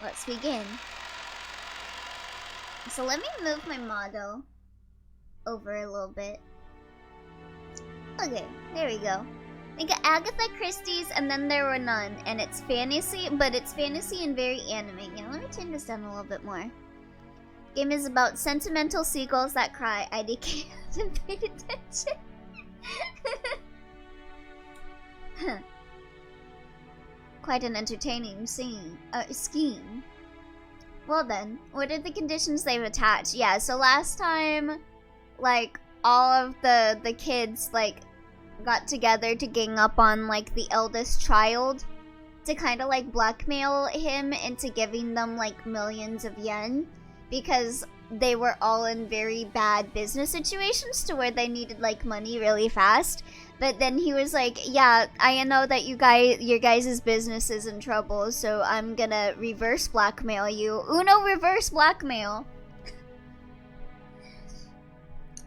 let's begin. So let me move my model over a little bit. Okay, there we go. Think of Agatha Christie's and then there were none. And it's fantasy, but it's fantasy and very anime. Yeah, let me turn this down a little bit more. Game is about sentimental seagulls that cry. IDK hasn't paid attention. Huh. Quite an entertaining scheme. Well then, what are the conditions they've attached? Yeah, so last time, like, all of the kids, like, got together to gang up on, like, the eldest child to kind of, like, blackmail him into giving them, like, millions of yen. Because they were all in very bad business situations to where they needed, like, money really fast. But then he was like, yeah, I know that your guys' business is in trouble, so I'm gonna reverse blackmail you. Uno reverse blackmail.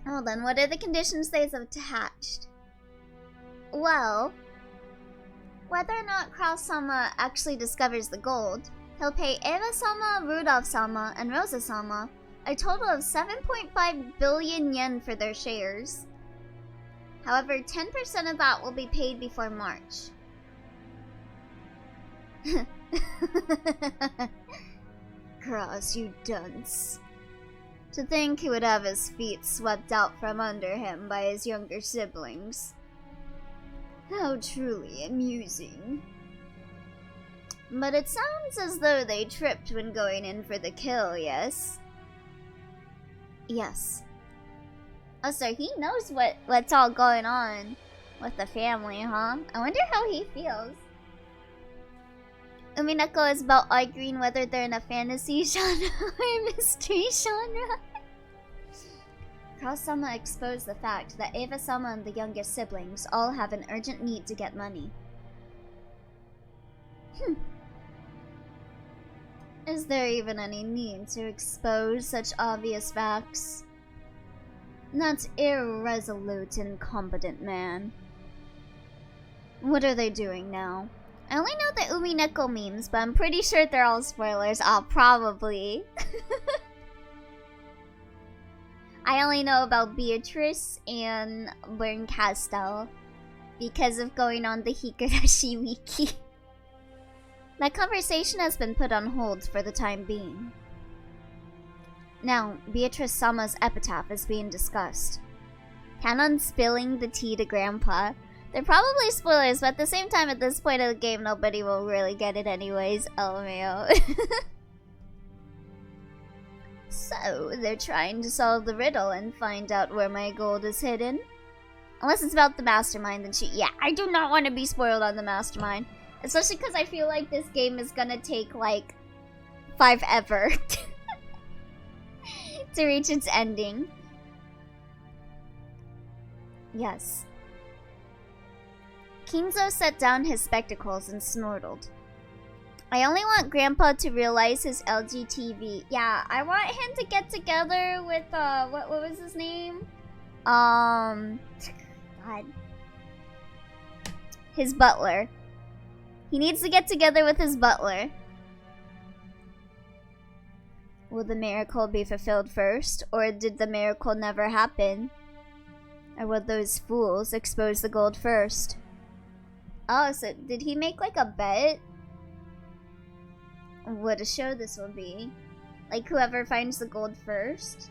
Well then, what are the conditions they've attached? Well, whether or not Kraus-sama actually discovers the gold, he'll pay Eva-sama, Rudolph-sama, and Rosa-sama a total of 7.5 billion yen for their shares. However, 10% of that will be paid before March. Cross, you dunce. To think he would have his feet swept out from under him by his younger siblings. How truly amusing. But it sounds as though they tripped when going in for the kill, yes? Yes. Oh, so he knows what's all going on with the family, huh? I wonder how he feels. Umineko is about arguing whether they're in a fantasy genre or a mystery genre. Kraus-sama exposed the fact that Eva-sama and the youngest siblings all have an urgent need to get money. Is there even any need to expose such obvious facts? That irresolute, incompetent man. What are they doing now? I only know the Umineko memes, but I'm pretty sure they're all spoilers. Ah, probably. I only know about Beatrice and Berncastel because of going on the Higurashi Wiki. That conversation has been put on hold for the time being. Now, Beatrice-sama's epitaph is being discussed. Canon spilling the tea to Grandpa. They're probably spoilers, but at the same time, at this point of the game, nobody will really get it anyways. LMAO. So, they're trying to solve the riddle and find out where my gold is hidden. Unless it's about the mastermind, then yeah, I do not want to be spoiled on the mastermind. Especially because I feel like this game is gonna take, like, 5 ever to reach its ending. Yes. Kinzo set down his spectacles and snortled. I only want Grandpa to realize his LGTV. Yeah, I want him to get together with, what was his name? God. His butler. He needs to get together with his butler. Will the miracle be fulfilled first, or did the miracle never happen? Or will those fools expose the gold first? Oh, so did he make like a bet? What a show this will be. Like whoever finds the gold first?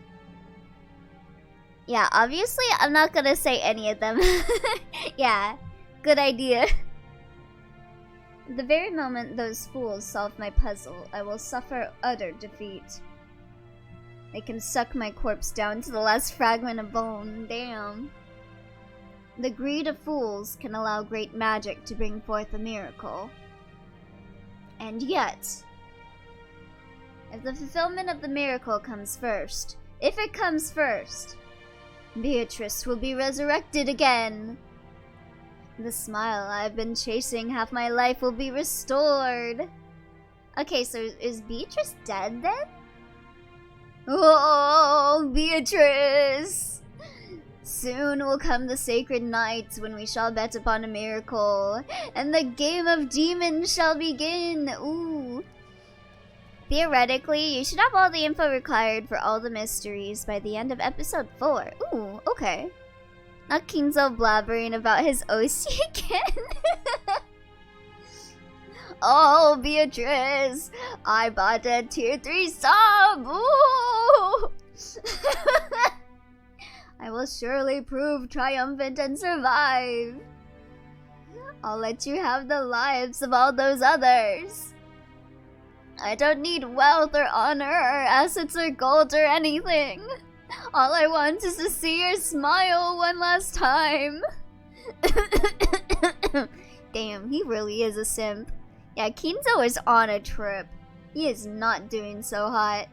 Yeah, obviously I'm not gonna say any of them. Yeah, good idea. The very moment those fools solve my puzzle, I will suffer utter defeat. They can suck my corpse down to the last fragment of bone. Damn. The greed of fools can allow great magic to bring forth a miracle. And yet, if the fulfillment of the miracle comes first, if it comes first, Beatrice will be resurrected again. The smile I've been chasing half my life will be restored. Okay, so is Beatrice dead then? Oh, Beatrice! Soon will come the sacred night when we shall bet upon a miracle, and the game of demons shall begin. Ooh. Theoretically, you should have all the info required for all the mysteries by the end of episode 4. Ooh, okay. Not Kinzo blabbering about his OC again. Oh, Beatrice! I bought a tier 3 sub! Ooh! I will surely prove triumphant and survive. I'll let you have the lives of all those others. I don't need wealth or honor or assets or gold or anything. All I want is to see your smile one last time. Damn, he really is a simp. Yeah, Kinzo is on a trip. He is not doing so hot.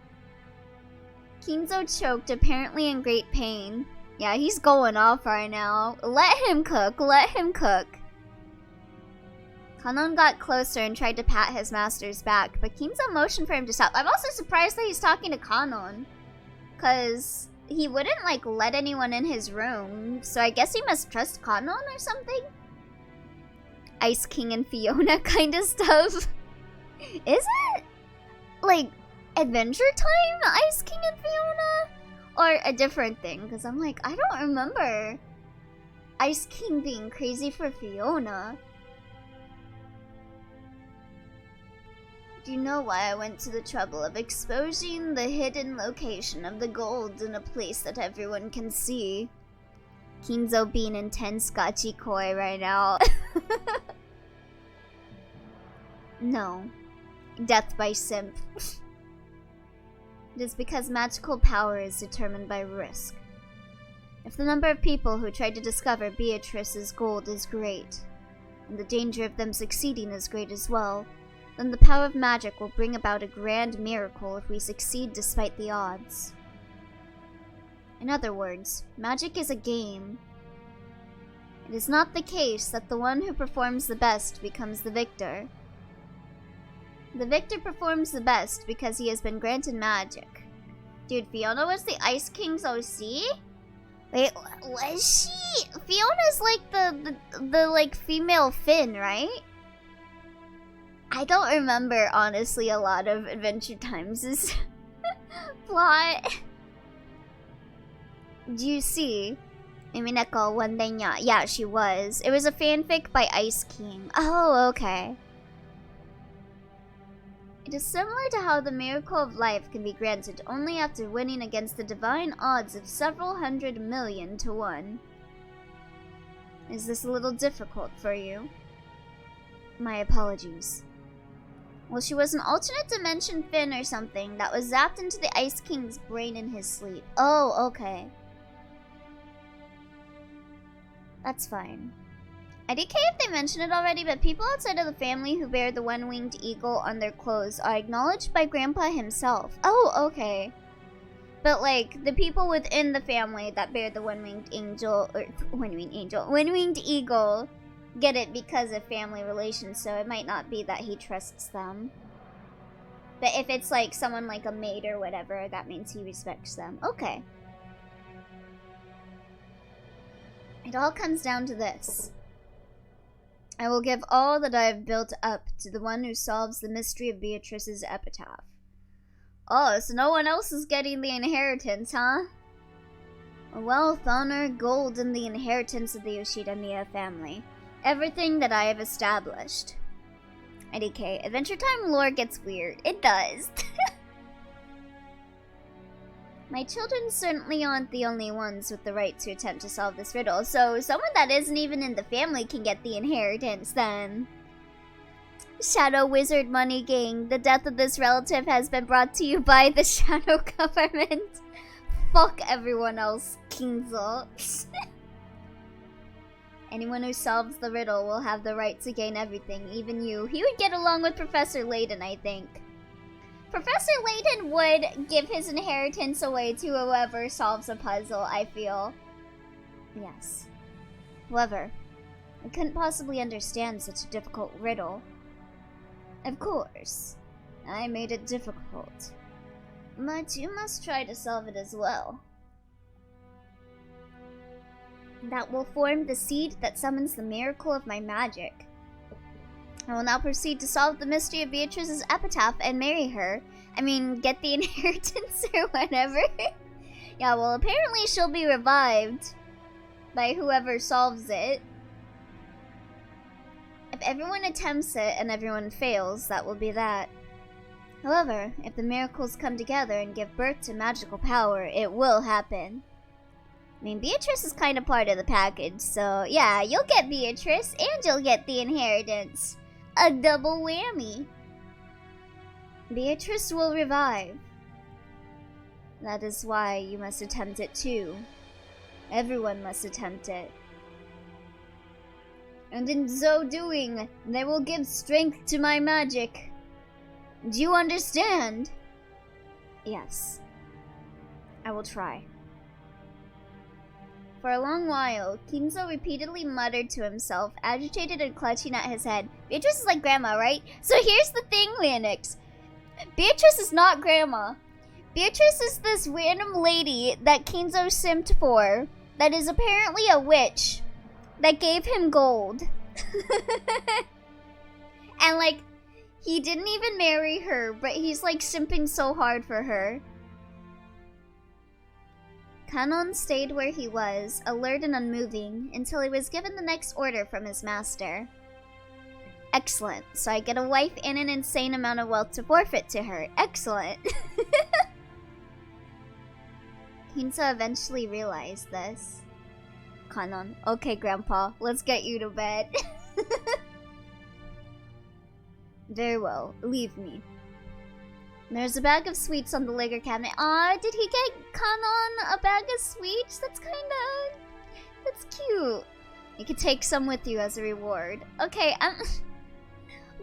Kinzo choked, apparently in great pain. Yeah, he's going off right now. Let him cook, let him cook. Kanon got closer and tried to pat his master's back, but Kinzo motioned for him to stop. I'm also surprised that he's talking to Kanon, cause he wouldn't like let anyone in his room, so I guess he must trust Kanon or something? Ice King and Fiona kind of stuff. Is it? Like, Adventure Time Ice King and Fiona? Or a different thing? Because I'm like, I don't remember Ice King being crazy for Fiona. Do you know why I went to the trouble of exposing the hidden location of the gold in a place that everyone can see? Kinzo being intense gachikoi right now. No. Death by simp. It is because magical power is determined by risk. If the number of people who try to discover Beatrice's gold is great, and the danger of them succeeding is great as well, then the power of magic will bring about a grand miracle if we succeed despite the odds. In other words, magic is a game. It is not the case that the one who performs the best becomes the victor. The victor performs the best because he has been granted magic. Dude, Fiona was the Ice King's OC? Wait, was she? Fiona's like the like female Finn, right? I don't remember, honestly, a lot of Adventure Times' plot. Do you see? Umineko one day nya. Yeah, she was. It was a fanfic by Ice King. Oh, okay. It is similar to how the miracle of life can be granted only after winning against the divine odds of several 100 million to 1. Is this a little difficult for you? My apologies. Well, she was an alternate dimension Finn or something that was zapped into the Ice King's brain in his sleep. Oh, okay. That's fine. IDK if they mentioned it already, but people outside of the family who bear the one-winged eagle on their clothes are acknowledged by Grandpa himself. Oh, okay. But like, the people within the family that bear the one-winged angel, or one-winged eagle, get it because of family relations, so it might not be that he trusts them. But if it's like someone like a maid or whatever, that means he respects them. Okay. It all comes down to this. I will give all that I have built up to the one who solves the mystery of Beatrice's epitaph. Oh, so no one else is getting the inheritance, huh? Wealth, honor, gold, and the inheritance of the Yoshida Miya family. Everything that I have established. IDK, Adventure Time lore gets weird. It does. My children certainly aren't the only ones with the right to attempt to solve this riddle, so someone that isn't even in the family can get the inheritance then. Shadow Wizard Money Gang, the death of this relative has been brought to you by the Shadow Government. Fuck everyone else, Kinzo. Anyone who solves the riddle will have the right to gain everything, even you. He would get along with Professor Layton, I think. Professor Layton would give his inheritance away to whoever solves a puzzle, I feel. Yes. However, I couldn't possibly understand such a difficult riddle. Of course, I made it difficult. But you must try to solve it as well. That will form the seed that summons the miracle of my magic. I will now proceed to solve the mystery of Beatrice's epitaph and marry her. I mean, get the inheritance or whatever. Yeah, well, apparently she'll be revived by whoever solves it. If everyone attempts it and everyone fails, that will be that. However, if the miracles come together and give birth to magical power, it will happen. I mean, Beatrice is kind of part of the package, so yeah, you'll get Beatrice and you'll get the inheritance. A double whammy. Beatrice will revive. That is why you must attempt it too. Everyone must attempt it. And in so doing, they will give strength to my magic. Do you understand? Yes. I will try. For a long while, Kinzo repeatedly muttered to himself, agitated and clutching at his head. Beatrice is like grandma, right? So here's the thing, Lanix. Beatrice is not grandma. Beatrice is this random lady that Kinzo simped for, that is apparently a witch, that gave him gold. And like, he didn't even marry her, but he's like simping so hard for her. Kanon stayed where he was, alert and unmoving, until he was given the next order from his master. Excellent, so I get a wife and an insane amount of wealth to forfeit to her. Excellent. Kinzo eventually realized this. Kanon, okay grandpa, let's get you to bed. Very well, leave me. There's a bag of sweets on the liquor cabinet. Aw, did he get Kanon a bag of sweets? That's cute. You could take some with you as a reward. Okay, I'm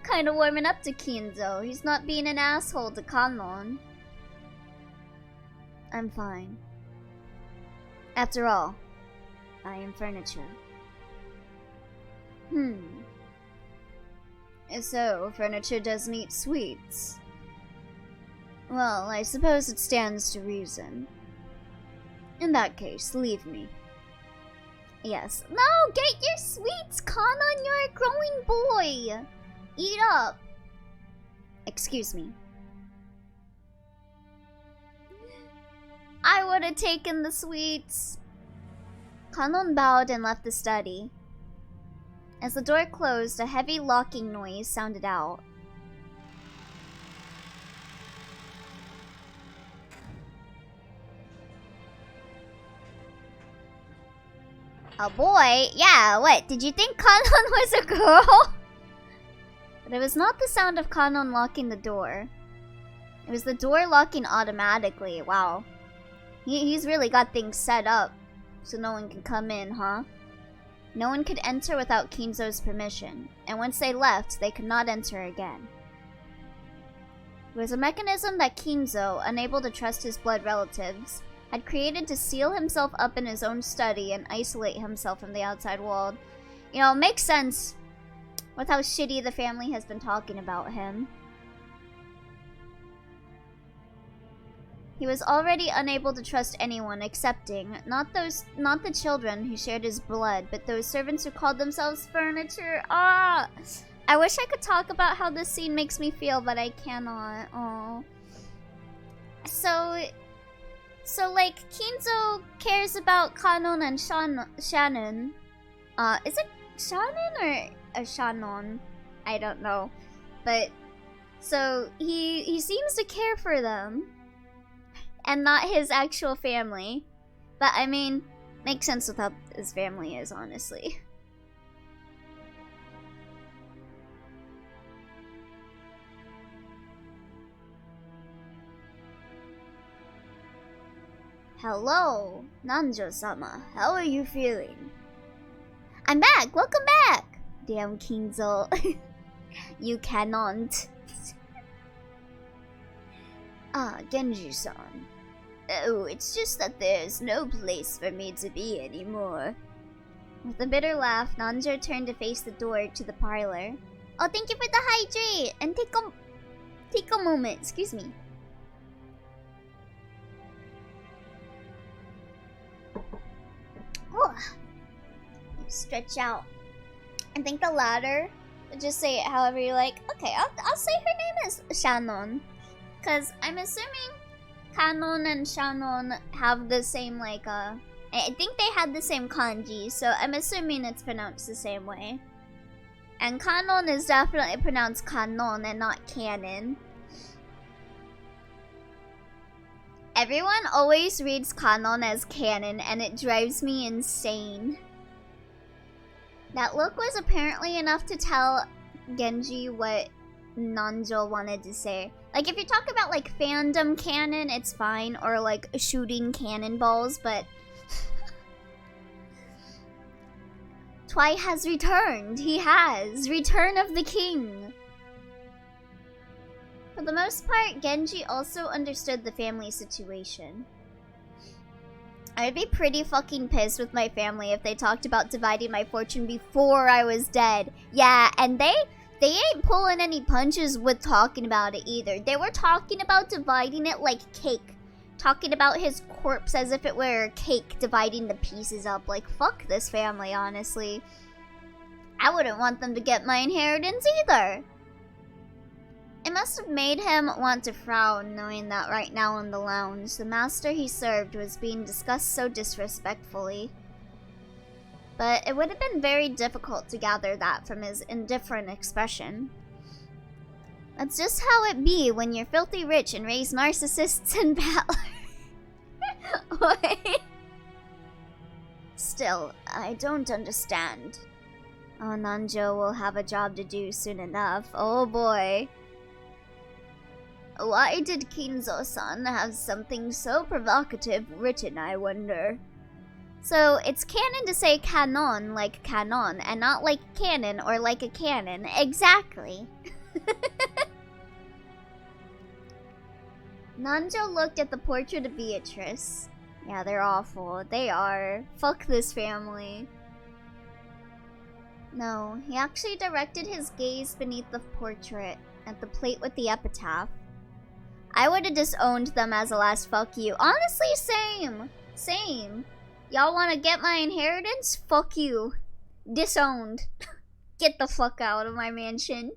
kind of warming up to Kinzo. He's not being an asshole to Kanon. I'm fine. After all, I am furniture. So, furniture doesn't eat sweets. Well, I suppose it stands to reason. In that case, leave me. Yes. No, get your sweets, Kanon, you're a growing boy! Eat up! Excuse me. I would have taken the sweets. Kanon bowed and left the study. As the door closed, a heavy locking noise sounded out. Oh boy, yeah, what? Did you think Kanon was a girl? But it was not the sound of Kanon locking the door. It was the door locking automatically. Wow. He's really got things set up so no one can come in, huh? No one could enter without Kinzo's permission, and once they left, they could not enter again. It was a mechanism that Kinzo, unable to trust his blood relatives, had created to seal himself up in his own study and isolate himself from the outside world. You know, it makes sense with how shitty the family has been talking about him. He was already unable to trust anyone excepting not the children who shared his blood, but those servants who called themselves furniture. Ah! I wish I could talk about how this scene makes me feel, but I cannot. Oh. So like, Kinzo cares about Kanon and Shannon. Is it Shannon or Shannon? I don't know. But, so, he seems to care for them. And not his actual family. But, I mean, makes sense with how his family is, honestly. Hello, Nanjo-sama. How are you feeling? I'm back! Welcome back! Damn, Kinzo. You cannot. Ah, Genji-san. Oh, it's just that there's no place for me to be anymore. With a bitter laugh, Nanjo turned to face the door to the parlor. Oh, thank you for the hydrate! And take a moment, excuse me. Oh, stretch out. I think the ladder Just say it however you like. Okay, I'll say her name is Shannon. Because I'm assuming Kanon and Shannon have the same, like, I think they had the same kanji, so I'm assuming it's pronounced the same way. And Kanon is definitely pronounced Kanon and not Canon. Everyone always reads Kanon as Canon, and it drives me insane. That look was apparently enough to tell Genji what Nanjo wanted to say. Like, if you talk about, like, fandom canon, it's fine, or, like, shooting cannonballs, but... Twi has returned! He has! Return of the king! For the most part, Genji also understood the family situation. I'd be pretty fucking pissed with my family if they talked about dividing my fortune before I was dead. Yeah, and they ain't pulling any punches with talking about it either. They were talking about dividing it like cake. Talking about his corpse as if it were a cake, dividing the pieces up. Like, fuck this family, honestly. I wouldn't want them to get my inheritance either. It must have made him want to frown, knowing that right now in the lounge, the master he served was being discussed so disrespectfully. But it would have been very difficult to gather that from his indifferent expression. That's just how it be when you're filthy rich and raise narcissists in valor. Still, I don't understand. Oh, Nanjo will have a job to do soon enough. Oh boy. Why did Kinzo-san have something so provocative written, I wonder? So, it's canon to say canon like canon, and not like canon or like a cannon. Exactly. Nanjo looked at the portrait of Beatrice. Yeah, they're awful. They are. Fuck this family. No, he actually directed his gaze beneath the portrait, at the plate with the epitaph. I would have disowned them as a last fuck you. Honestly, same. Same. Y'all want to get my inheritance? Fuck you. Disowned. Get the fuck out of my mansion.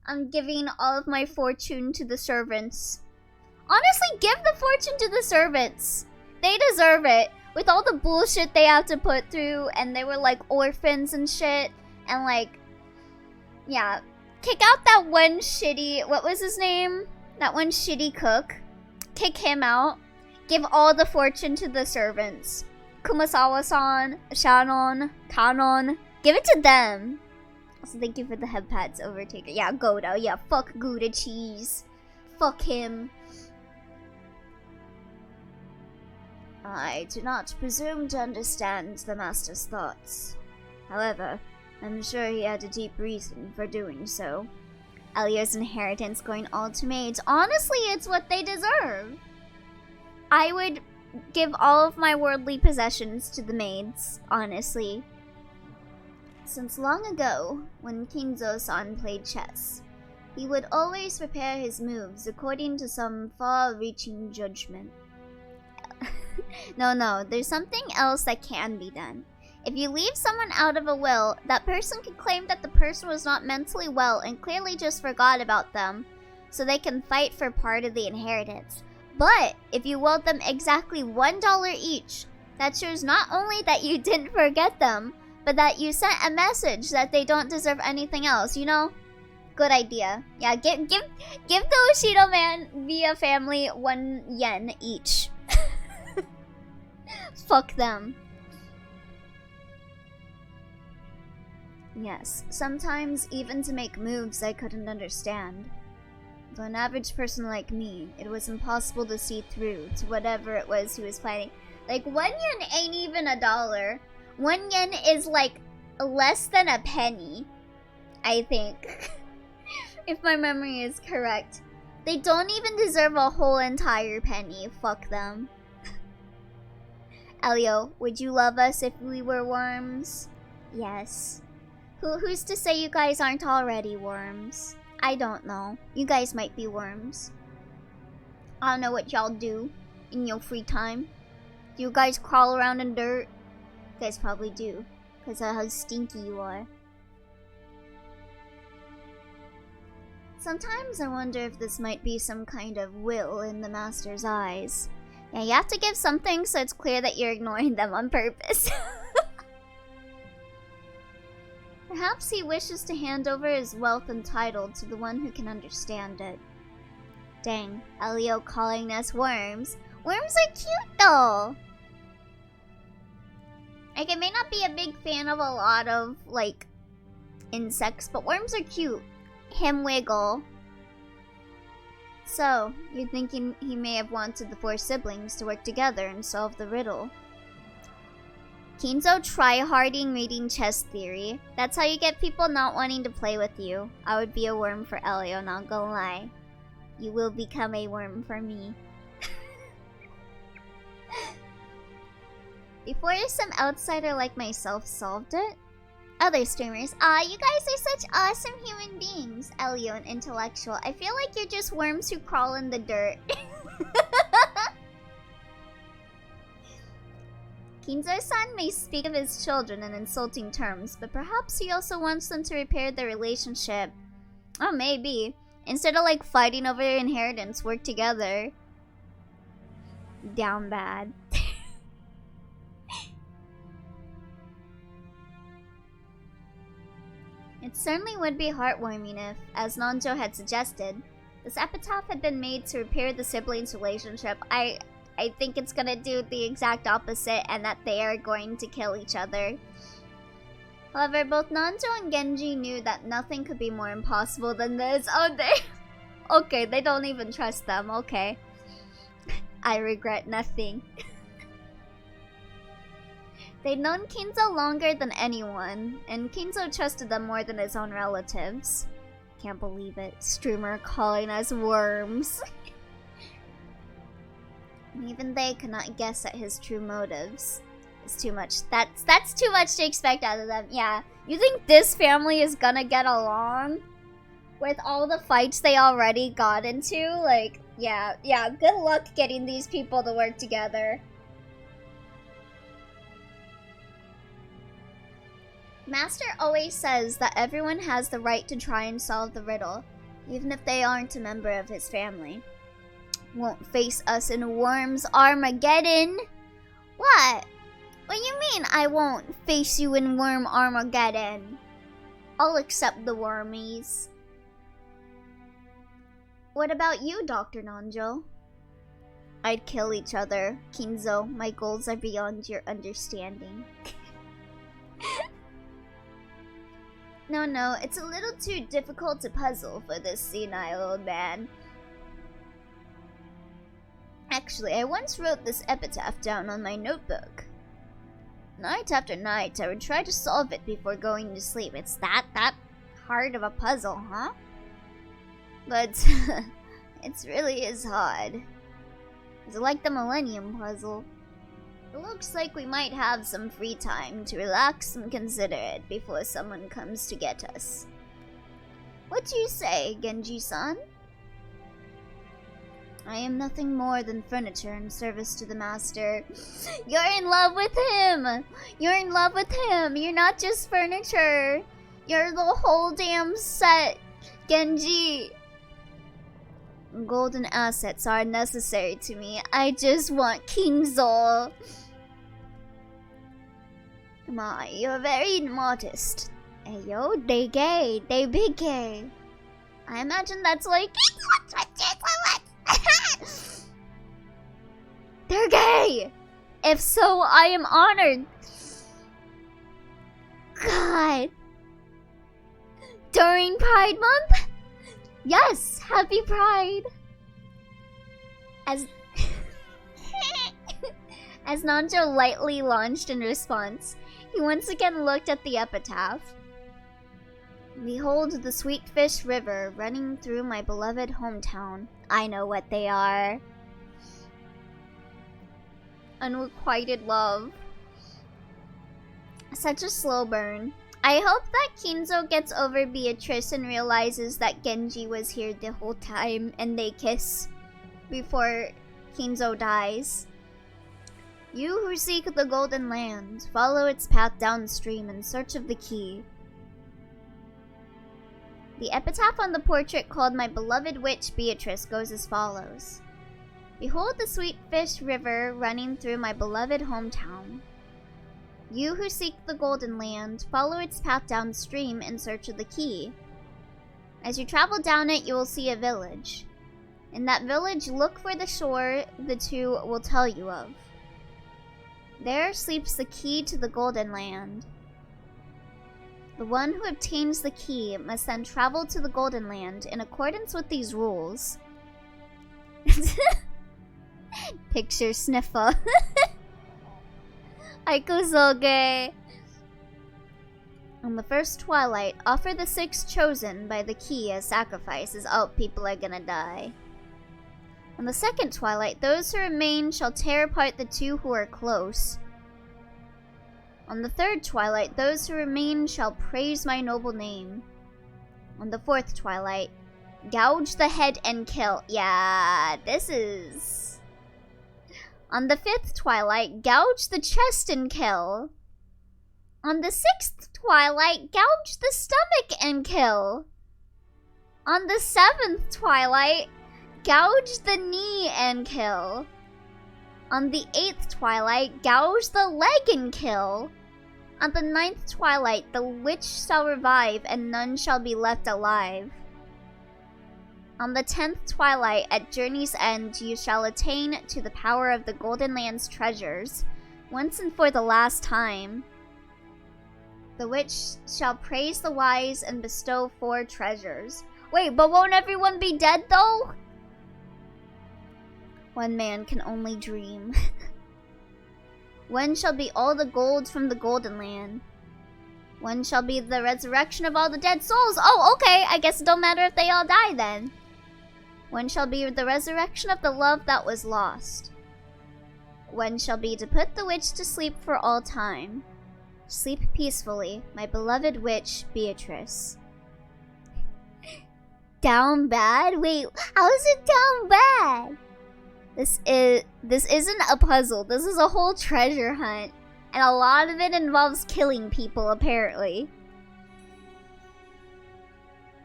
I'm giving all of my fortune to the servants. Honestly, give the fortune to the servants. They deserve it. With all the bullshit they have to put through, and they were like orphans and shit. And like, yeah. Kick out that one shitty, what was his name? That one shitty cook. Kick him out. Give all the fortune to the servants. Kumasawa-san, Shannon, Kanon. Give it to them. Also, thank you for the head pats, Overtaker. Yeah, Godo. Yeah, fuck Gouda cheese. Fuck him. I do not presume to understand the master's thoughts. However, I'm sure he had a deep reason for doing so. Elio's inheritance going all to maids. Honestly, it's what they deserve. I would give all of my worldly possessions to the maids, honestly. Since long ago, when Kinzo-san played chess, he would always prepare his moves according to some far-reaching judgment. No, there's something else that can be done. If you leave someone out of a will, that person can claim that the person was not mentally well and clearly just forgot about them, so they can fight for part of the inheritance. But if you willed them exactly $1 each, that shows not only that you didn't forget them, but that you sent a message that they don't deserve anything else, you know? Good idea. Yeah, give the Ushido man via family 1 yen each. Fuck them. Yes, sometimes even to make moves I couldn't understand. To an average person like me, it was impossible to see through to whatever it was he was fighting. Like, 1 yen ain't even $1. 1 yen is like less than a penny, I think. If my memory is correct. They don't even deserve a whole entire penny. Fuck them. Elio, would you love us if we were worms? Yes. Who's to say you guys aren't already worms? I don't know. You guys might be worms. I don't know what y'all do in your free time. Do you guys crawl around in dirt? You guys probably do, because of how stinky you are. Sometimes I wonder if this might be some kind of will in the Master's eyes. Yeah, you have to give something so it's clear that you're ignoring them on purpose. Perhaps he wishes to hand over his wealth and title to the one who can understand it. Dang, Elio calling us worms. Worms are cute though! Like, I may not be a big fan of a lot of, like, insects, but worms are cute. Him wiggle. So, you're thinking he may have wanted the 4 siblings to work together and solve the riddle. Kinzo try-harding reading chess theory. That's how you get people not wanting to play with you. I would be a worm for Elio, not gonna lie. You will become a worm for me. Before some outsider like myself solved it, other streamers, you guys are such awesome human beings. Elio, an intellectual. I feel like you're just worms who crawl in the dirt. Kinzo-san may speak of his children in insulting terms, but perhaps he also wants them to repair their relationship. Oh, maybe. Instead of like fighting over their inheritance, work together. Down bad. It certainly would be heartwarming if, as Nanjo had suggested, this epitaph had been made to repair the siblings' relationship. I think it's gonna do the exact opposite and that they are going to kill each other. However, both Nanjo and Genji knew that nothing could be more impossible than this. Oh, okay, they don't even trust them. Okay. I regret nothing. They'd known Kinzo longer than anyone, and Kinzo trusted them more than his own relatives. Can't believe it. Streamer calling us worms. And even they could not guess at his true motives. It's too much. That's too much to expect out of them. Yeah. You think this family is gonna get along? With all the fights they already got into? Like, yeah, good luck getting these people to work together. Master always says that everyone has the right to try and solve the riddle, even if they aren't a member of his family. Won't face us in Worms Armageddon? What? What do you mean I won't face you in Worm Armageddon? I'll accept the wormies. What about you, Dr. Nanjo? I'd kill each other. Kinzo, my goals are beyond your understanding. No, it's a little too difficult to puzzle for this senile old man. Actually, I once wrote this epitaph down on my notebook. Night after night, I would try to solve it before going to sleep. It's that hard of a puzzle, huh? But it really is hard. It's like the Millennium Puzzle. It looks like we might have some free time to relax and consider it before someone comes to get us. What do you say, Genji-san? I am nothing more than furniture in service to the master. You're in love with him! You're in love with him! You're not just furniture! You're the whole damn set, Genji! Golden assets are necessary to me. I just want Kinzo. My, you're very modest. Ayo, they gay. They big gay. I imagine that's like... They're gay! If so, I am honored. God. During Pride Month? Yes, happy Pride. As Nanjo lightly launched in response, he once again looked at the epitaph. Behold the sweet fish river running through my beloved hometown. I know what they are. Unrequited love. Such a slow burn. I hope that Kinzo gets over Beatrice and realizes that Genji was here the whole time and they kiss before Kinzo dies. You who seek the Golden Land, follow its path downstream in search of the key. The epitaph on the portrait called My Beloved Witch Beatrice goes as follows. Behold the sweet fish river running through my beloved hometown. You who seek the Golden Land, follow its path downstream in search of the key. As you travel down it, you will see a village. In that village, look for the shore the two will tell you of. There sleeps the key to the Golden Land. The one who obtains the key must then travel to the Golden Land in accordance with these rules. Picture sniffer. Aikusoge. On the first twilight, offer the 6 chosen by the key as sacrifices. Oh, people are gonna die. On the second twilight, those who remain shall tear apart the 2 who are close. On the third twilight, those who remain shall praise my noble name. On the fourth twilight, gouge the head and kill. Yeah, this is... On the fifth twilight, gouge the chest and kill. On the sixth twilight, gouge the stomach and kill. On the seventh twilight, gouge the knee and kill. On the 8th twilight, gouge the leg and kill. On the 9th twilight, the witch shall revive, and none shall be left alive. On the 10th twilight, at journey's end, you shall attain to the power of the Golden Land's treasures, once and for the last time. The witch shall praise the wise and bestow 4 treasures. Wait, but won't everyone be dead, though? One man can only dream. One shall be all the gold from the Golden Land. One shall be the resurrection of all the dead souls. Oh, okay. I guess it don't matter if they all die then. One shall be the resurrection of the love that was lost. One shall be to put the witch to sleep for all time. Sleep peacefully, my beloved witch, Beatrice. Down bad? Wait, how is it down bad? This isn't a puzzle. This is a whole treasure hunt. And a lot of it involves killing people, apparently.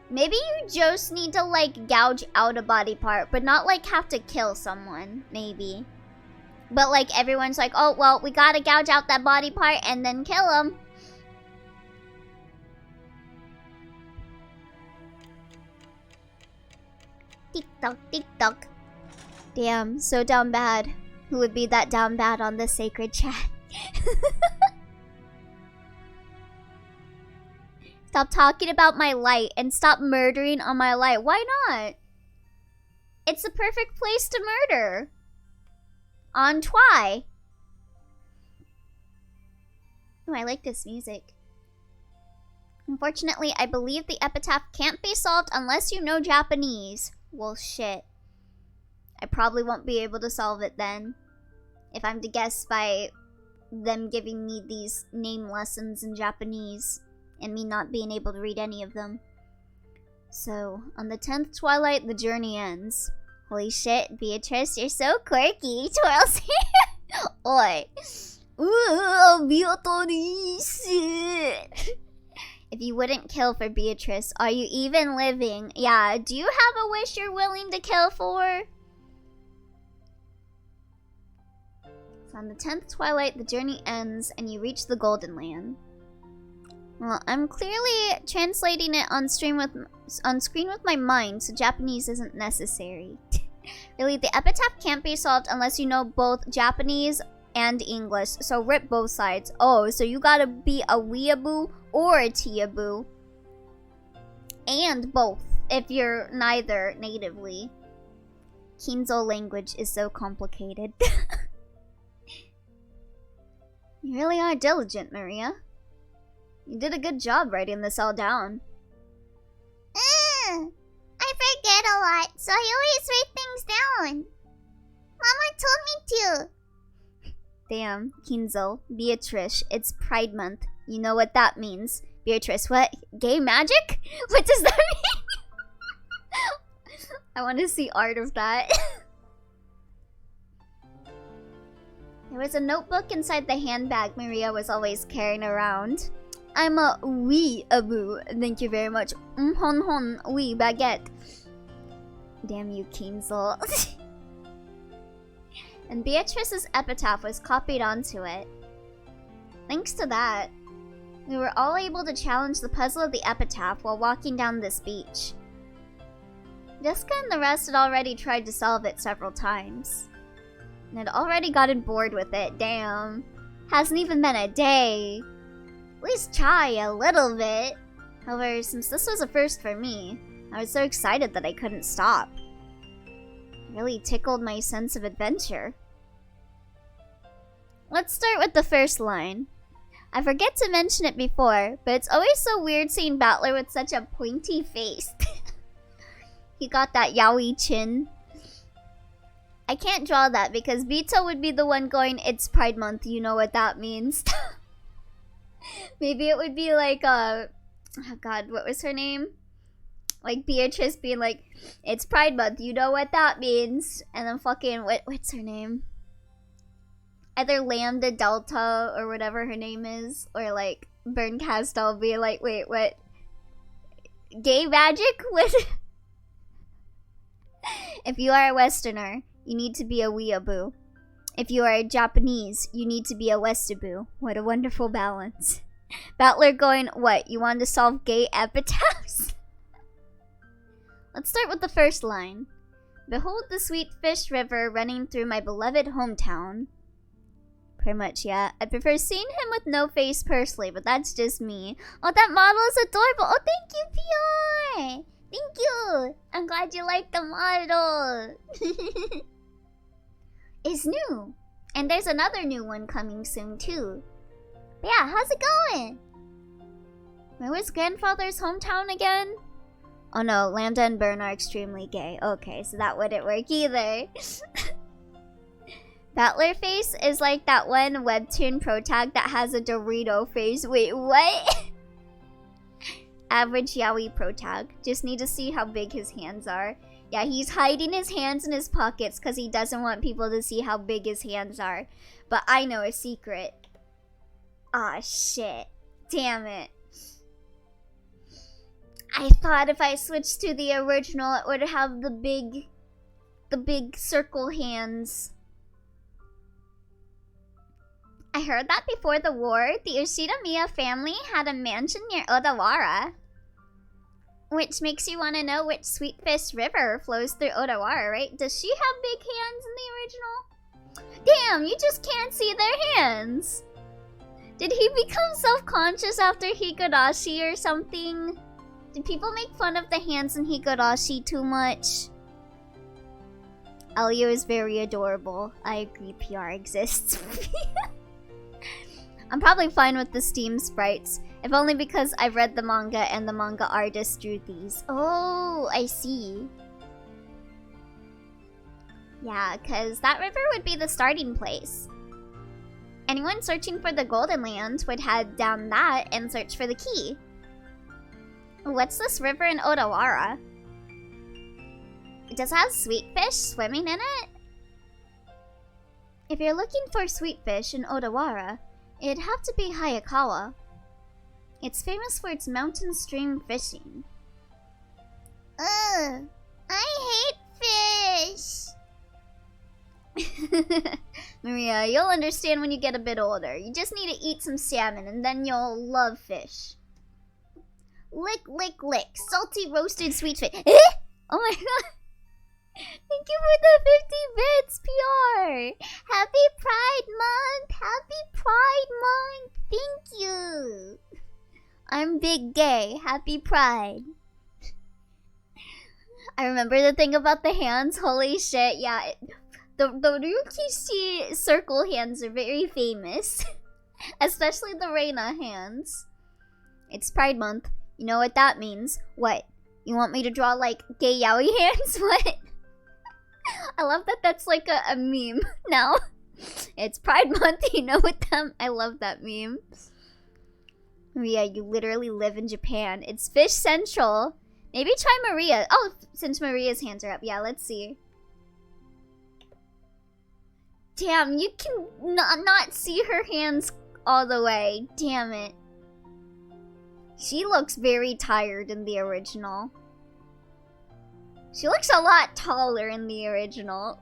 Maybe you just need to, like, gouge out a body part, but not, like, have to kill someone. Maybe. But, like, everyone's like, oh, well, we gotta gouge out that body part and then kill him. Tick-tock, tick-tock. Damn, so down bad. Who would be that down bad on this sacred chat? Stop talking about my light and stop murdering on my light. Why not? It's the perfect place to murder. On Twy. Oh, I like this music. Unfortunately, I believe the epitaph can't be solved unless you know Japanese. Well, shit. I probably won't be able to solve it then. If I'm to guess by them giving me these name lessons in Japanese and me not being able to read any of them. So, on the 10th twilight, the journey ends. Holy shit, Beatrice, you're so quirky. Twirls here. Oi. Ooh, Beatrice. If you wouldn't kill for Beatrice, are you even living? Yeah, do you have a wish you're willing to kill for? So on the 10th twilight, the journey ends and you reach the Golden Land. Well, I'm clearly translating it on screen with my mind, so Japanese isn't necessary. Really, the epitaph can't be solved unless you know both Japanese and English, so rip both sides. Oh, so you gotta be a weeaboo or a teaboo. And both, if you're neither natively. Kinzo language is so complicated. You really are diligent, Maria. You did a good job writing this all down. I forget a lot, so I always write things down. Mama told me to. Damn, Kinzo, Beatrice, it's Pride Month. You know what that means. Beatrice, what? Gay magic? What does that mean? I want to see art of that. There was a notebook inside the handbag Maria was always carrying around. I'm a weeaboo. Thank you very much. Hon hon, wee baguette. Damn you, Kinsel. And Beatrice's epitaph was copied onto it. Thanks to that, we were all able to challenge the puzzle of the epitaph while walking down this beach. Jessica and the rest had already tried to solve it several times, and had already gotten bored with it. Damn. Hasn't even been a day. At least try a little bit. However, since this was a first for me, I was so excited that I couldn't stop. It really tickled my sense of adventure. Let's start with the first line. I forget to mention it before, but it's always so weird seeing Battler with such a pointy face. He got that yaoi chin. I can't draw that because Vito would be the one going, it's Pride Month, you know what that means. Maybe it would be like, oh god, what was her name? Like Beatrice being like, it's Pride Month, you know what that means. And then fucking, what's her name? Either Lambda Delta or whatever her name is. Or like, Burn Castle be like, wait, what? Gay magic? What? If you are a Westerner, you need to be a weeaboo. If you are a Japanese, you need to be a Westaboo. What a wonderful balance. Battler going, what? You want to solve gay epitaphs? Let's start with the first line. Behold the sweet fish river running through my beloved hometown. Pretty much, yeah. I prefer seeing him with no face personally, but that's just me. Oh, that model is adorable. Oh, thank you, PR. Thank you. I'm glad you like the model. It's new. And there's another new one coming soon, too. But yeah, how's it going? Where was grandfather's hometown again? Oh no, Lambda and Burn are extremely gay. Okay, so that wouldn't work either. Battler face is like that one webtoon protag that has a Dorito face. Wait, what? Average yaoi protag. Just need to see how big his hands are. Yeah, he's hiding his hands in his pockets because he doesn't want people to see how big his hands are. But I know a secret. Aw, shit. Damn it. I thought if I switched to the original, it would have the big circle hands. I heard that before the war, the Ushida-miya family had a mansion near Odawara. Which makes you want to know which Sweetfish River flows through Odawara, right? Does she have big hands in the original? Damn, you just can't see their hands! Did he become self-conscious after Higurashi or something? Did people make fun of the hands in Higurashi too much? Elio is very adorable. I agree, PR exists. I'm probably fine with the Steam sprites, if only because I've read the manga and the manga artist drew these. Oh, I see. Yeah, because that river would be the starting place. Anyone searching for the Golden Land would head down that and search for the key. What's this river in Odawara? Does it have sweetfish swimming in it? If you're looking for sweetfish in Odawara, it'd have to be Hayakawa. It's famous for its mountain stream fishing. Ugh, I hate fish! Maria, you'll understand when you get a bit older. You just need to eat some salmon and then you'll love fish. Lick, lick, lick. Salty roasted sweet fish. Eh? Oh my god. Thank you for the 50 bits, PR. Happy Pride Month. Happy Pride Month. Thank you. I'm big gay. Happy Pride. I remember the thing about the hands. Holy shit. Yeah. The Ryukishi circle hands are very famous. Especially the Reina hands. It's Pride Month. You know what that means. What? You want me to draw like gay yaoi hands? What? I love that that's like a meme now. It's Pride Month, you know what them? I love that meme. Maria, you literally live in Japan. It's Fish Central. Maybe try Maria. Oh, since Maria's hands are up. Yeah, let's see. Damn, you can not see her hands all the way. Damn it. She looks very tired in the original. She looks a lot taller in the original.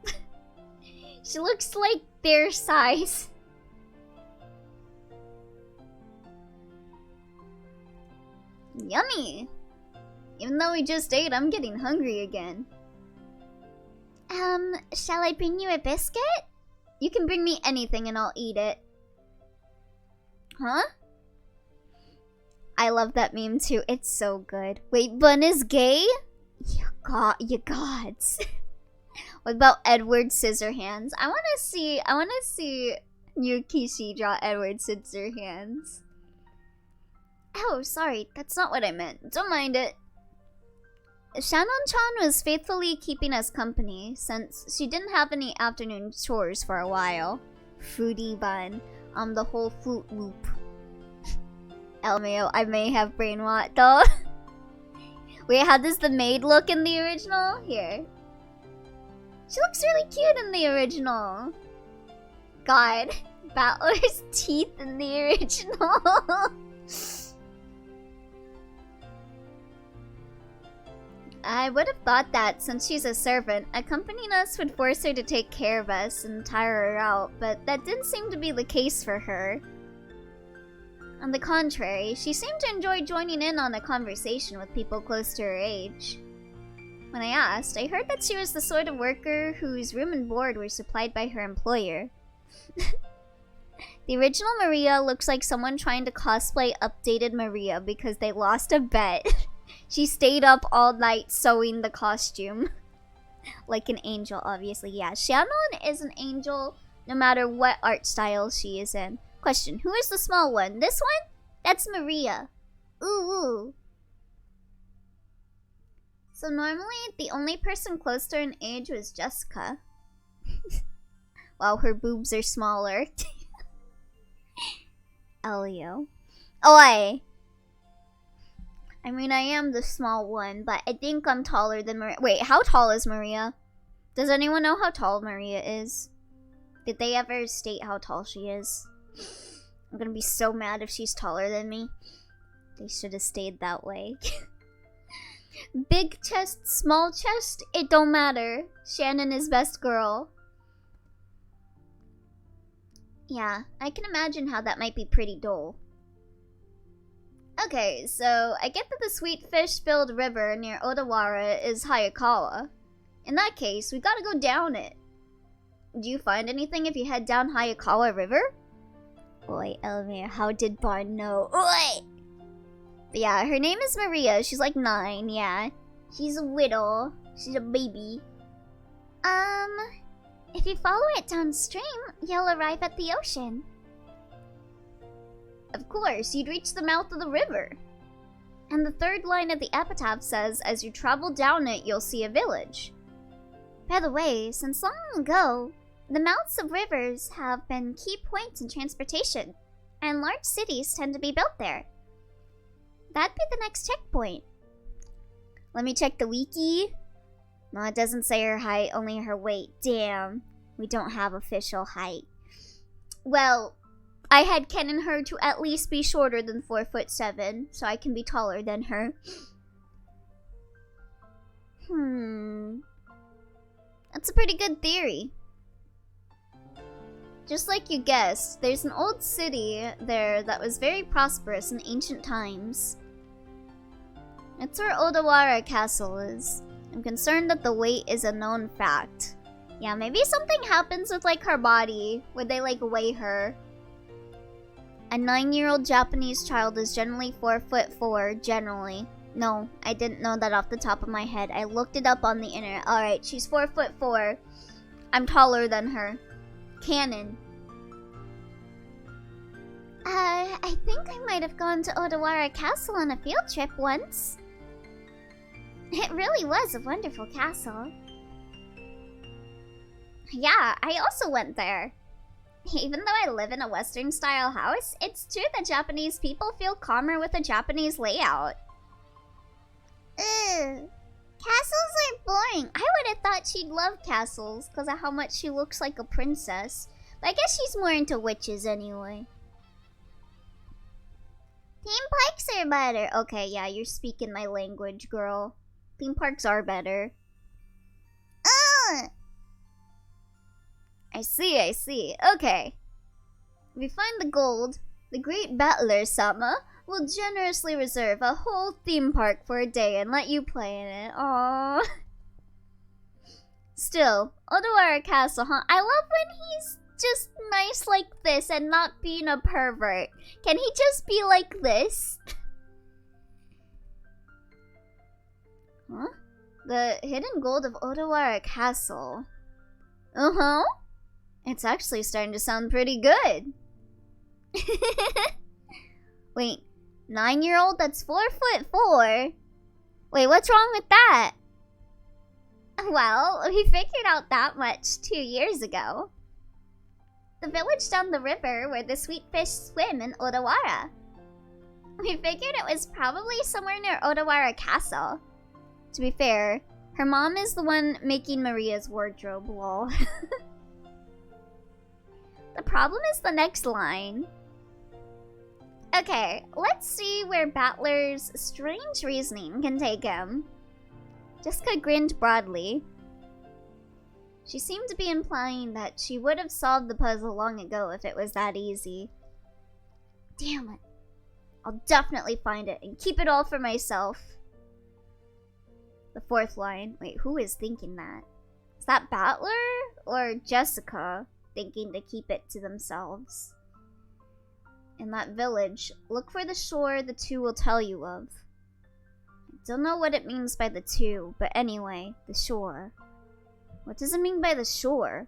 She looks like their size. Yummy! Even though we just ate, I'm getting hungry again. Shall I bring you a biscuit? You can bring me anything and I'll eat it. Huh? I love that meme too. It's so good. Wait, Bun is gay? You gods. What about Edward Scissorhands? I wanna see Yukishi draw Edward Scissorhands. Oh, sorry, that's not what I meant. Don't mind it. Shannon-chan was faithfully keeping us company since she didn't have any afternoon chores for a while. Fruity Bun. The whole Fruit Loop. LMAO, I may have brainwashed though. Wait, how does the maid look in the original? Here. She looks really cute in the original. God. Battler's teeth in the original. I would have thought that since she's a servant, accompanying us would force her to take care of us and tire her out, but that didn't seem to be the case for her. On the contrary, she seemed to enjoy joining in on a conversation with people close to her age. When I asked, I heard that she was the sort of worker whose room and board were supplied by her employer. The original Maria looks like someone trying to cosplay updated Maria because they lost a bet. She stayed up all night sewing the costume. Like an angel, obviously. Yeah, Shannon is an angel no matter what art style she is in. Question, who is the small one? This one? That's Maria. Ooh. So normally, the only person close to her in age was Jessica. Wow, her boobs are smaller. Elio. Oi! I mean, I am the small one, but I think I'm taller than Maria. Wait, how tall is Maria? Does anyone know how tall Maria is? Did they ever state how tall she is? I'm gonna be so mad if she's taller than me. They should have stayed that way. Big chest, small chest, it don't matter. Shannon is best girl. Yeah, I can imagine how that might be pretty dull. Okay, so I get that the sweet fish-filled river near Odawara is Hayakawa. In that case, we gotta go down it. Do you find anything if you head down Hayakawa River? Oi, Elmir, how did Barn know? Oi! But yeah, her name is Maria. She's like 9, yeah. She's a widow. She's a baby. If you follow it downstream, you'll arrive at the ocean. Of course, you'd reach the mouth of the river. And the third line of the epitaph says, as you travel down it, you'll see a village. By the way, since long ago, the mouths of rivers have been key points in transportation, and large cities tend to be built there. That'd be the next checkpoint. Let me check the wiki. No, it doesn't say her height, only her weight. Damn, we don't have official height. Well, I had canon her to at least be shorter than 4'7", so I can be taller than her. That's a pretty good theory. Just like you guessed, there's an old city there that was very prosperous in ancient times. That's where Odawara Castle is. I'm concerned that the weight is a known fact. Yeah, maybe something happens with like her body, where they like weigh her. A 9-year-old Japanese child is generally 4'4", generally. No, I didn't know that off the top of my head. I looked it up on the internet. Alright, she's 4'4". I'm taller than her. Canon. I think I might have gone to Odawara Castle on a field trip once. It really was a wonderful castle. Yeah, I also went there. Even though I live in a Western-style house, it's true that Japanese people feel calmer with a Japanese layout. Ugh. Castles are boring. I would have thought she'd love castles because of how much she looks like a princess. But I guess she's more into witches anyway. Theme parks are better. Okay, yeah, you're speaking my language, girl. Theme parks are better. I see. Okay. If we find the gold, the great battler, Sama, will generously reserve a whole theme park for a day and let you play in it. Aww. Still, Odawara Castle, huh? I love when he's just nice like this and not being a pervert. Can he just be like this? Huh? The hidden gold of Odawara Castle. Uh-huh. It's actually starting to sound pretty good. Wait, 9-year-old that's 4'4"? Wait, what's wrong with that? Well, we figured out that much 2 years ago. The village down the river where the sweet fish swim in Odawara. We figured it was probably somewhere near Odawara Castle. To be fair, her mom is the one making Maria's wardrobe, lol. The problem is the next line. Okay, let's see where Battler's strange reasoning can take him. Jessica grinned broadly. She seemed to be implying that she would have solved the puzzle long ago if it was that easy. Damn it. I'll definitely find it and keep it all for myself. The fourth line. Wait, who is thinking that? Is that Battler or Jessica thinking to keep it to themselves? In that village, look for the shore the two will tell you of. I don't know what it means by the two, but anyway, the shore. What does it mean by the shore?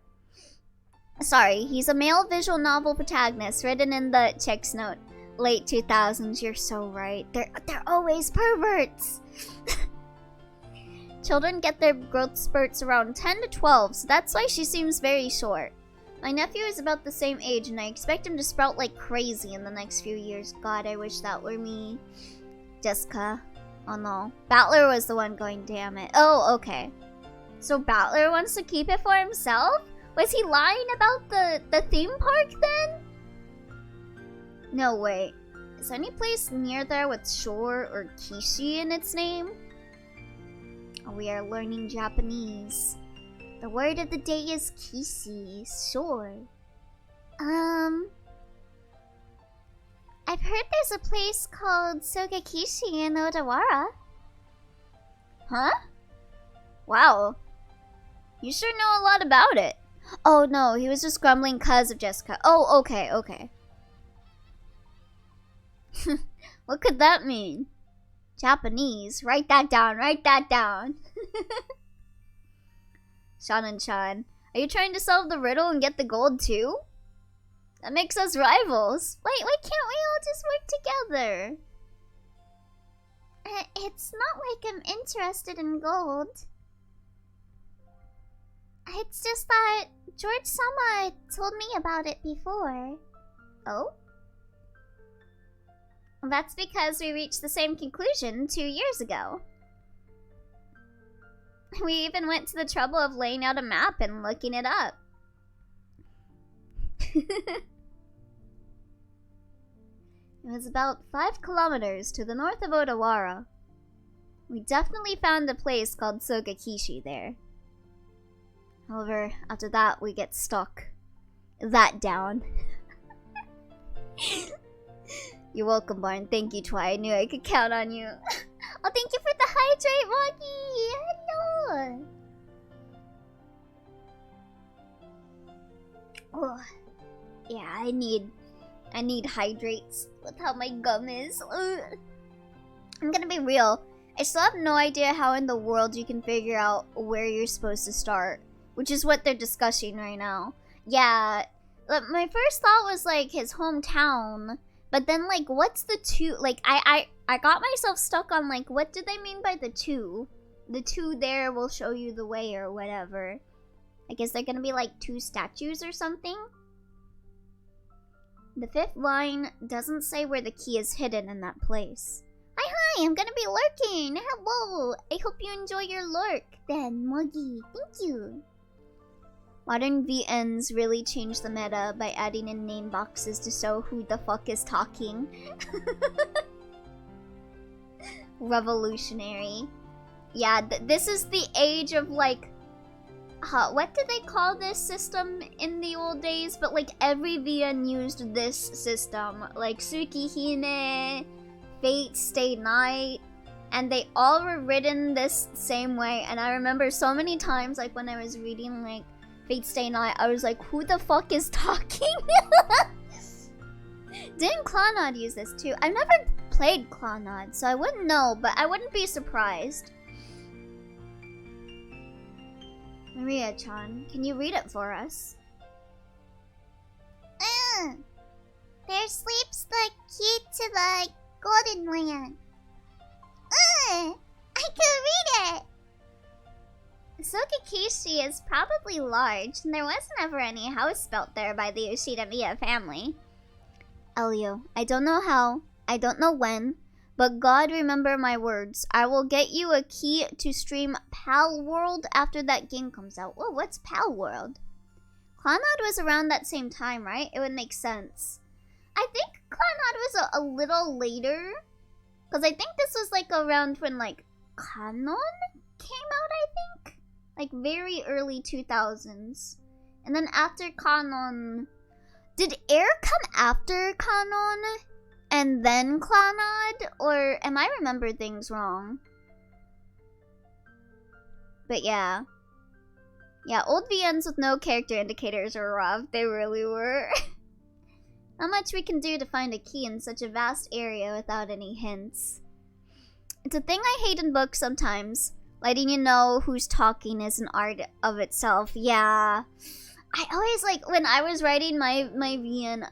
Sorry, he's a male visual novel protagonist written in the checks note. Late 2000s, you're so right. They're always perverts! Children get their growth spurts around 10 to 12, so that's why she seems very short. My nephew is about the same age, and I expect him to sprout like crazy in the next few years. God, I wish that were me. Jessica. Oh no. Battler was the one going, damn it. Oh, okay. So Battler wants to keep it for himself? Was he lying about the theme park then? No, wait. Is any place near there with shore or kishi in its name? Oh, we are learning Japanese. The word of the day is kishi, shore. I've heard there's a place called Sogakishi in Odawara. Huh? Wow. You sure know a lot about it. Oh no, he was just grumbling cause of Jessica. Oh, okay. What could that mean? Japanese. Write that down. Shanan-chan, are you trying to solve the riddle and get the gold too? That makes us rivals. Wait, why can't we all just work together? It's not like I'm interested in gold. It's just that George Sama told me about it before. Oh? That's because we reached the same conclusion 2 years ago. We even went to the trouble of laying out a map and looking it up. It was about 5 kilometers to the north of Odawara. We definitely found a place called Sogakishi there. However, after that, we get stuck. That down. You're welcome, Barn. Thank you, Twi. I knew I could count on you. Oh, thank you for the hydrate, Wagi! Hello! Oh, yeah, I need hydrates with how my gum is. Ugh. I'm gonna be real. I still have no idea how in the world you can figure out where you're supposed to start, which is what they're discussing right now. Yeah, my first thought was like his hometown, but then like what's the two? Like I got myself stuck on like what do they mean by the two? The two there will show you the way or whatever. I guess they're gonna be like 2 statues or something. The 5th line doesn't say where the key is hidden in that place. Hi, I'm gonna be lurking. Hello. I hope you enjoy your lurk. Then, Moggy, thank you. Modern VNs really changed the meta by adding in name boxes to show who the fuck is talking. revolutionary. Yeah, this is the age of like, what did they call this system in the old days? But like every VN used this system, like Tsukihime, Fate Stay Night, and they all were written this same way. And I remember so many times, like when I was reading like Fate Stay Night, I was like, who the fuck is talking? Didn't Clannad use this too? I've never played Clannad, so I wouldn't know, but I wouldn't be surprised. Maria-chan, can you read it for us? There sleeps the key to the Golden Land. I can read it! Sokakishi is probably large, and there wasn't ever any house built there by the Yoshida-miya family. Elio, I don't know how, I don't know when, but God remember my words. I will get you a key to stream Pal World after that game comes out. Whoa, what's Pal World? Clannad was around that same time, right? It would make sense. I think Clannad was a little later, because I think this was like around when like Kanon came out, I think? Like very early 2000s. And then after Kanon... Did Air come after Kanon and then Clannad? Or am I remember things wrong? But yeah. Yeah, old VNs with no character indicators were rough. They really were. Not much we can do to find a key in such a vast area without any hints. It's a thing I hate in books sometimes. Letting you know who's talking is an art of itself. Yeah. I always, like, when I was writing my VN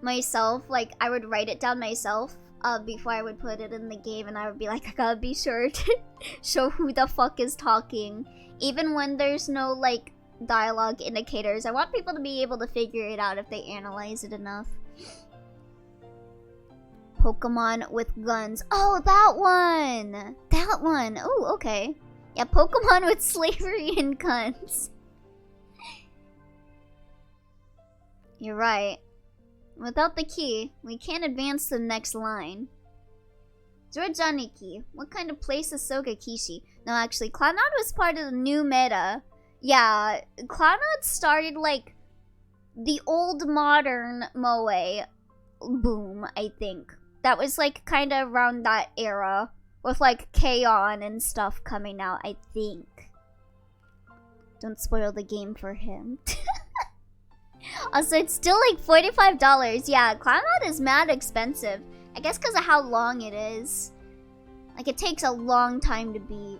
myself, like, I would write it down myself before I would put it in the game, and I would be like, I gotta be sure to show who the fuck is talking. Even when there's no, like, dialogue indicators. I want people to be able to figure it out if they analyze it enough. Pokemon with guns. Oh, that one! That one! Oh, okay. Yeah, Pokemon with slavery and guns. You're right. Without the key, we can't advance to the next line. Jorjaniki. What kind of place is Sogakishi? No, actually, Clannad was part of the new meta. Yeah, Clannad started, like, the old modern Moe boom, I think. That was, like, kind of around that era. With, like, K-On! And stuff coming out, I think. Don't spoil the game for him. Also, it's still like $45. Yeah, Clannad is mad expensive. I guess because of how long it is. Like, it takes a long time to beat.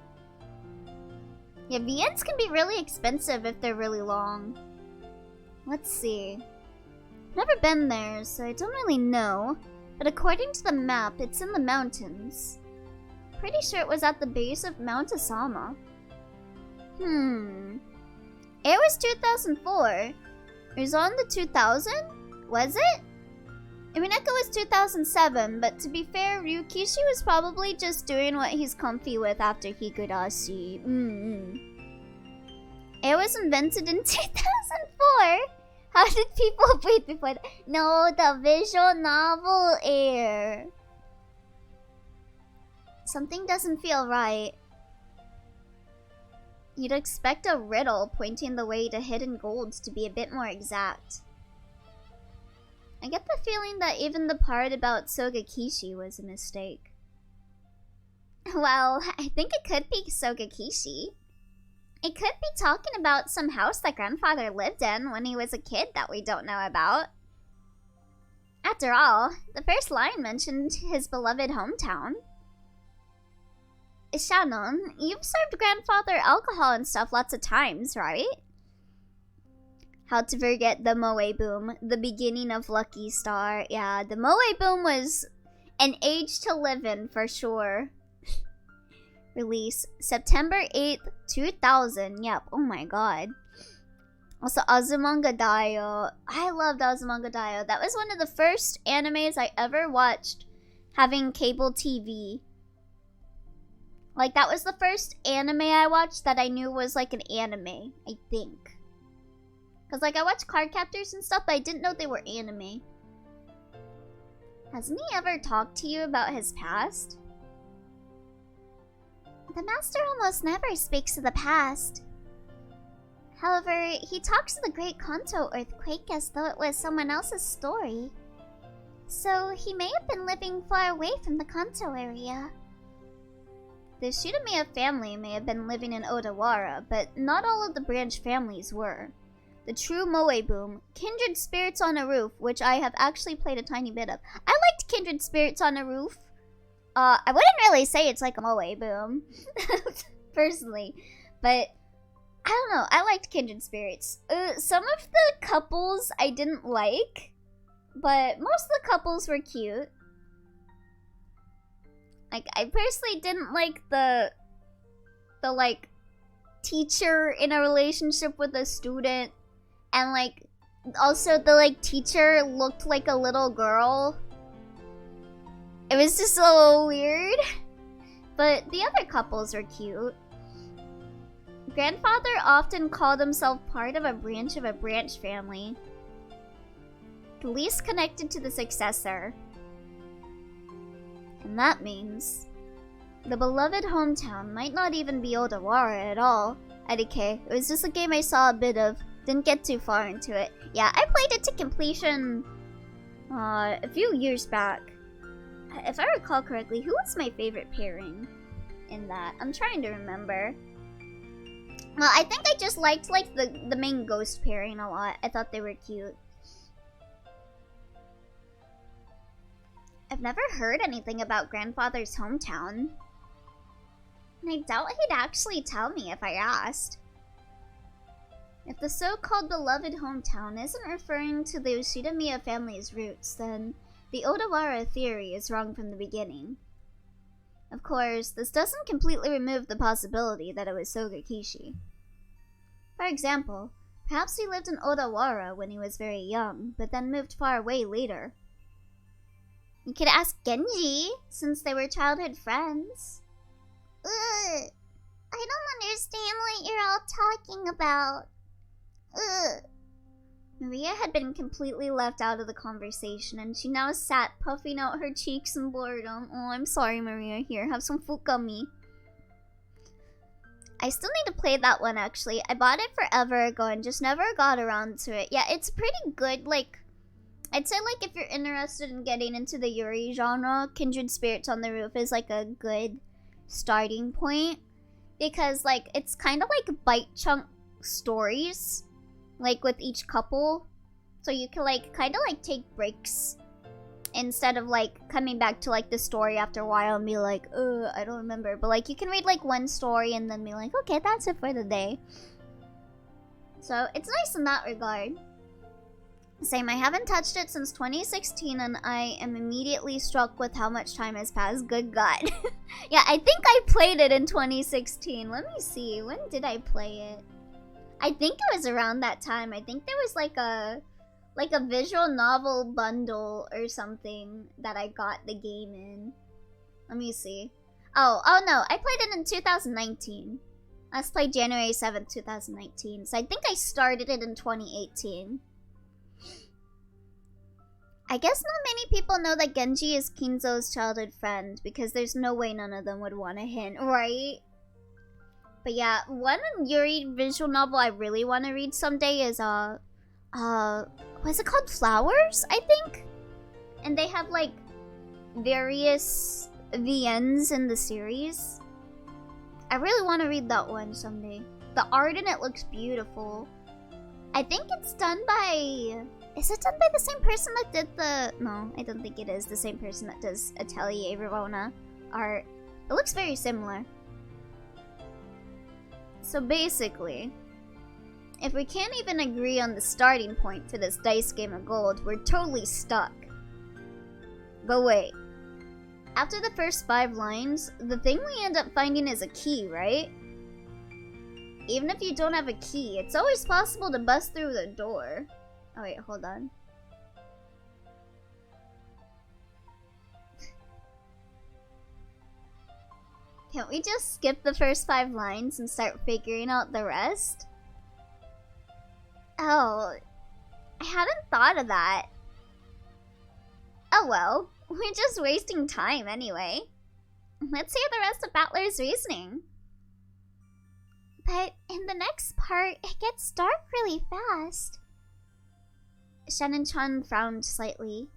Yeah, VNs can be really expensive if they're really long. Let's see. Never been there, so I don't really know. But according to the map, it's in the mountains. Pretty sure it was at the base of Mount Asama. It was 2004. It was on the 2000? Was it? Umineko was 2007, but to be fair, Ryukishi was probably just doing what he's comfy with after Higurashi. It was invented in 2004! How did people wait before that? No, the visual novel Air. Something doesn't feel right. You'd expect a riddle pointing the way to hidden golds to be a bit more exact. I get the feeling that even the part about Sogakishi was a mistake. Well, I think it could be Sogakishi. It could be talking about some house that grandfather lived in when he was a kid that we don't know about. After all, the first line mentioned his beloved hometown. Shannon, you've served grandfather alcohol and stuff lots of times, right? How to forget the Moe boom, the beginning of Lucky Star. Yeah, the Moe boom was an age to live in for sure. Release September 8th, 2000. Yep, oh my god. Also, Azumanga Daioh. I loved Azumanga Daioh. That was one of the first animes I ever watched having cable TV. Like, that was the first anime I watched that I knew was, like, an anime, I think. Because, like, I watched Cardcaptors and stuff, but I didn't know they were anime. Hasn't he ever talked to you about his past? The master almost never speaks of the past. However, he talks of the Great Kanto earthquake as though it was someone else's story. So he may have been living far away from the Kanto area. The Shitamiya family may have been living in Odawara, but not all of the branch families were. The true Moe Boom, Kindred Spirits on a Roof, which I have actually played a tiny bit of. I liked Kindred Spirits on a Roof. I wouldn't really say it's like a Moe Boom, personally, but I don't know, I liked Kindred Spirits. Some of the couples I didn't like, but most of the couples were cute. Like, I personally didn't like the like, teacher in a relationship with a student. And, like, also the, like, teacher looked like a little girl. It was just a little weird. But the other couples were cute. Grandfather often called himself part of a branch family. The least connected to the successor. And that means the beloved hometown might not even be Odawara at all. IDK, it was just a game I saw a bit of. Didn't get too far into it. Yeah, I played it to completion a few years back. If I recall correctly, who was my favorite pairing in that? I'm trying to remember. Well, I think I just liked like the main ghost pairing a lot. I thought they were cute. I've never heard anything about Grandfather's hometown. And I doubt he'd actually tell me if I asked. If the so-called beloved hometown isn't referring to the Ushidamiya family's roots, then the Odawara theory is wrong from the beginning. Of course, this doesn't completely remove the possibility that it was Soga Kishi. For example, perhaps he lived in Odawara when he was very young, but then moved far away later. You could ask Genji, since they were childhood friends. Ugh. I don't understand what you're all talking about. Ugh. Maria had been completely left out of the conversation, and she now sat puffing out her cheeks in boredom. Oh, I'm sorry, Maria. Here, have some fukami. I still need to play that one, actually. I bought it forever ago and just never got around to it. Yeah, it's pretty good. Like, I'd say, like, if you're interested in getting into the Yuri genre, Kindred Spirits on the Roof is, like, a good starting point. Because, like, it's kind of like bite chunk stories. Like, with each couple. So you can, like, kind of, like, take breaks. Instead of, like, coming back to, like, the story after a while and be like, I don't remember. But, like, you can read, like, one story and then be like, okay, that's it for the day. So, it's nice in that regard. Same, I haven't touched it since 2016 and I am immediately struck with how much time has passed. Good God. Yeah, I think I played it in 2016. Let me see. When did I play it? I think it was around that time. I think there was like a visual novel bundle or something that I got the game in. Let me see. Oh no, I played it in 2019. Let's play January 7th, 2019. So I think I started it in 2018. I guess not many people know that Genji is Kinzo's childhood friend because there's no way none of them would want a hint, right? But yeah, one Yuri visual novel I really want to read someday is what's it called? Flowers, I think? And they have like various VNs in the series. I really want to read that one someday. The art in it looks beautiful. I think it's done by... Is it done by the same person that did the... No, I don't think it is the same person that does Atelier Verona art. It looks very similar. So basically, if we can't even agree on the starting point for this dice game of gold, we're totally stuck. But wait. After the first 5 lines, the thing we end up finding is a key, right? Even if you don't have a key, it's always possible to bust through the door. Oh wait, hold on. Can't we just skip the first 5 lines and start figuring out the rest? Oh, I hadn't thought of that. Oh well, we're just wasting time anyway. Let's hear the rest of Battler's reasoning. But in the next part, it gets dark really fast. Shannon-chan frowned slightly.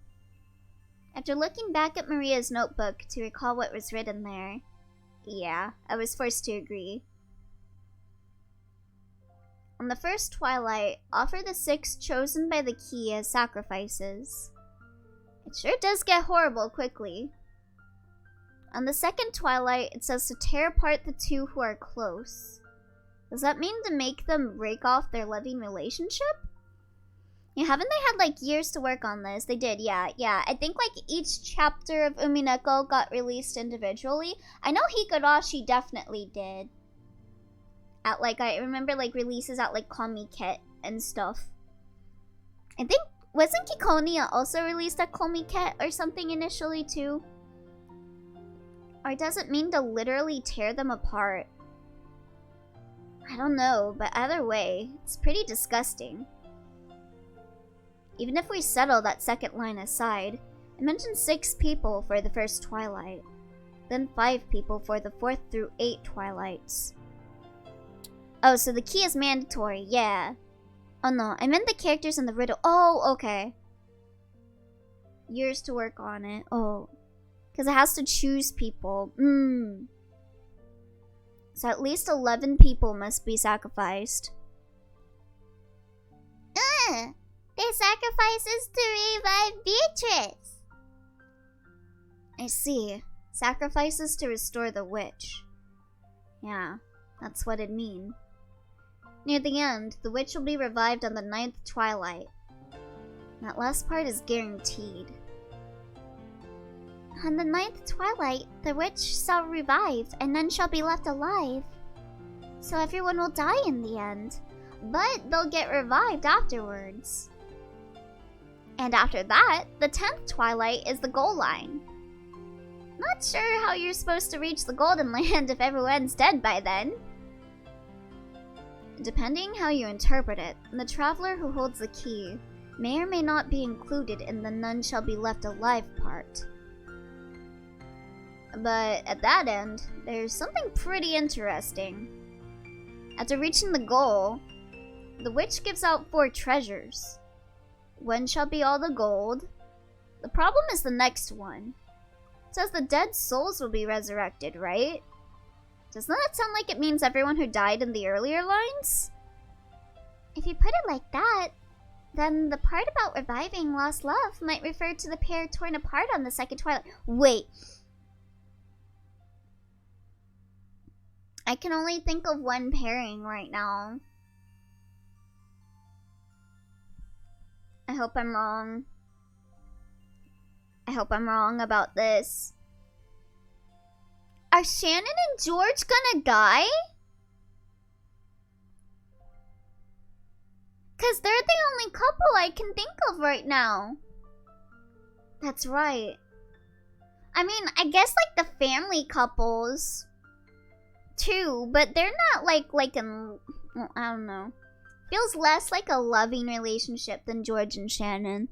After looking back at Maria's notebook to recall what was written there, yeah, I was forced to agree. On the first twilight, offer the 6 chosen by the key as sacrifices. It sure does get horrible quickly. On the second twilight, it says to tear apart the 2 who are close. Does that mean to make them break off their loving relationship? Yeah, haven't they had like years to work on this? They did, yeah. I think like each chapter of Umineko got released individually. I know Higurashi definitely did. At like, I remember like releases at like Komiket and stuff. I think, wasn't Kikonia also released at Komiket or something initially too? Or does it mean to literally tear them apart? I don't know, but either way, it's pretty disgusting. Even if we settle that second line aside, I mentioned 6 people for the first twilight, then 5 people for the 4th through 8 twilights. Oh, so the key is mandatory, yeah. Oh no, I meant the characters in the riddle. Oh, okay. Years to work on it. Oh. Because it has to choose people. So at least 11 people must be sacrificed. They sacrifices to revive Beatrice. I see. Sacrifices to restore the witch. Yeah, that's what it'd mean. Near the end, the witch will be revived on the 9th twilight. That last part is guaranteed. On the 9th twilight, the witch shall revive, and none shall be left alive. So everyone will die in the end, but they'll get revived afterwards. And after that, the 10th twilight is the goal line. Not sure how you're supposed to reach the Golden Land if everyone's dead by then. Depending how you interpret it, the traveler who holds the key may or may not be included in the none shall be left alive part. But at that end, there's something pretty interesting. After reaching the goal, the witch gives out 4 treasures. One shall be all the gold. The problem is the next one. It says the dead souls will be resurrected, right? Doesn't that sound like it means everyone who died in the earlier lines? If you put it like that, then the part about reviving lost love might refer to the pair torn apart on the second twilight. Wait. I can only think of one pairing right now. I hope I'm wrong. I hope I'm wrong about this. Are Shannon and George gonna die? Cause they're the only couple I can think of right now. That's right. I mean, I guess like the family couples too, but they're not like well, I don't know. Feels less like a loving relationship than George and Shannon.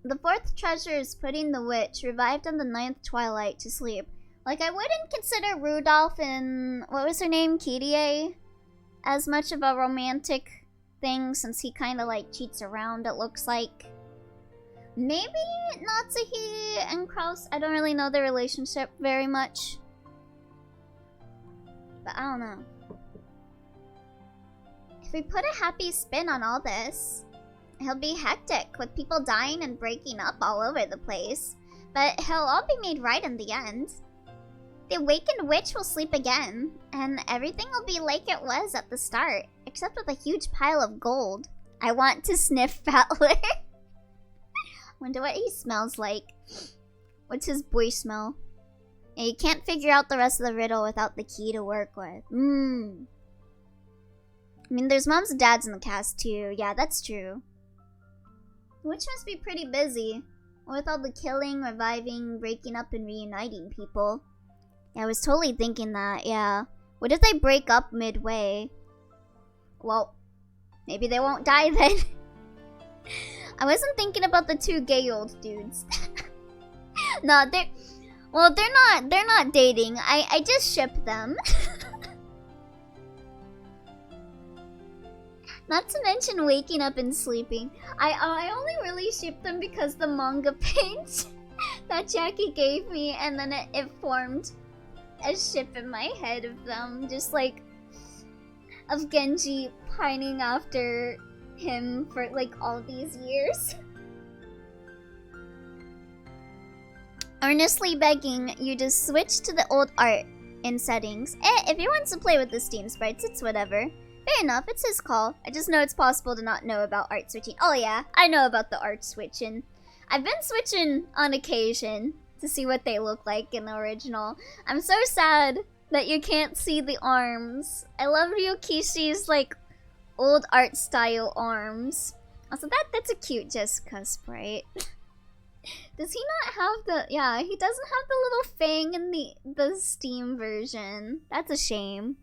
The 4th treasure is putting the witch, revived on the 9th twilight, to sleep. Like, I wouldn't consider Rudolph and, what was her name, Kirie, as much of a romantic thing, since he kind of like cheats around, it looks like. Maybe Natsuhi and Kraus, I don't really know their relationship very much. But I don't know. If we put a happy spin on all this, he'll be hectic, with people dying and breaking up all over the place. But he'll all be made right in the end. The awakened witch will sleep again, and everything will be like it was at the start, except with a huge pile of gold. I want to sniff Battler. Wonder what he smells like. What's his boy smell? Yeah, you can't figure out the rest of the riddle without the key to work with. I mean, there's moms and dads in the cast too. Yeah, that's true. The witch must be pretty busy. With all the killing, reviving, breaking up, and reuniting people. Yeah, I was totally thinking that, yeah. What if they break up midway? Well, maybe they won't die then. I wasn't thinking about the 2 gay old dudes. No, they're not dating. I just ship them. Not to mention waking up and sleeping. I only really ship them because the manga page that Jackie gave me, and then it formed a ship in my head of them, just like of Genji pining after him for like all these years. Earnestly begging you to switch to the old art in settings. If he wants to play with the Steam sprites, it's whatever. Fair enough, it's his call. I just know it's possible to not know about art switching. Oh yeah, I know about the art switching. I've been switching on occasion to see what they look like in the original. I'm so sad that you can't see the arms. I love Ryukishi's like old art style arms. Also, that's a cute Jessica sprite. Does he not have the... Yeah, he doesn't have the little fang in the Steam version. That's a shame.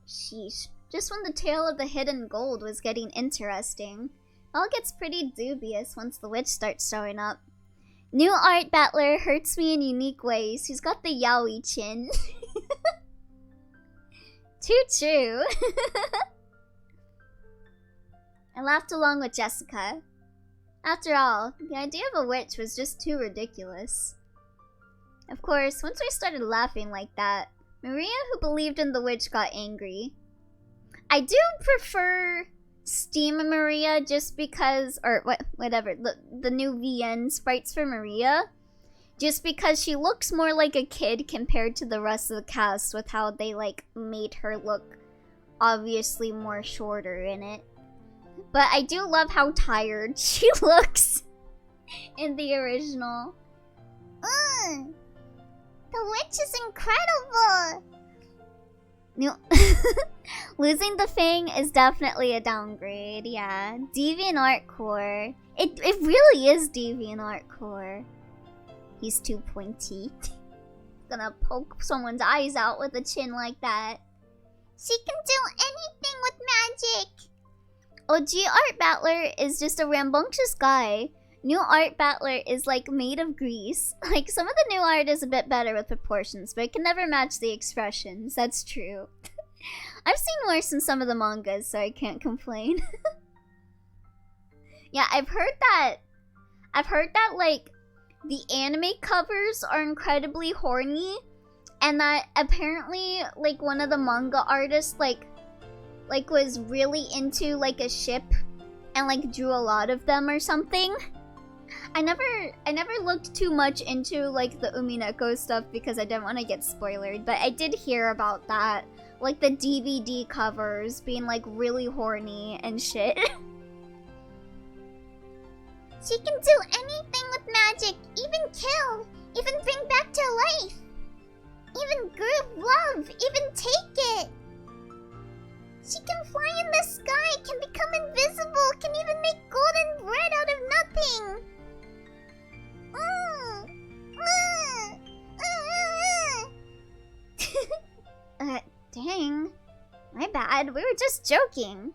Sheesh. Just when the tale of the hidden gold was getting interesting, it all gets pretty dubious once the witch starts showing up. New art battler hurts me in unique ways. He's got the yaoi chin. Too true. I laughed along with Jessica. After all, the idea of a witch was just too ridiculous. Of course, once we started laughing like that, Maria, who believed in the witch, got angry. I do prefer Steam Maria just because, or whatever, the new VN sprites for Maria, just because she looks more like a kid compared to the rest of the cast with how they like made her look obviously more shorter in it. But I do love how tired she looks in the original. The witch is incredible! Losing the Fang is definitely a downgrade, yeah. DeviantArt Core. It really is DeviantArt Core. He's too pointy. Gonna poke someone's eyes out with a chin like that. She can do anything with magic! OG Art Battler is just a rambunctious guy. New Art Battler is like made of grease. Like some of the new art is a bit better with proportions, but it can never match the expressions. That's true. I've seen worse in some of the mangas, so I can't complain. Yeah, I've heard that like the anime covers are incredibly horny, and that apparently like one of the manga artists like was really into like a ship and like drew a lot of them or something. I never looked too much into like the Umineko stuff because I didn't want to get spoiled, but I did hear about that. Like the DVD covers being like really horny and shit. She can do anything with magic, even kill, even bring back to life, even group love, even take it. She can fly in the sky, can become invisible, can even make golden bread out of nothing. Dang. My bad, we were just joking.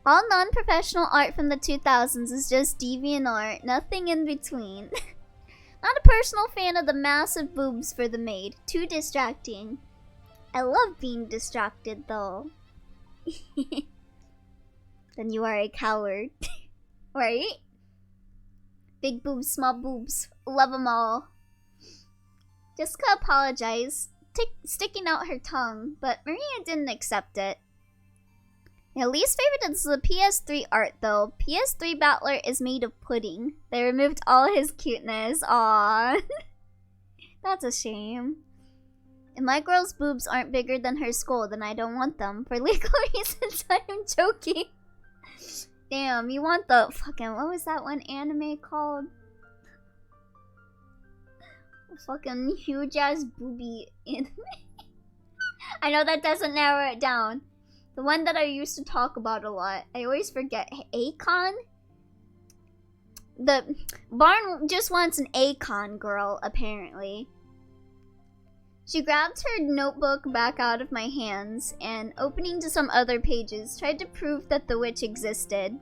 All non-professional art from the 2000s is just DeviantArt, nothing in between. Not a personal fan of the massive boobs for the maid, too distracting. I love being distracted though. Then you are a coward. Right? Big boobs, small boobs, love them all. Jessica apologized, sticking out her tongue, but Maria didn't accept it. My least favorite is the PS3 art though. PS3 Battler is made of pudding. They removed all his cuteness. Aww. That's a shame. If my girl's boobs aren't bigger than her skull, then I don't want them. For legal reasons, I am joking. Damn, you want the fucking... What was that one anime called? Fucking huge-ass booby anime. I know that doesn't narrow it down. The one that I used to talk about a lot. I always forget. Akon? The... Barn just wants an Akon girl, apparently. She grabbed her notebook back out of my hands and, opening to some other pages, tried to prove that the witch existed.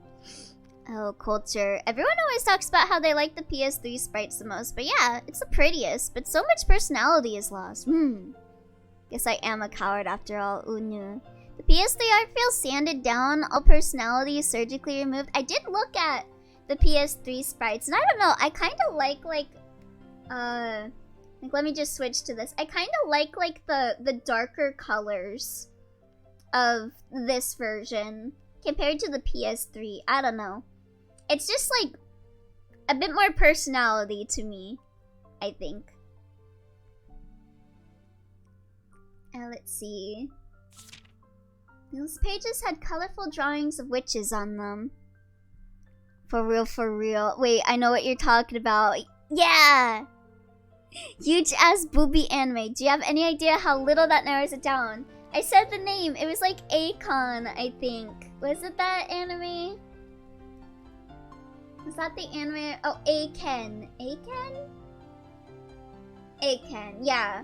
Oh, culture. Everyone always talks about how they like the PS3 sprites the most, but yeah, it's the prettiest, but so much personality is lost. Guess I am a coward after all. Unu. The PS3 art feels sanded down, all personality is surgically removed. I did look at the PS3 sprites, and I don't know, I kind of like, let me just switch to this. I kind of like the darker colors of this version compared to the PS3. I don't know. It's just like a bit more personality to me, I think. Let's see. Those pages had colorful drawings of witches on them. For real, for real. Wait, I know what you're talking about. Yeah! Huge ass booby anime. Do you have any idea how little that narrows it down? I said the name. It was like Akon, I think. Was it that anime? Was that the anime? Oh, Aken. Aken? Aken, yeah.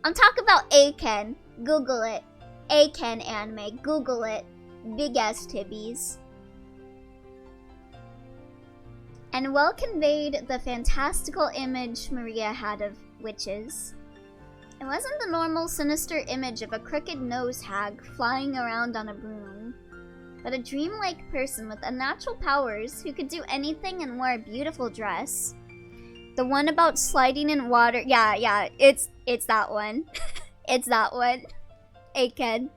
I'm talking about Aken. Google it. Aken anime. Google it. Big ass tibbies. And well conveyed the fantastical image Maria had of witches. It wasn't the normal sinister image of a crooked nose hag flying around on a broom, but a dreamlike person with unnatural powers who could do anything and wore a beautiful dress. The one about sliding in water, yeah, it's that one. It's that one. Aken.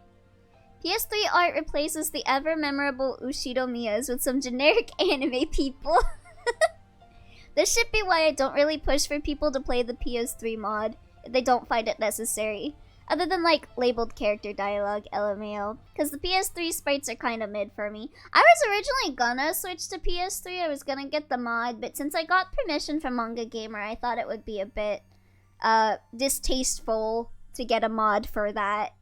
PS3 art replaces the ever-memorable Ushido Miyas with some generic anime people. This should be why I don't really push for people to play the PS3 mod if they don't find it necessary. Other than like labeled character dialogue, LMAO. Because the PS3 sprites are kind of mid for me. I was originally gonna switch to PS3, I was gonna get the mod, but since I got permission from Manga Gamer, I thought it would be a bit distasteful to get a mod for that.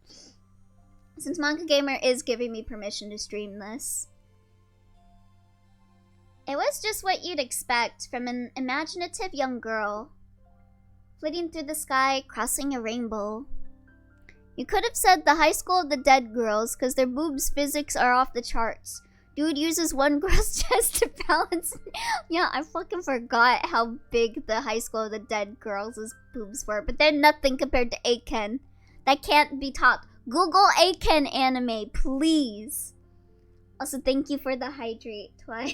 Since Manga Gamer is giving me permission to stream this. It was just what you'd expect from an imaginative young girl. Flitting through the sky, crossing a rainbow. You could have said the high school of the dead girls, because their boobs physics are off the charts. Dude uses one girl's chest to balance. Yeah, I fucking forgot how big the high school of the dead girls' boobs were, but they're nothing compared to Aken. That can't be topped. Google Aken anime, please. Also, thank you for the hydrate twice.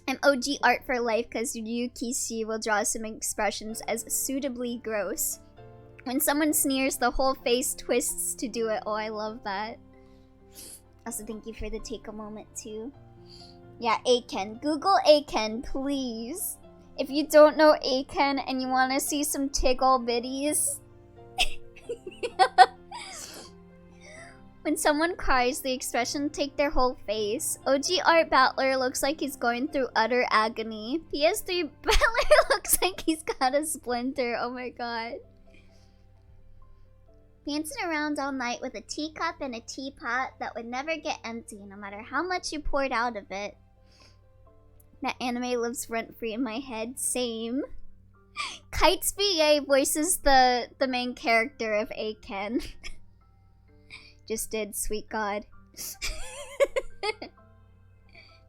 I'm OG art for life because Ryukishi will draw some expressions as suitably gross. When someone sneers, the whole face twists to do it. Oh, I love that. Also, thank you for the take a moment too. Yeah, Aken. Google Aken, please. If you don't know Aken and you want to see some tiggle bitties. When someone cries, the expression take their whole face. OG Art Battler looks like he's going through utter agony. PS3 Battler looks like he's got a splinter. Oh my god. Dancing around all night with a teacup and a teapot that would never get empty no matter how much you poured out of it. That anime lives rent-free in my head. Same. Kites BA voices the main character of Aken. Just did, sweet god.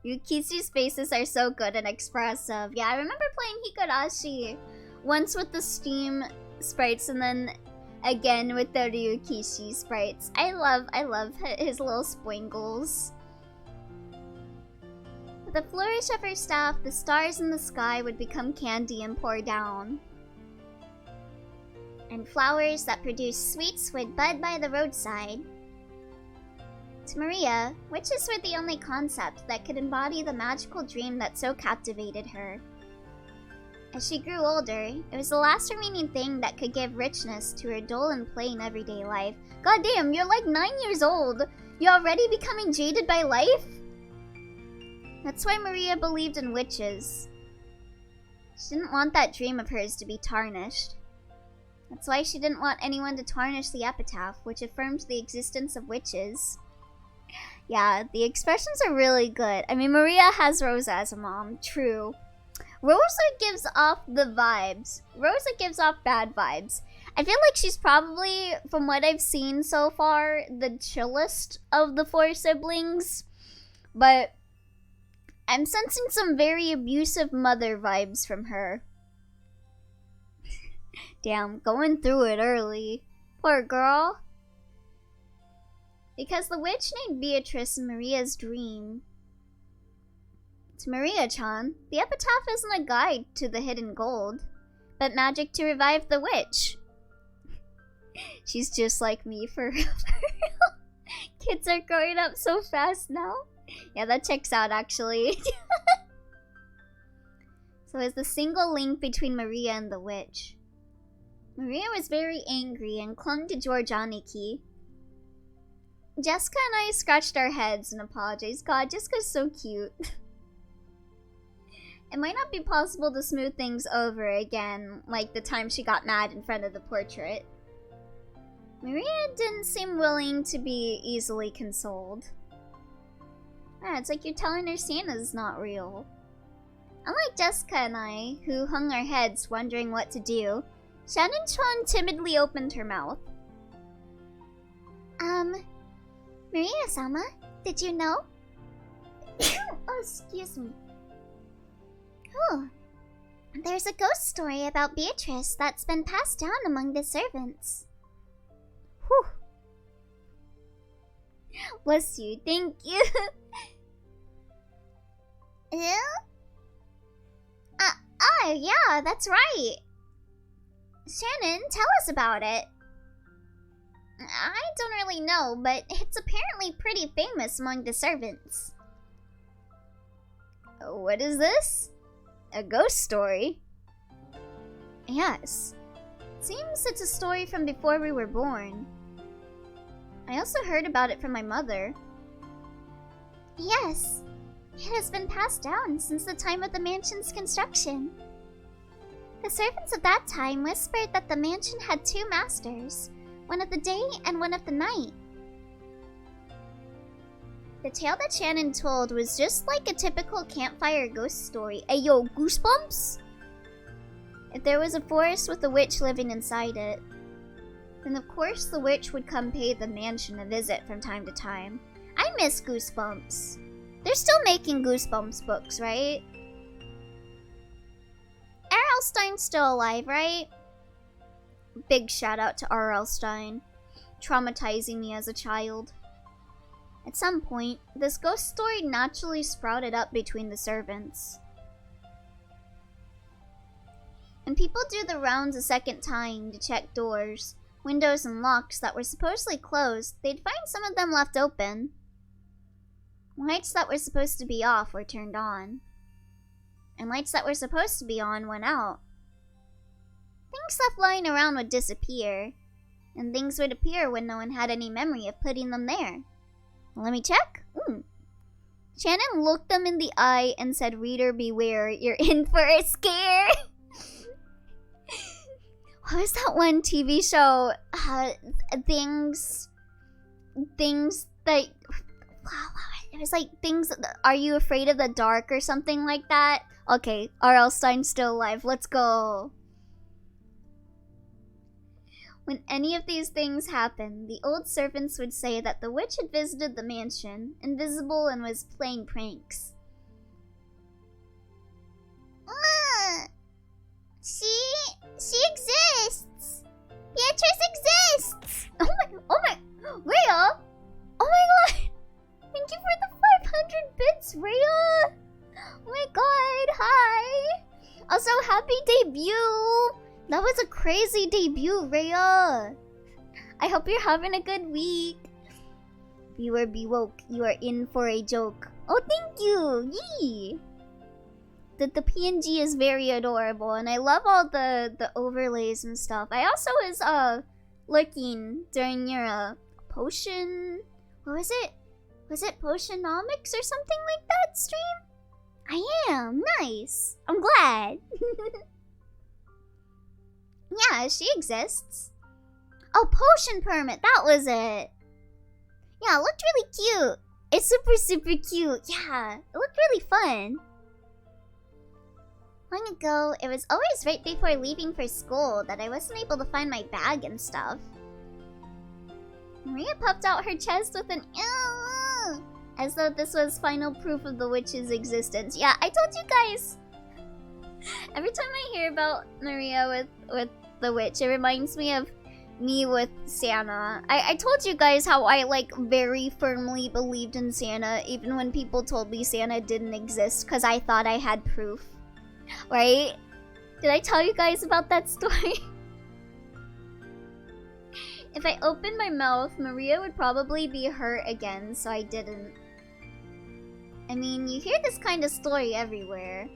Yukishi's faces are so good and expressive. Yeah, I remember playing Higurashi once with the Steam sprites and then again with the Ryukishi sprites. I love his little spoingles. With a flourish of her staff, the stars in the sky would become candy and pour down. And flowers that produce sweets would bud by the roadside. To Maria, witches were the only concept that could embody the magical dream that so captivated her. As she grew older, it was the last remaining thing that could give richness to her dull and plain everyday life. God damn, you're like 9 years old! You're already becoming jaded by life? That's why Maria believed in witches. She didn't want that dream of hers to be tarnished. That's why she didn't want anyone to tarnish the epitaph, which affirmed the existence of witches. Yeah, the expressions are really good. I mean, Maria has Rosa as a mom, true. Rosa gives off the vibes. Rosa gives off bad vibes. I feel like she's probably, from what I've seen so far, the chillest of the 4 siblings. But I'm sensing some very abusive mother vibes from her. Damn, going through it early. Poor girl. Because the witch named Beatrice in Maria's dream. To Maria-chan, the epitaph isn't a guide to the hidden gold, but magic to revive the witch. She's just like me for real. Kids are growing up so fast now. Yeah, that checks out actually. So it's the single link between Maria and the witch. Maria was very angry and clung to Georgianiki. Jessica and I scratched our heads and apologized. God, Jessica's so cute. It might not be possible to smooth things over again, like the time she got mad in front of the portrait. Maria didn't seem willing to be easily consoled. Yeah, it's like you're telling her Santa's not real. Unlike Jessica and I, who hung our heads wondering what to do, Shannon-chan timidly opened her mouth. Maria-sama, did you know? Oh, excuse me. Oh, there's a ghost story about Beatrice that's been passed down among the servants. Whew. Bless you, thank you. Yeah? Oh, yeah, that's right. Shannon, tell us about it. I don't really know, but it's apparently pretty famous among the servants. What is this? A ghost story? Yes. Seems it's a story from before we were born. I also heard about it from my mother. Yes. It has been passed down since the time of the mansion's construction. The servants of that time whispered that the mansion had 2 masters, one of the day and one of the night. The tale that Shannon told was just like a typical campfire ghost story. Ayo, goosebumps? If there was a forest with a witch living inside it, then of course the witch would come pay the mansion a visit from time to time. I miss Goosebumps. They're still making Goosebumps books, right? R.L. Stein's still alive, right? Big shout out to R.L. Stein, traumatizing me as a child. At some point, this ghost story naturally sprouted up between the servants. When people do the rounds a second time to check doors, windows, and locks that were supposedly closed, they'd find some of them left open. Lights that were supposed to be off were turned on. And lights that were supposed to be on went out. Things left lying around would disappear, and things would appear when no one had any memory of putting them there. Let me check. Shannon looked them in the eye and said, "Reader beware, you're in for a scare." What was that one TV show? Things that... It was like things... Are you afraid of the dark or something like that? Okay, R.L. Stein's still alive. Let's go. When any of these things happened, the old servants would say that the witch had visited the mansion, invisible, and was playing pranks. She exists! Beatrice exists! Oh my, Rhea! Oh my god! Thank you for the 500 bits, Rhea! Oh my god, hi! Also, happy debut! That was a crazy debut, Rhea! I hope you're having a good week. Viewer, be woke. You are in for a joke. Oh, thank you! Yee! The PNG is very adorable, and I love all the overlays and stuff. I also was looking during your potion... What was it? Was it Potionomics or something like that stream? I am. Nice. I'm glad. Yeah, she exists. Oh, Potion Permit. That was it. Yeah, it looked really cute. It's super cute. Yeah, it looked really fun. Long ago, it was always right before leaving for school that I wasn't able to find my bag and stuff. Maria puffed out her chest with an ew, as though this was final proof of the witch's existence. Yeah, I told you guys! Every time I hear about Maria with the witch, it reminds me of me with Santa. I told you guys how I, like, very firmly believed in Santa, even when people told me Santa didn't exist, because I thought I had proof. Right? Did I tell you guys about that story? If I opened my mouth, Maria would probably be hurt again, so I didn't. I mean, you hear this kind of story everywhere.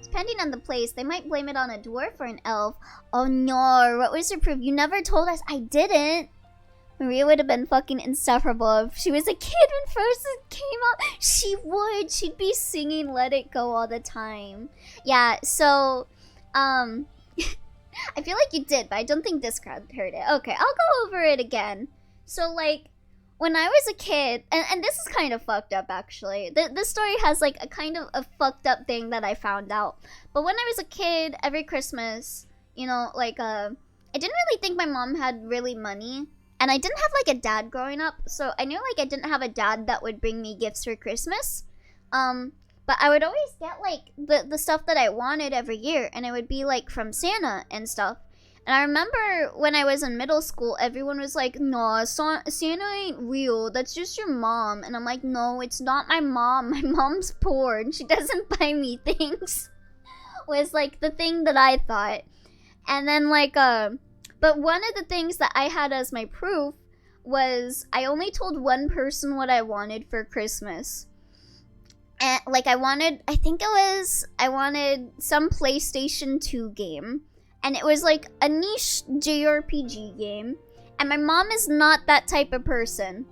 Depending on the place, they might blame it on a dwarf or an elf. Oh no, what was your proof? You never told us. I didn't. Maria would have been fucking insufferable if she was a kid when Frozen came out. She would. She'd be singing Let It Go all the time. Yeah, so, I feel like you did, but I don't think this crowd heard it. Okay, I'll go over it again. So, like, when I was a kid, and this is kind of fucked up, actually. This story has, like, a kind of a fucked up thing that I found out. But when I was a kid, every Christmas, you know, like, I didn't really think my mom had really money. And I didn't have, like, a dad growing up. So I knew, like, I didn't have a dad that would bring me gifts for Christmas. But I would always get, like, the stuff that I wanted every year. And it would be, like, from Santa and stuff. And I remember when I was in middle school, everyone was like, no, Santa ain't real. That's just your mom. And I'm like, no, it's not my mom. My mom's poor and she doesn't buy me things. Was, like, the thing that I thought. And then, like, but one of the things that I had as my proof was I only told one person what I wanted for Christmas. And, like, I wanted some PlayStation 2 game. And it was, like, a niche JRPG game. And my mom is not that type of person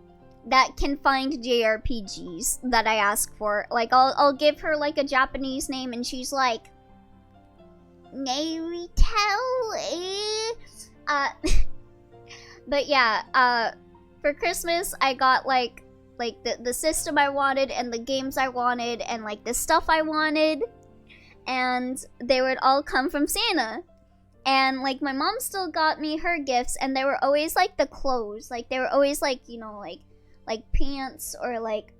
that can find JRPGs that I ask for. Like, I'll give her, like, a Japanese name and she's like, Narito, but yeah, for Christmas, I got, like the system I wanted and the games I wanted and, like, the stuff I wanted. And they would all come from Santa. And, like, my mom still got me her gifts, and they were always, like, the clothes. Like, they were always, like, you know, like pants or, like,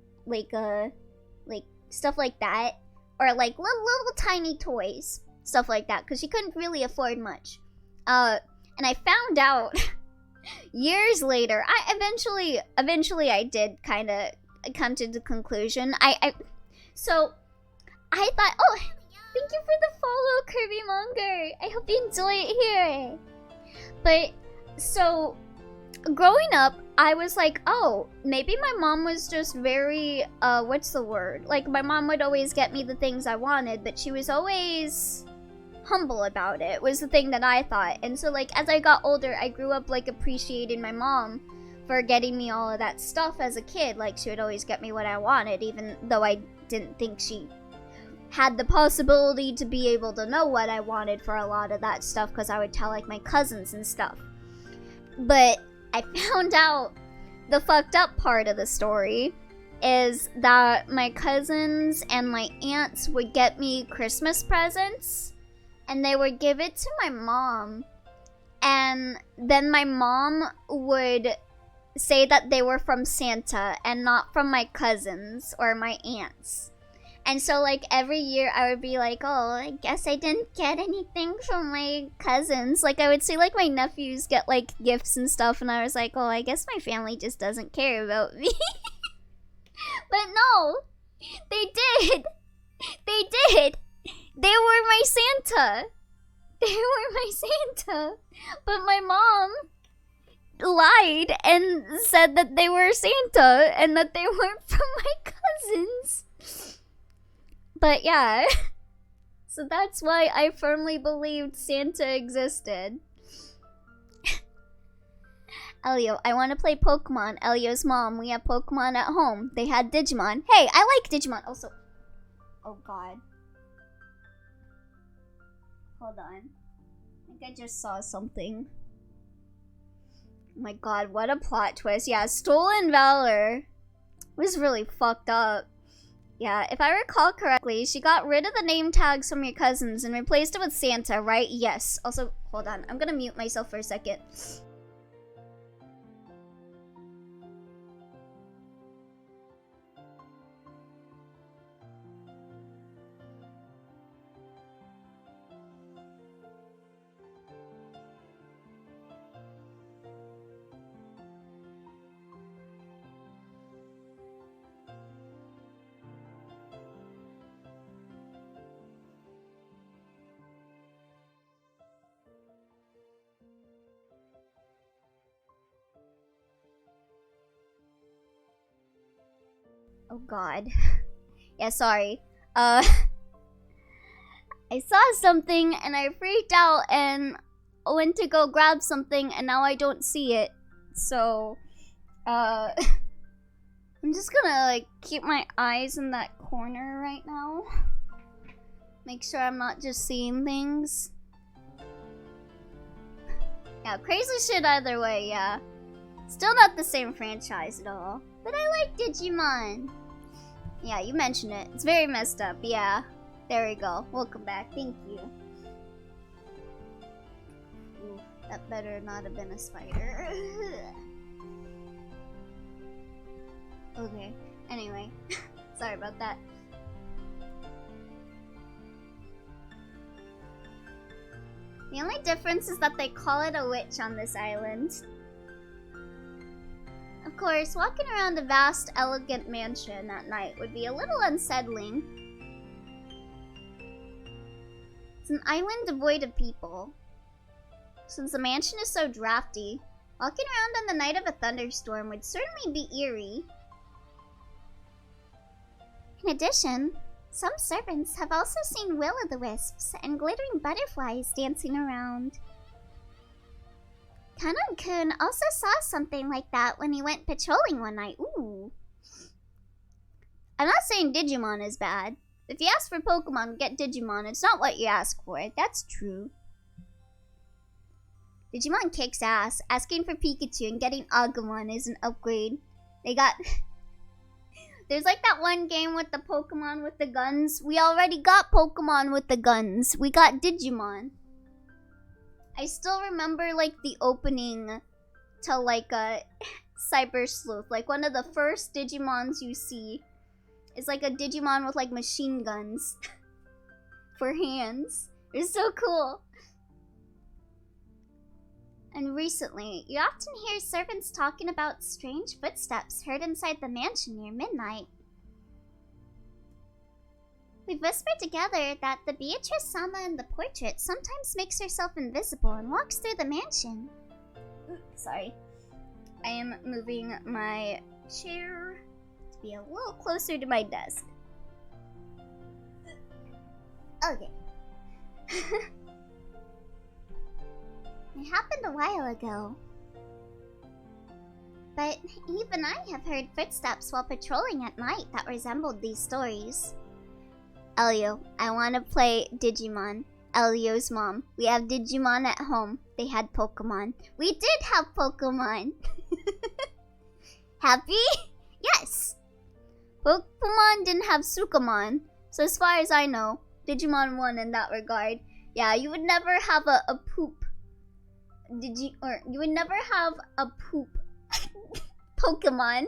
stuff like that. Or, like, little tiny toys. Stuff like that, because she couldn't really afford much. And I found out years later, eventually I did kind of come to the conclusion. So, I thought, oh, thank you for the follow, Kirby Monger. I hope you enjoy it here. But, so, growing up, I was like, oh, maybe my mom was just very, what's the word? Like, my mom would always get me the things I wanted, but she was always humble about it, was the thing that I thought. And so, like, as I got older, I grew up, like, appreciating my mom for getting me all of that stuff as a kid. Like, she would always get me what I wanted, even though I didn't think she had the possibility to be able to know what I wanted for a lot of that stuff, because I would tell, like, my cousins and stuff. But I found out the fucked up part of the story is that my cousins and my aunts would get me Christmas presents, and they would give it to my mom, and then my mom would say that they were from Santa and not from my cousins or my aunts. And so, like, every year I would be like, oh, I guess I didn't get anything from my cousins. Like, I would see, like, my nephews get, like, gifts and stuff, and I was like, oh, I guess my family just doesn't care about me. But no, they did. They did. They were my Santa. They were my Santa. But my mom lied and said that they were Santa and that they weren't from my cousins. But yeah. So that's why I firmly believed Santa existed. Elio, I want to play Pokemon. Elio's mom, we have Pokemon at home. They had Digimon. Hey, I like Digimon. Also, oh god. Hold on. I think I just saw something. Oh my god, what a plot twist. Yeah, Stolen Valor was really fucked up. Yeah, if I recall correctly, she got rid of the name tags from your cousins and replaced it with Santa, right? Yes. Also, hold on. I'm gonna mute myself for a second. Oh god. Yeah, sorry. I saw something and I freaked out and went to go grab something and now I don't see it. So, I'm just gonna, like, keep my eyes in that corner right now. Make sure I'm not just seeing things. Yeah, crazy shit either way, yeah. Still not the same franchise at all. But I like Digimon. Yeah, you mentioned it. It's very messed up, yeah. There we go. Welcome back. Thank you. Ooh, that better not have been a spider. Okay. Anyway. Sorry about that. The only difference is that they call it a witch on this island. Of course, walking around a vast, elegant mansion at night would be a little unsettling. It's an island devoid of people. Since the mansion is so drafty, walking around on the night of a thunderstorm would certainly be eerie. In addition, some servants have also seen will-o'-the-wisps and glittering butterflies dancing around. Kanon-kun also saw something like that when he went patrolling one night. Ooh. I'm not saying Digimon is bad. If you ask for Pokemon, get Digimon. It's not what you ask for. That's true. Digimon kicks ass. Asking for Pikachu and getting Agumon is an upgrade. They got... There's like that one game with the Pokemon with the guns. We already got Pokemon with the guns. We got Digimon. I still remember like the opening to like a Cyber Sleuth. Like one of the first Digimons you see is like a Digimon with like machine guns for hands. It's so cool. And recently, you often hear servants talking about strange footsteps heard inside the mansion near midnight. We've whispered together that the Beatrice-sama in the portrait sometimes makes herself invisible and walks through the mansion. Oops, sorry. I am moving my chair to be a little closer to my desk. Okay. It happened a while ago. But even I have heard footsteps while patrolling at night that resembled these stories. Elio, I want to play Digimon. Elio's mom. We have Digimon at home. They had Pokemon. We did have Pokemon. Happy? Yes! Pokemon didn't have Sukamon. So as far as I know, Digimon won in that regard. Yeah, you would never have a poop. You would never have a poop Pokemon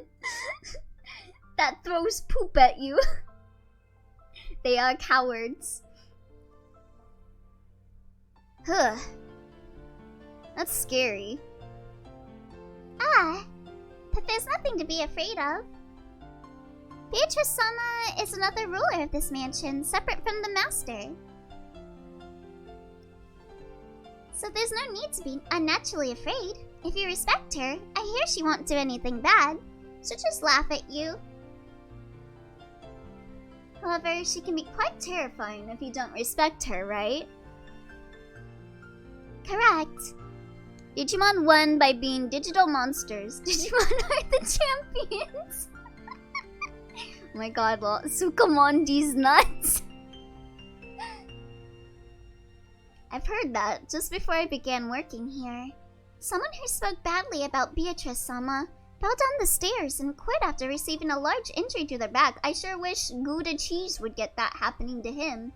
that throws poop at you. They are cowards. Huh. That's scary. Ah, but there's nothing to be afraid of. Beatrice-sama is another ruler of this mansion, separate from the master. So there's no need to be unnaturally afraid. If you respect her, I hear she won't do anything bad. She'll just laugh at you. However, she can be quite terrifying if you don't respect her, right? Correct. Digimon won by being digital monsters. Digimon are the champions. Oh my god, lol. Sukamondi's nuts. I've heard that just before I began working here. Someone who spoke badly about Beatrice-sama fell down the stairs and quit after receiving a large injury to their back. I sure wish Gouda Cheese would get that happening to him.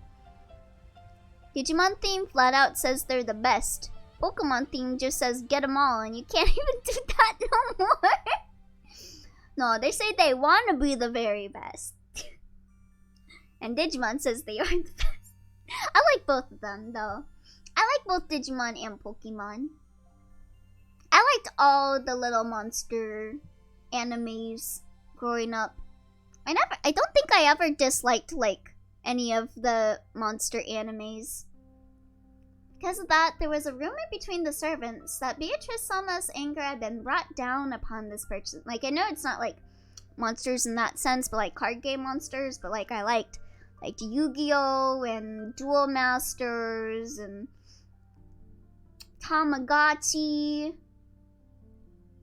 Digimon theme flat out says they're the best. Pokemon theme just says get them all, and you can't even do that no more. No, they say they want to be the very best. And Digimon says they are the best. I like both of them, though. I like both Digimon and Pokemon. I liked all the little monster animes growing up. I don't think I ever disliked, like, any of the monster animes. Because of that, there was a rumor between the servants that Beatrice Sama's anger had been brought down upon this person. Like, I know it's not, like, monsters in that sense, but, like, card game monsters. But, like, I liked, like, Yu-Gi-Oh! And Duel Masters and Tamagotchi.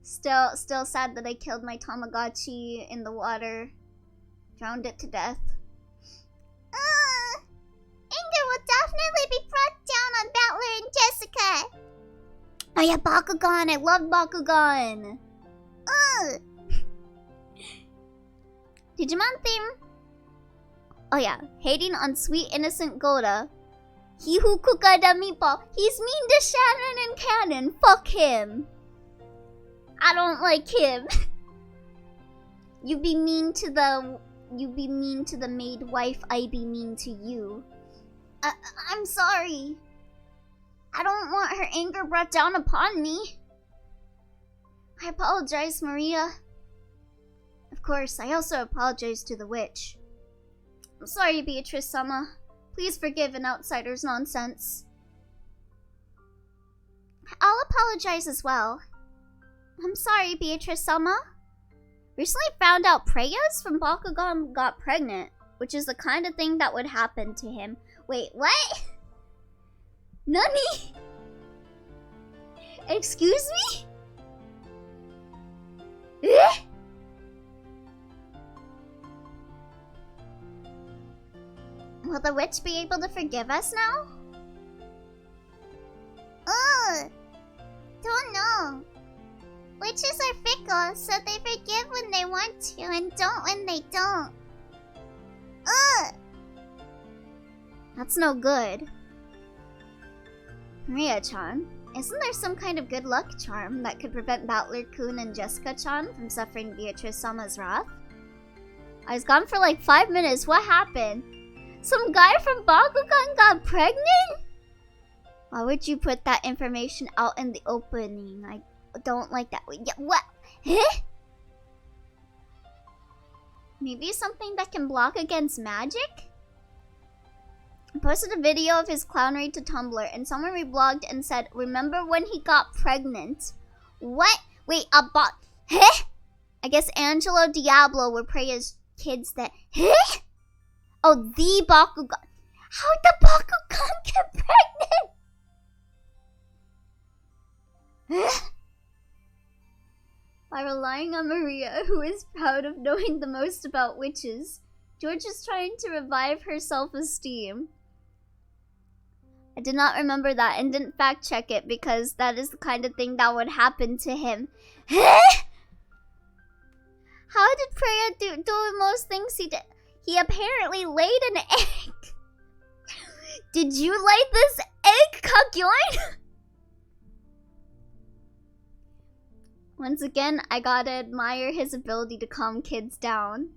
Still sad that I killed my Tamagotchi in the water. Drowned it to death. Anger will definitely be brought down on Battler and Jessica. Oh yeah, Bakugan! I loved Bakugan! Digimon theme? Oh yeah, hating on sweet innocent Goda. He who kukada meatball. He's mean to Shannon and Cannon. Fuck him. I don't like him. You be mean to the maid wife, I be mean to you. I'm sorry. I don't want her anger brought down upon me. I apologize, Maria. Of course, I also apologize to the witch. I'm sorry, Beatrice-sama. Please forgive an outsider's nonsense. I'll apologize as well. I'm sorry, Beatrice-sama. Recently found out Preyas from Bakugan got pregnant, which is the kind of thing that would happen to him. Wait, what? Nani? Excuse me? Will the witch be able to forgive us now? Don't know. Witches are fickle, so they forgive when they want to and don't when they don't. That's no good. Maria-chan, isn't there some kind of good luck charm that could prevent Battler-kun and Jessica-chan from suffering Beatrice-sama's wrath? I was gone for like 5 minutes. What happened? Some guy from Bakugan got pregnant? Why would you put that information out in the opening? I don't like that. Yeah, what? Huh? Maybe something that can block against magic? I posted a video of his clownery to Tumblr and someone reblogged and said, remember when he got pregnant? What? Wait, huh? I guess Angelo Diablo were Preya's kids that... Huh? Oh, the Bakugan. How'd the Bakugan get pregnant? Huh? By relying on Maria, who is proud of knowing the most about witches, George is trying to revive her self-esteem. I did not remember that and didn't fact check it because that is the kind of thing that would happen to him. Huh? How did Preya do most things he did? He apparently laid an egg. Did you lay this egg, Kakyoin? Once again, I gotta admire his ability to calm kids down.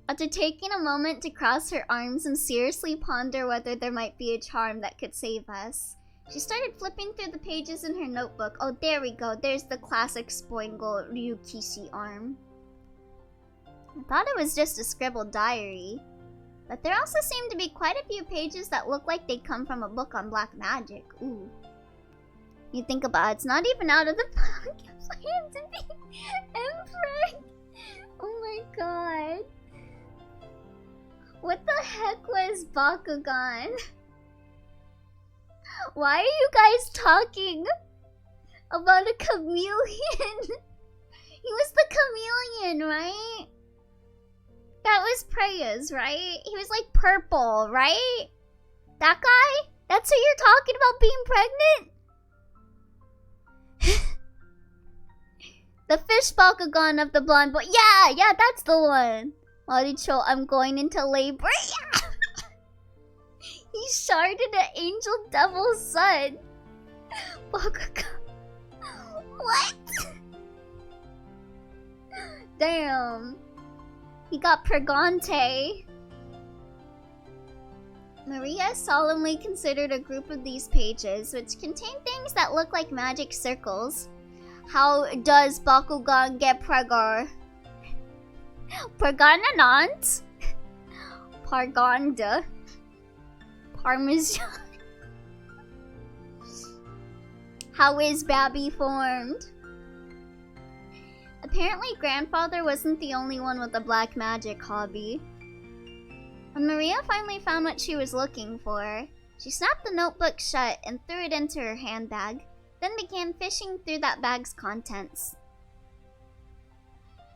After taking a moment to cross her arms and seriously ponder whether there might be a charm that could save us, she started flipping through the pages in her notebook. Oh, there we go. There's the classic Spoingle Ryukishi arm. I thought it was just a scribbled diary, but there also seemed to be quite a few pages that look like they come from a book on black magic. Ooh. You think about it, it's not even out of the podcast for him to be emperor. Oh my god. What the heck was Bakugan? Why are you guys talking about a chameleon? He was the chameleon, right? That was Preya's, right? He was like purple, right? That guy? That's who you're talking about being pregnant? The fish Bakugan of the blonde boy. Yeah, that's the one. Maricho, I'm going into labor. He sharded an angel devil's son. Bakugan. What? Damn. He got Pregante. Maria solemnly considered a group of these pages, which contain things that look like magic circles. How does Bakugan get Pregar? Pregarnanant? Parganda? Parmesan? How is Babby formed? Apparently, grandfather wasn't the only one with a black magic hobby. When Maria finally found what she was looking for, she snapped the notebook shut and threw it into her handbag, then began fishing through that bag's contents.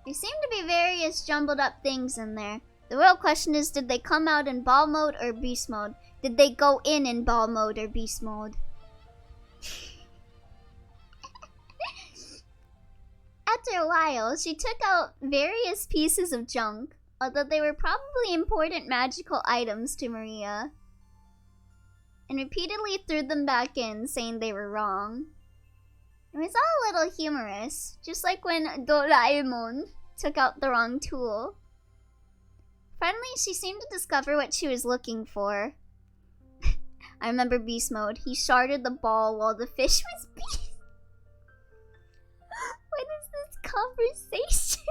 There seemed to be various jumbled up things in there. The real question is, did they come out in ball mode or beast mode? Did they go in ball mode or beast mode? After a while, she took out various pieces of junk, although they were probably important magical items to Maria, and repeatedly threw them back in, saying they were wrong. It was all a little humorous, just like when Doraemon took out the wrong tool. Finally, she seemed to discover what she was looking for. I remember beast mode. He sharded the ball while the fish was beast. What is this conversation?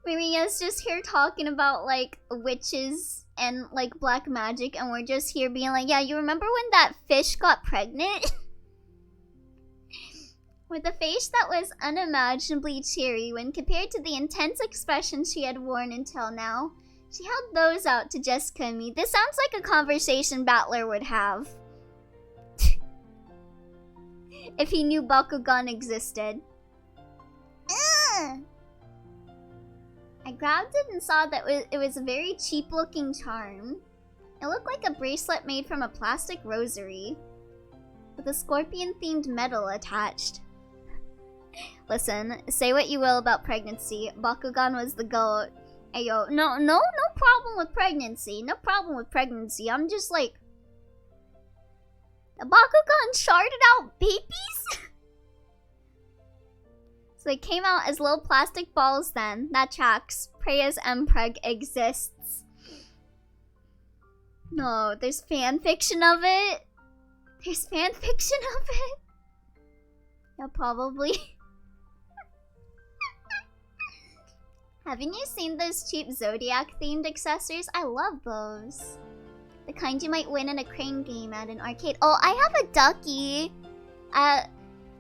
Maria's just here talking about like witches and like black magic, and we're just here being like, yeah, you remember when that fish got pregnant? With a face that was unimaginably cheery when compared to the intense expression she had worn until now, she held those out to Jessica and me. This sounds like a conversation Battler would have. If he knew Bakugan existed. Ugh! I grabbed it and saw that it was a very cheap looking charm. It looked like a bracelet made from a plastic rosary, with a scorpion themed medal attached. Listen, say what you will about pregnancy, Bakugan was the GOAT. Ayo, no problem with pregnancy. No problem with pregnancy. I'm just like, the Bakugan sharded out babies? So they came out as little plastic balls then. That tracks. Preya's Mpreg exists. No, there's fanfiction of it. There's fanfiction of it. Yeah, probably. Haven't you seen those cheap Zodiac themed accessories? I love those. The kind you might win in a crane game at an arcade. Oh, I have a ducky.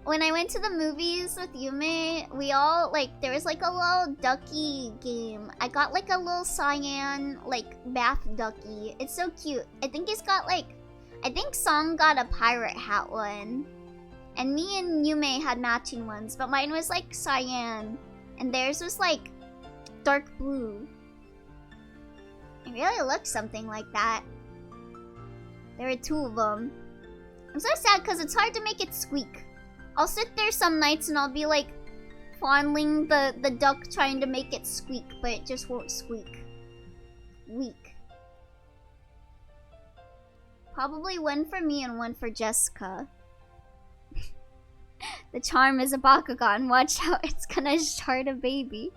When I went to the movies with Yume, we all, like, there was like a little ducky game. I got like a little cyan, like, bath ducky. It's so cute. I think it's got like, I think Song got a pirate hat one. And me and Yume had matching ones, but mine was like cyan. And theirs was like dark blue. It really looked something like that. There were two of them. I'm so sad because it's hard to make it squeak. I'll sit there some nights and I'll be like fondling the duck trying to make it squeak, but it just won't squeak. Weak. Probably one for me and one for Jessica. The charm is a Bakugan. Watch out, it's gonna shard a baby.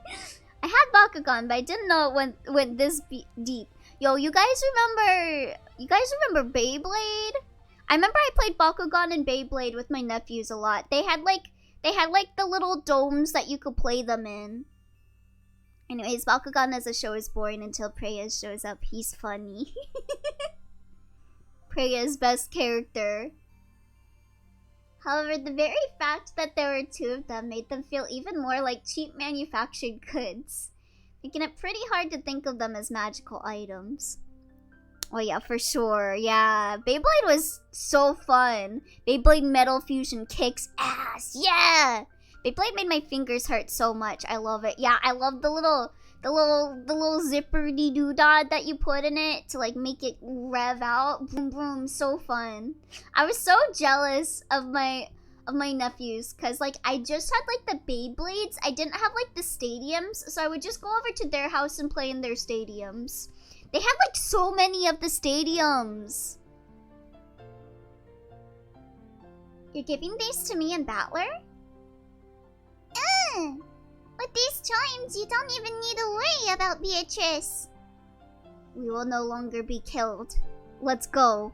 I had Bakugan, but I didn't know it went this deep. Yo, you guys remember Beyblade? I remember I played Bakugan and Beyblade with my nephews a lot. They had like the little domes that you could play them in. Anyways, Bakugan as a show is boring until Preya shows up. He's funny. Preya's best character. However, the very fact that there were two of them made them feel even more like cheap manufactured goods, making it pretty hard to think of them as magical items. Oh yeah, for sure. Yeah, Beyblade was so fun. Beyblade Metal Fusion kicks ass. Yeah, Beyblade made my fingers hurt so much. I love it. Yeah, I love the little zipper-dee doodad that you put in it to like make it rev out. Boom boom, so fun. I was so jealous of my of my nephews, because like I just had like the Beyblades. I didn't have like the stadiums, so I would just go over to their house and play in their stadiums. They had like so many of the stadiums. You're giving these to me and Battler? With these chimes, you don't even need to worry about Beatrice. We will no longer be killed. Let's go.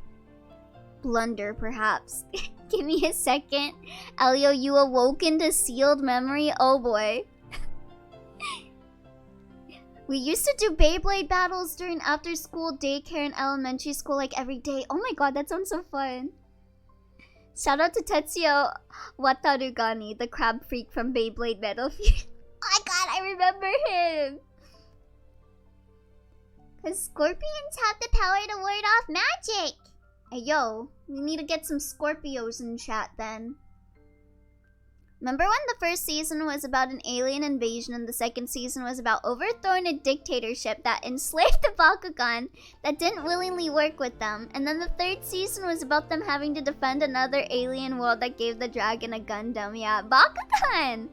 Blunder, perhaps. Give me a second. Elio, you awoke into sealed memory? Oh boy. We used to do Beyblade battles during after-school daycare in elementary school like every day. Oh my god, that sounds so fun. Shout out to Tetsuya Watarugani, the crab freak from Beyblade Battlefield. Oh my god, I remember him! Cause scorpions have the power to ward off magic. Hey yo, we need to get some Scorpios in chat then. Remember when the first season was about an alien invasion and the second season was about overthrowing a dictatorship that enslaved the Bakugan that didn't willingly work with them? And then the third season was about them having to defend another alien world that gave the dragon a Gundam. Yeah, Bakugan!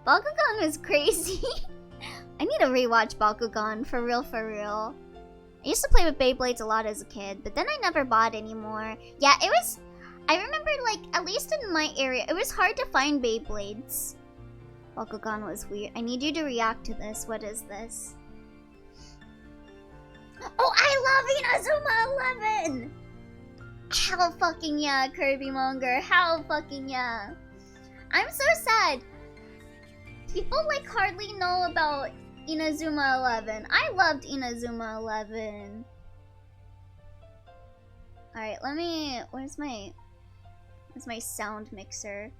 Bakugan was crazy. I need to rewatch Bakugan, for real, for real. I used to play with Beyblades a lot as a kid, but then I never bought anymore. Yeah, it was... I remember, like, at least in my area, it was hard to find Beyblades. Bakugan was weird. I need you to react to this. What is this? Oh, I love Inazuma 11! Hell fucking yeah, Kirby Monger. Hell fucking yeah. I'm so sad. People, like, hardly know about Inazuma 11. I loved Inazuma 11. Alright, let me... Where's my sound mixer?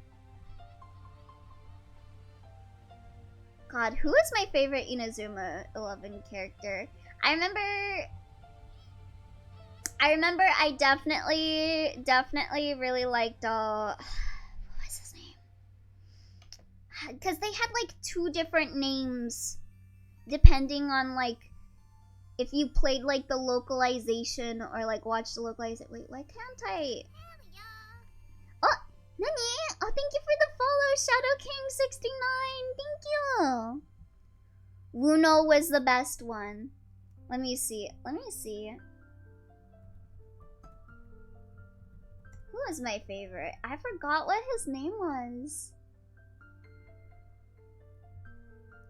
God, who is my favorite Inazuma 11 character? I remember I definitely really liked, what was his name? Because they had, like, 2 different names depending on, like, if you played, like, the localization or, like, watched the localization. Wait, why can't I... Oh, Nani! Oh, thank you for the follow, Shadow King 69. Thank you. Wuno was the best one. Let me see. Who was my favorite? I forgot what his name was.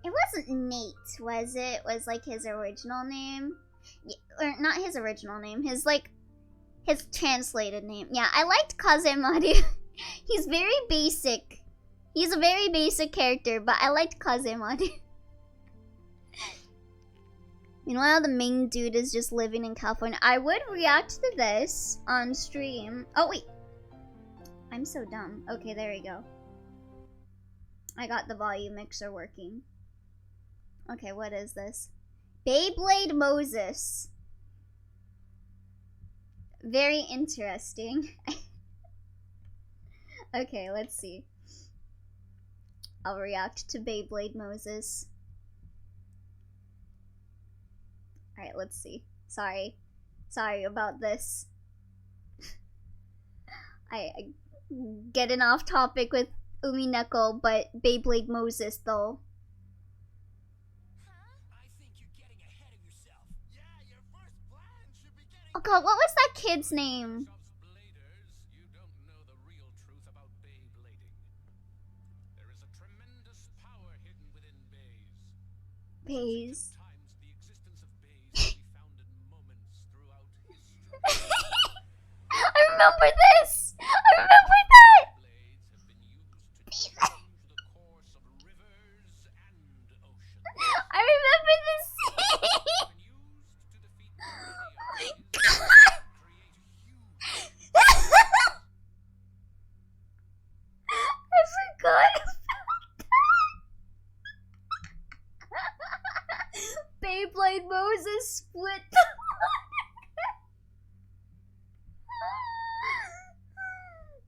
It wasn't Nate, was it? Was like his original name? Yeah, or not his original name, his translated name. Yeah, I liked Kazemaru. He's very basic. He's a very basic character, but I liked Kazemaru. Meanwhile, the main dude is just living in California. I would react to this on stream. Oh, wait. I'm so dumb. Okay, there we go. I got the volume mixer working. Okay, what is this? Beyblade Moses. Very interesting. Okay, let's see. I'll react to Beyblade Moses. Alright, let's see. Sorry about this. I getting off topic with Umineko, but Beyblade Moses though. Oh god, what was that kid's name? Bays. I remember this! I remember that! I remember this scene! Oh my god! I forgot about that! Beyblade Moses split the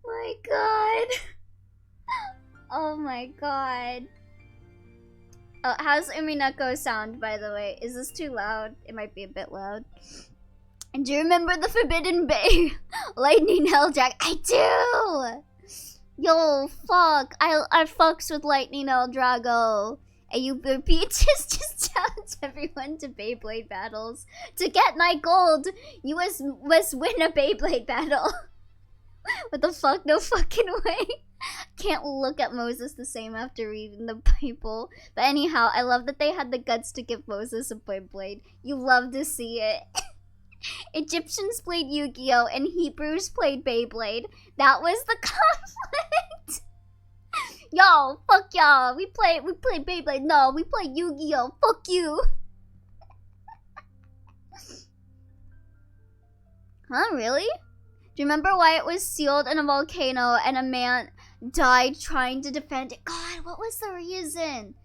my god. Oh my god. Oh, how's Umineko sound, by the way? Is this too loud? It might be a bit loud. And do you remember the Forbidden Bay? Lightning Helljack? I do! Yo, fuck. I fucks with Lightning El Drago. And you Peaches just challenge everyone to Beyblade battles. To get my gold, you must win a Beyblade battle. What the fuck? No fucking way. Can't look at Moses the same after reading the Bible. But anyhow, I love that they had the guts to give Moses a Beyblade. You love to see it. Egyptians played Yu-Gi-Oh! And Hebrews played Beyblade. That was the conflict. Yo, fuck y'all. We play Beyblade. No, we play Yu-Gi-Oh! Fuck you. Huh, really? Do you remember why it was sealed in a volcano and a man died trying to defend it? God, what was the reason?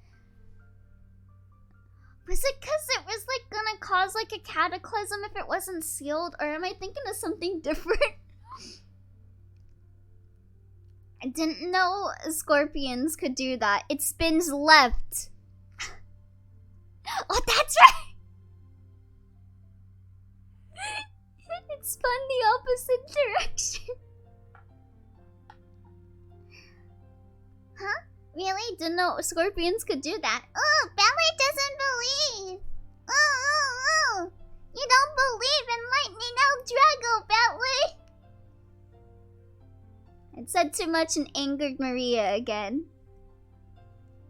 Was it because it was like gonna cause like a cataclysm if it wasn't sealed? Or am I thinking of something different? I didn't know scorpions could do that. It spins left. Oh, that's right! It spun the opposite direction. Huh? Really? Didn't know scorpions could do that. Oh, Ballet doesn't believe. Oh. You don't believe in Lightning El Drago, Ballet. It said too much and angered Maria again.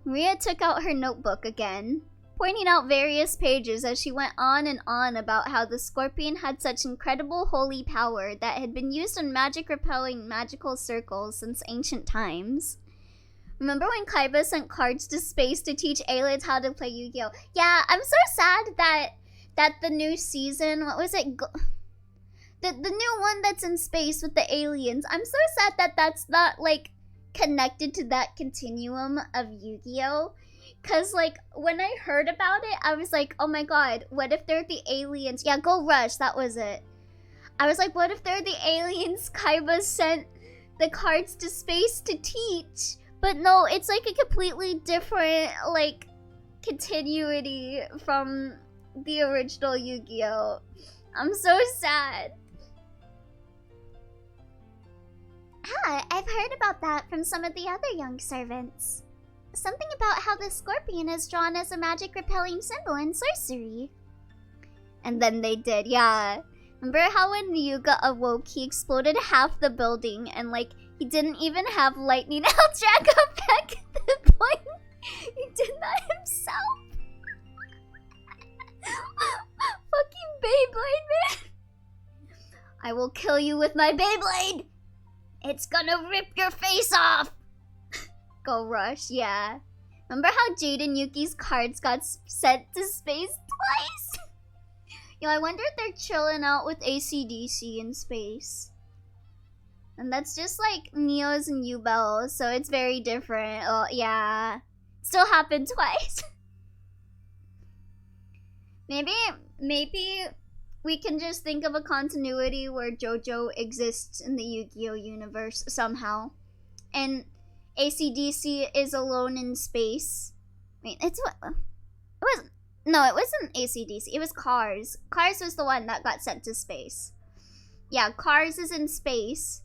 Maria took out her notebook again, pointing out various pages as she went on and on about how the scorpion had such incredible holy power that had been used in magic-repelling magical circles since ancient times. Remember when Kaiba sent cards to space to teach aliens how to play Yu-Gi-Oh? Yeah, I'm so sad that the new season, what was it? The new one that's in space with the aliens. I'm so sad that that's not, like, connected to that continuum of Yu-Gi-Oh! Cause, like, when I heard about it, I was like, oh my god, what if they're the aliens? Yeah, Go Rush, that was it. I was like, what if they're the aliens Kaiba sent the cards to space to teach? But no, it's like a completely different, like, continuity from the original Yu-Gi-Oh! I'm so sad. Ah, I've heard about that from some of the other young servants. Something about how the scorpion is drawn as a magic-repelling symbol in sorcery. And then they did, yeah. Remember how when Ryuga awoke, he exploded half the building and, like, he didn't even have Lightning El Drago back at the point. He did that himself. Fucking Beyblade, man. I will kill you with my Beyblade. It's gonna rip your face off. Go Rush, yeah. Remember how Jade and Yuki's cards got sent to space twice? Yo, I wonder if they're chilling out with AC/DC in space. And that's just like Neo's and Yubel, so it's very different. Oh, yeah. Still happened twice. Maybe we can just think of a continuity where JoJo exists in the Yu-Gi-Oh! Universe somehow. And AC/DC is alone in space. Wait, it's what? It wasn't. No, it wasn't AC/DC. It was Cars. Cars was the one that got sent to space. Yeah, Cars is in space.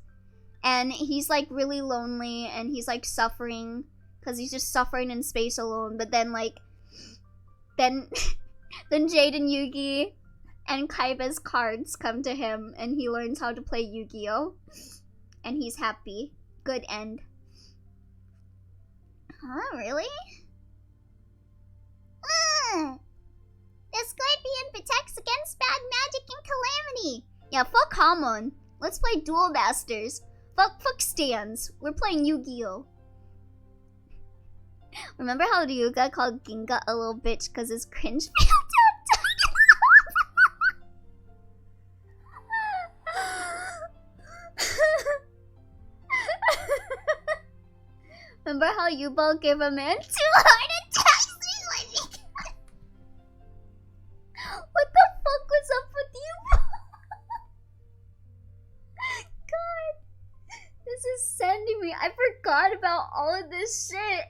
And he's like really lonely and he's like suffering. Because he's just suffering in space alone. But then like... Then Jade and Yugi and Kaiba's cards come to him. And he learns how to play Yu-Gi-Oh! And he's happy. Good end. Huh, really? The scorpion protects against bad magic and calamity. Yeah, fuck Hamon. Let's play Duel Masters. Fuck stands. We're playing Yu-Gi-Oh! Remember how Ryuga called Ginga a little bitch because his cringe failed Remember how Yubel gave a man 2 heart attacks? What the fuck was up with you? God, this is sending me. I forgot about all of this shit.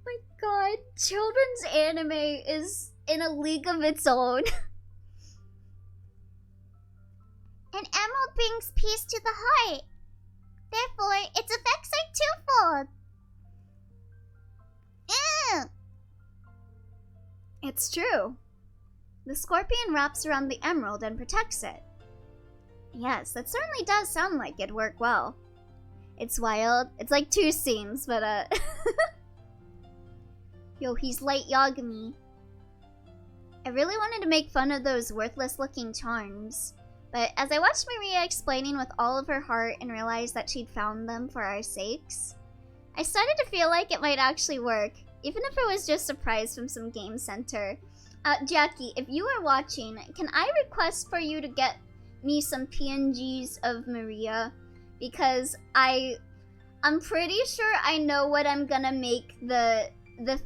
My god, children's anime is in a league of its own. An emerald brings peace to the heart. Therefore, its effects are twofold. Ew. It's true. The scorpion wraps around the emerald and protects it. Yes, that certainly does sound like it'd work well. It's wild. It's like 2 scenes, but Yo, he's light Yagami. I really wanted to make fun of those worthless-looking charms, but as I watched Maria explaining with all of her heart and realized that she'd found them for our sakes, I started to feel like it might actually work, even if it was just a prize from some game center. Jackie, if you are watching, can I request for you to get me some PNGs of Maria? Because I'm pretty sure I know what I'm gonna make the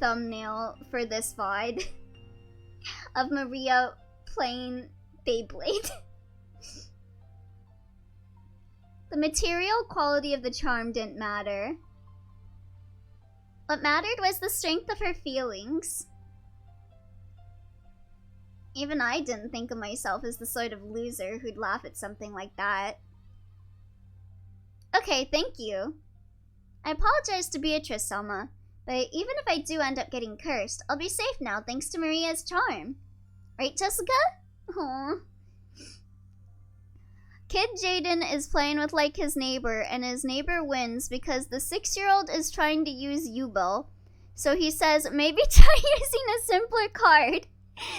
thumbnail for this VOD of Maria playing Beyblade. The material quality of the charm didn't matter. What mattered was the strength of her feelings. Even I didn't think of myself as the sort of loser who'd laugh at something like that. Okay, thank you. I apologize to Beatrice, Selma, but even if I do end up getting cursed, I'll be safe now thanks to Maria's charm. Right, Jessica? Aww. Kid Jaden is playing with like his neighbor, and his neighbor wins because the 6-year-old is trying to use Yubel. So he says, maybe try using a simpler card.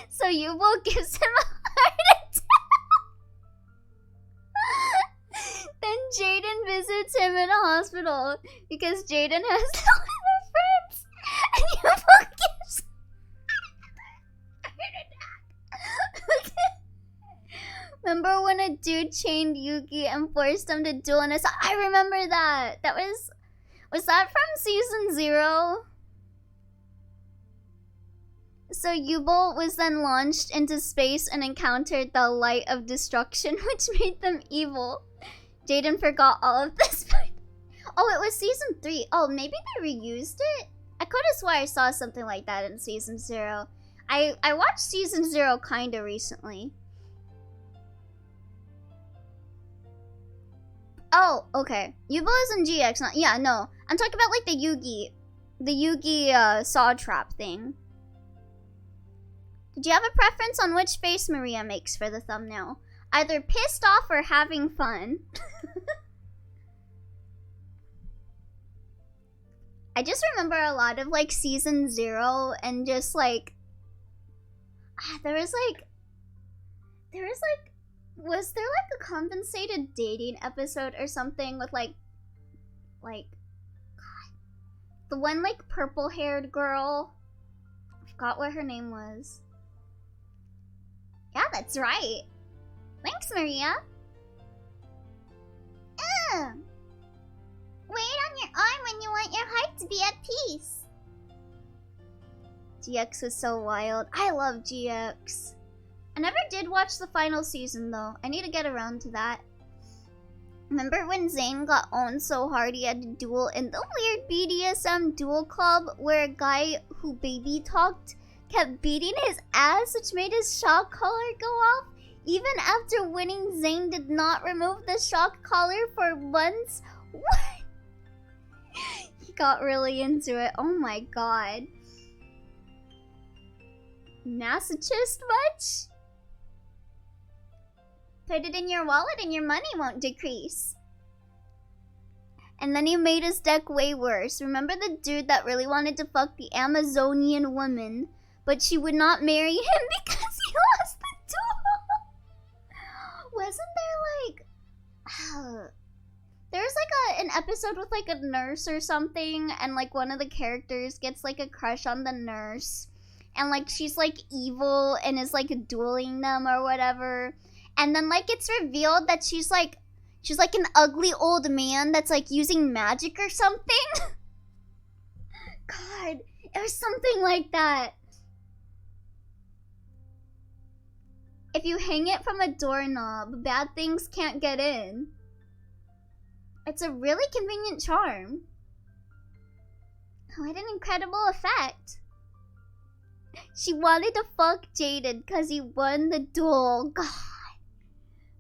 So Yubel gives him a heart attack. Then Jaden visits him in a hospital because Jaden has no other friends. And Yubel gives a heart attack. Remember when a dude chained Yuki and forced him to duel in his... I remember that! That was that from season 0? So Yubel was then launched into space and encountered the light of destruction, which made them evil. Jaden forgot all of this part. Oh, it was season 3. Oh, maybe they reused it? I could have swore I saw something like that in season 0. I watched season 0 kinda recently. Oh, okay. Yubel is in GX, not... Yeah, no. I'm talking about, like, the Yugi, saw trap thing. Did you have a preference on which face Maria makes for the thumbnail? Either pissed off or having fun. I just remember a lot of, like, season 0 and just, like... There was, like... Was there, like, a compensated dating episode or something with, like, God, the one, like, purple-haired girl? I forgot what her name was. Yeah, that's right. Thanks, Maria. Ugh. Wear it on your arm when you want your heart to be at peace. GX was so wild. I love GX. I never did watch the final season, though. I need to get around to that. Remember when Zane got owned so hard he had to duel in the weird BDSM duel club where a guy who baby talked kept beating his ass, which made his shock collar go off? Even after winning, Zane did not remove the shock collar for months? What? He got really into it. Oh my god. Masochist much? Put it in your wallet and your money won't decrease. And then he made his deck way worse. Remember the dude that really wanted to fuck the Amazonian woman, but she would not marry him because he lost the duel? Wasn't there like... There was like an episode with like a nurse or something, and like one of the characters gets like a crush on the nurse. And like she's like evil and is like dueling them or whatever. And then, like, it's revealed that she's like an ugly old man that's, like, using magic or something. God, it was something like that. If you hang it from a doorknob, bad things can't get in. It's a really convenient charm. What an incredible effect. She wanted to fuck Jaden because he won the duel. God.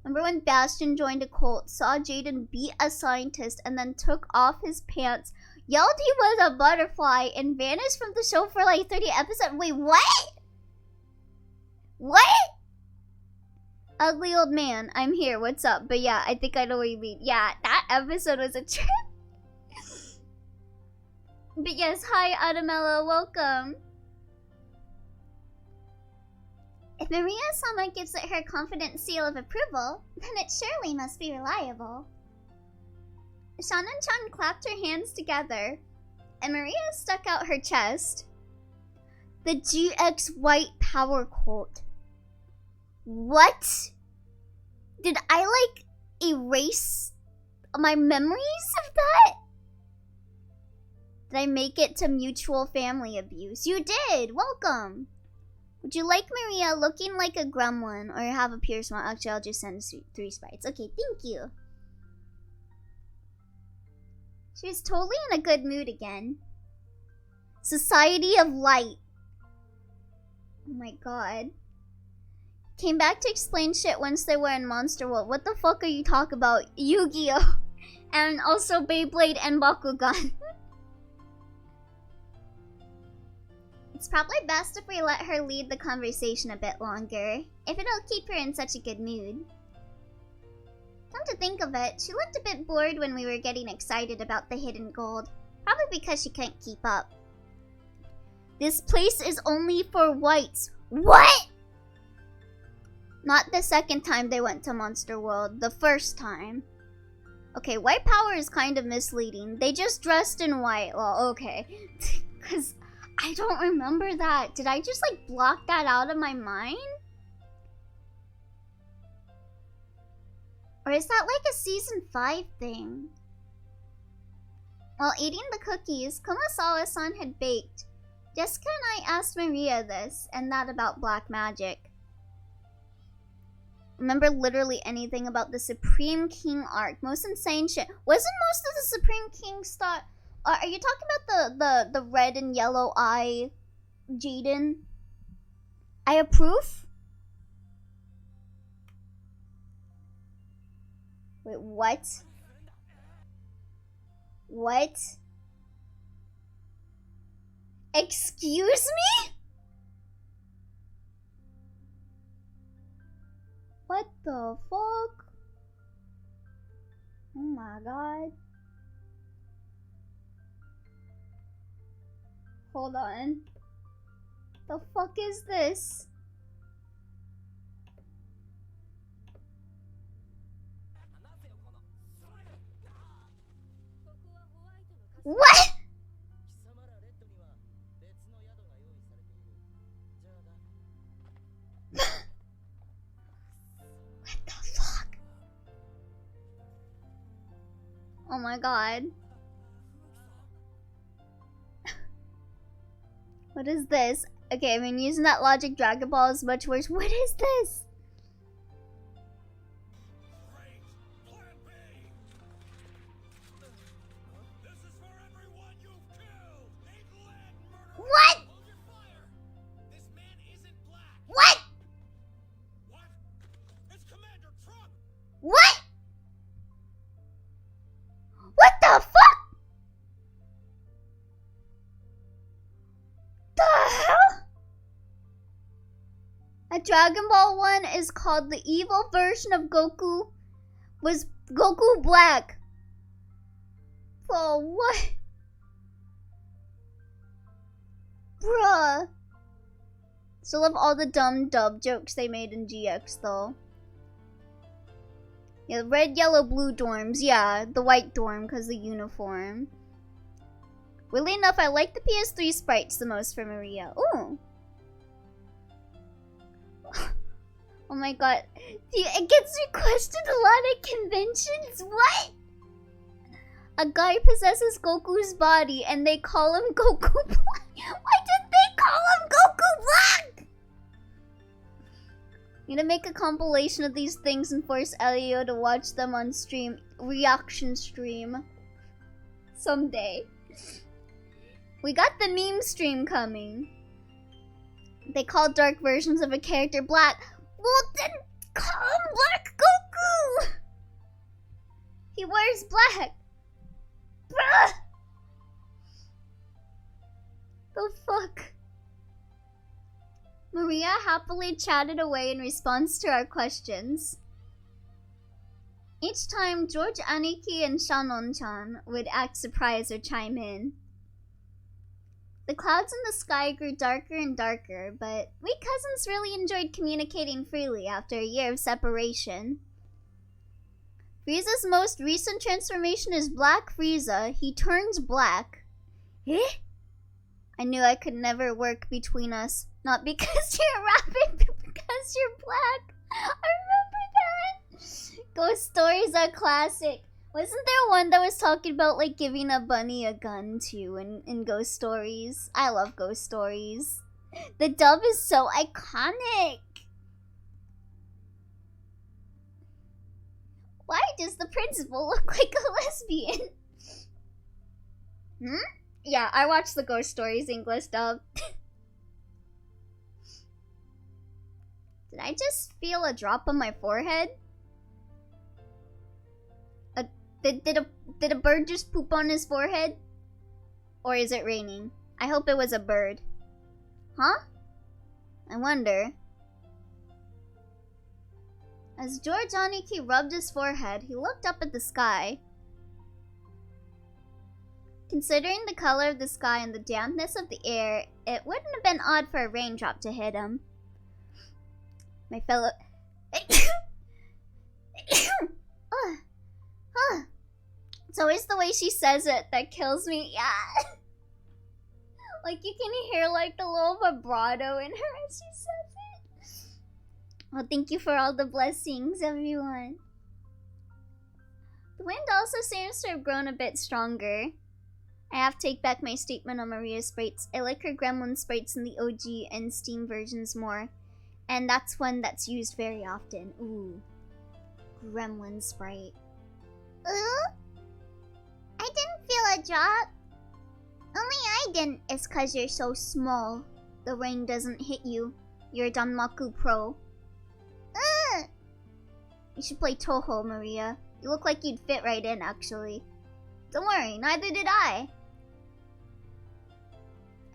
Remember when Bastion joined a cult, saw Jaden beat a scientist, and then took off his pants, yelled he was a butterfly, and vanished from the show for like 30 episodes? Wait, what? What? Ugly old man, I'm here, what's up? But yeah, I think I know what you mean. Yeah, that episode was a trip. But yes, hi Adamella, welcome. If Maria-sama gives it her confident seal of approval, then it surely must be reliable. Shannon-chan clapped her hands together, and Maria stuck out her chest. The GX White Power Cult. What? Did I, like, erase my memories of that? Did I make it to mutual family abuse? You did! Welcome! Would you like Maria looking like a gremlin or have a pierced one? Actually, I'll just send 3 sprites. Okay, thank you. She was totally in a good mood again. Society of Light. Oh my god. Came back to explain shit once they were in Monster World. What the fuck are you talking about? Yu-Gi-Oh! And also Beyblade and Bakugan. It's probably best if we let her lead the conversation a bit longer, if it'll keep her in such a good mood. Come to think of it, she looked a bit bored when we were getting excited about the hidden gold. Probably because she couldn't keep up. This place is only for whites. What?! Not the second time they went to Monster World, the first time. Okay, white power is kind of misleading. They just dressed in white. Well, okay. Because I don't remember that. Did I just, like, block that out of my mind? Or is that, like, a Season 5 thing? While eating the cookies, Kumasawa-san had baked. Jessica and I asked Maria this, and that about black magic. Remember literally anything about the Supreme King arc. Most insane shit. Wasn't most of the Supreme King stuff... are you talking about the red and yellow eye Jaden? I approve? Wait, what? What? Excuse me? What the fuck? Oh my god. Hold on. The fuck is this? What? What the fuck? Oh my god. What is this? Okay, I mean, using that logic, Dragon Ball is much worse. What is this? What? What? What? What the fuck? The hell? A Dragon Ball one is called the evil version of Goku was Goku Black. Oh, what? Bruh. Still love all the dumb dub jokes they made in GX though. Yeah, red, yellow, blue dorms. Yeah, the white dorm because the uniform. Weirdly enough, I like the PS3 sprites the most for Maria. Ooh. Oh my god. It gets requested a lot at conventions? What? A guy possesses Goku's body and they call him Goku Black. Why did they call him Goku Black? I'm gonna make a compilation of these things and force Elio to watch them on stream. Reaction stream. Someday. We got the meme stream coming. They call dark versions of a character black. Well, then call him Black Goku! is black! Bruh! The fuck? Maria happily chatted away in response to our questions. Each time, George Aniki and Shannon-chan would act surprised or chime in. The clouds in the sky grew darker and darker, but we cousins really enjoyed communicating freely after a year of separation. Frieza's most recent transformation is Black Frieza. He turns black. Eh? I knew I could never work between us. Not because you're a rabbit, but because you're black. I remember that. Ghost stories are classic. Wasn't there one that was talking about like giving a bunny a gun too in Ghost Stories? I love Ghost Stories. The dub is so iconic. Why does the principal look like a lesbian? Yeah, I watched the Ghost Stories English dub. Did I just feel a drop on my forehead? Did a bird just poop on his forehead? Or is it raining? I hope it was a bird. Huh? I wonder. As George Aniki rubbed his forehead, he looked up at the sky. Considering the color of the sky and the dampness of the air, it wouldn't have been odd for a raindrop to hit him. My fellow... It's always the way she says it that kills me. Yeah. Like you can hear like the little vibrato in her as she says it. Well, thank you for all the blessings, everyone. The wind also seems to have grown a bit stronger. I have to take back my statement on Maria's sprites. I like her gremlin sprites in the OG and Steam versions more. And that's one that's used very often. Ooh. Gremlin sprite. Ooh? I didn't feel a drop. Only I didn't. It's cause you're so small. The rain doesn't hit you. You're a Danmaku Pro. You should play Toho, Maria. You look like you'd fit right in, actually. Don't worry, neither did I.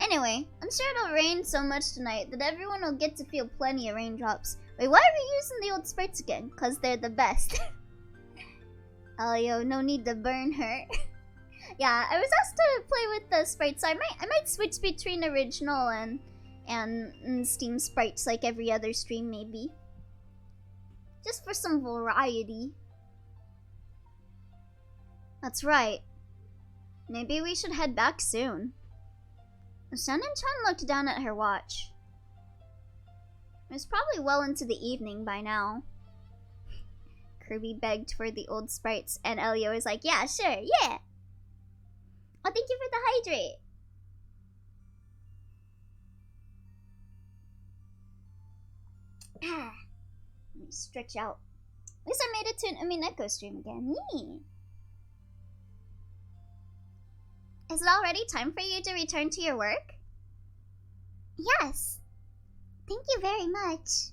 Anyway, I'm sure it'll rain so much tonight that everyone will get to feel plenty of raindrops. Wait, why are we using the old sprites again? Cause they're the best. Oh, yo, no need to burn her. Yeah, I was asked to play with the sprites, so I might switch between original and Steam sprites like every other stream, maybe. Just for some variety. That's right. Maybe we should head back soon. Shannon-chan looked down at her watch. It was probably well into the evening by now. Kirby begged for the old sprites, and Elio was like, yeah, sure, yeah! Oh, thank you for the hydrate! Let me stretch out. At least I made it to an Umineko stream again. Yee! Is it already time for you to return to your work? Yes. Thank you very much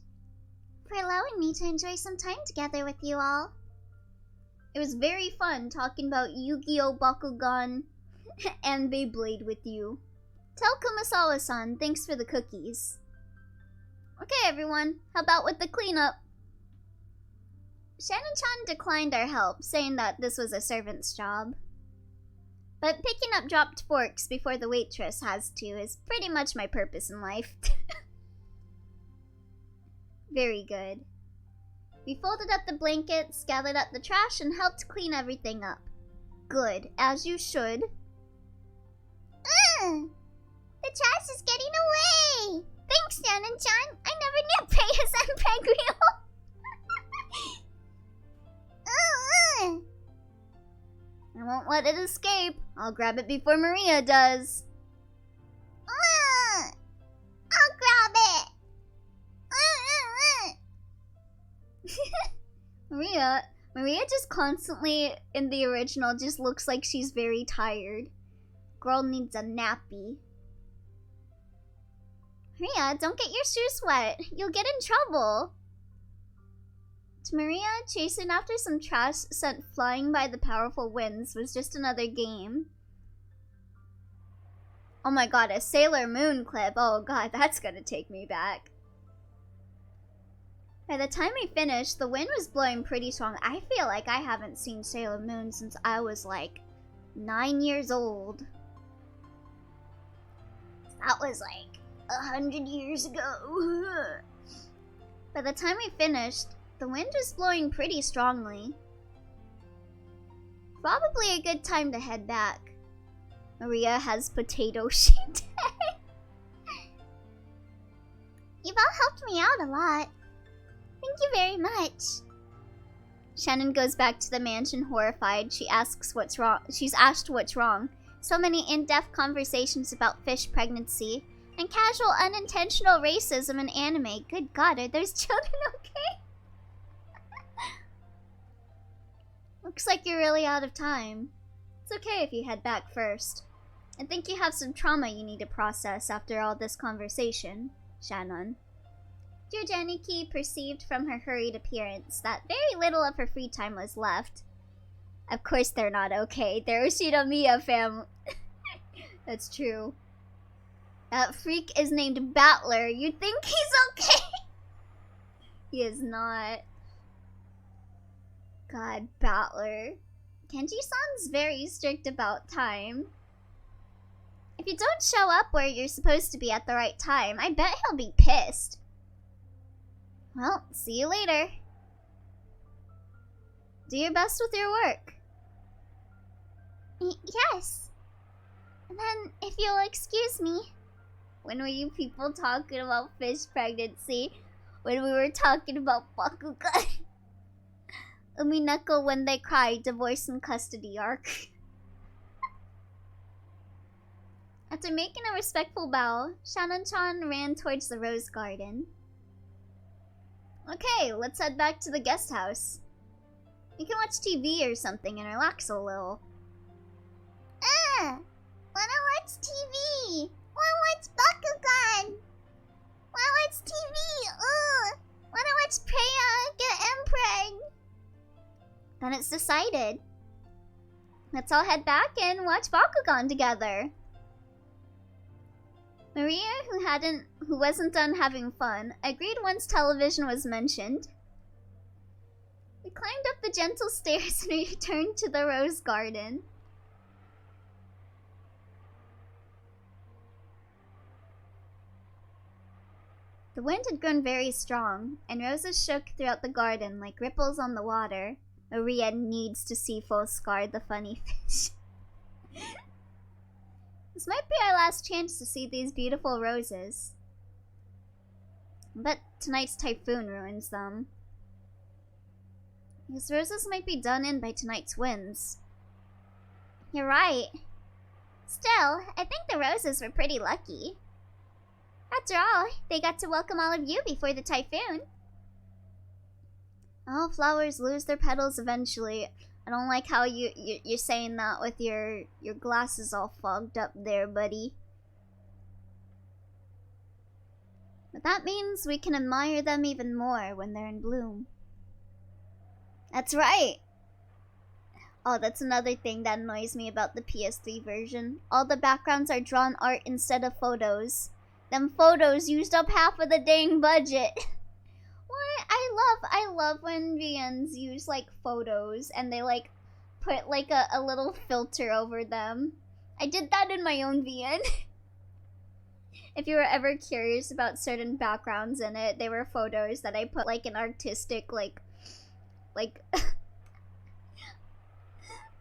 for allowing me to enjoy some time together with you all. It was very fun talking about Yu-Gi-Oh! Bakugan and Beyblade with you. Tell Kumasawa-san thanks for the cookies. Okay, everyone, how about with the cleanup? Shannon-chan declined our help, saying that this was a servant's job. But picking up dropped forks before the waitress has to is pretty much my purpose in life. Very good. We folded up the blankets, gathered up the trash, and helped clean everything up. Good, as you should. The trash is getting away! Thanks, Shannon-chan. I never knew Preya-san Pregrio. I won't let it escape. I'll grab it before Maria does. I'll grab it. Maria just constantly, in the original, just looks like she's very tired. Girl needs a nappy. Maria, don't get your shoes wet. You'll get in trouble. To Maria, chasing after some trash sent flying by the powerful winds was just another game. Oh my god, a Sailor Moon clip. Oh god, that's gonna take me back. By the time we finished, the wind was blowing pretty strong. I feel like I haven't seen Sailor Moon since I was like 9 years old. That was like 100 years ago. By the time we finished, the wind was blowing pretty strongly. Probably a good time to head back. Maria has potato shit. You've all helped me out a lot. Thank you very much. Shannon goes back to the mansion horrified. She's asked what's wrong. So many in-depth conversations about fish pregnancy and casual unintentional racism in anime. Good god, are those children okay? Looks like you're really out of time. It's okay if you head back first. I think you have some trauma you need to process after all this conversation, Shannon. Dear Janiki perceived from her hurried appearance that very little of her free time was left. Of course they're not okay. They're Ushinomiya family. That's true. That freak is named Battler. You think he's okay? He is not. God, Battler. Kenji-san's very strict about time. If you don't show up where you're supposed to be at the right time, I bet he'll be pissed. Well, see you later. Do your best with your work. Yes. And then, if you'll excuse me. When were you people talking about fish pregnancy? When we were talking about Bakugan? Umineko when they cried, divorce and custody arc. After making a respectful bow, Shannon-chan ran towards the rose garden. Okay, let's head back to the guest house. We can watch TV or something and relax a little. Wanna watch TV? Wanna watch Bakugan? Wanna watch TV? Wanna watch Preya get impreg? Then it's decided. Let's all head back and watch Bakugan together. Maria, who wasn't done having fun, agreed once television was mentioned. We climbed up the gentle stairs and returned to the rose garden. The wind had grown very strong, and roses shook throughout the garden like ripples on the water. Maria needs to see Foscar, the funny fish. This might be our last chance to see these beautiful roses. But tonight's typhoon ruins them. These roses might be done in by tonight's winds. You're right. Still, I think the roses were pretty lucky. After all, they got to welcome all of you before the typhoon. All flowers lose their petals eventually. I don't like how you're saying that with your glasses all fogged up there, buddy. But that means we can admire them even more when they're in bloom. That's right! Oh, that's another thing that annoys me about the PS3 version. All the backgrounds are drawn art instead of photos. Them photos used up half of the dang budget. What? I love when VNs use like photos and they like put like a little filter over them. I did that in my own VN. If you were ever curious about certain backgrounds in it, they were photos that I put like an artistic like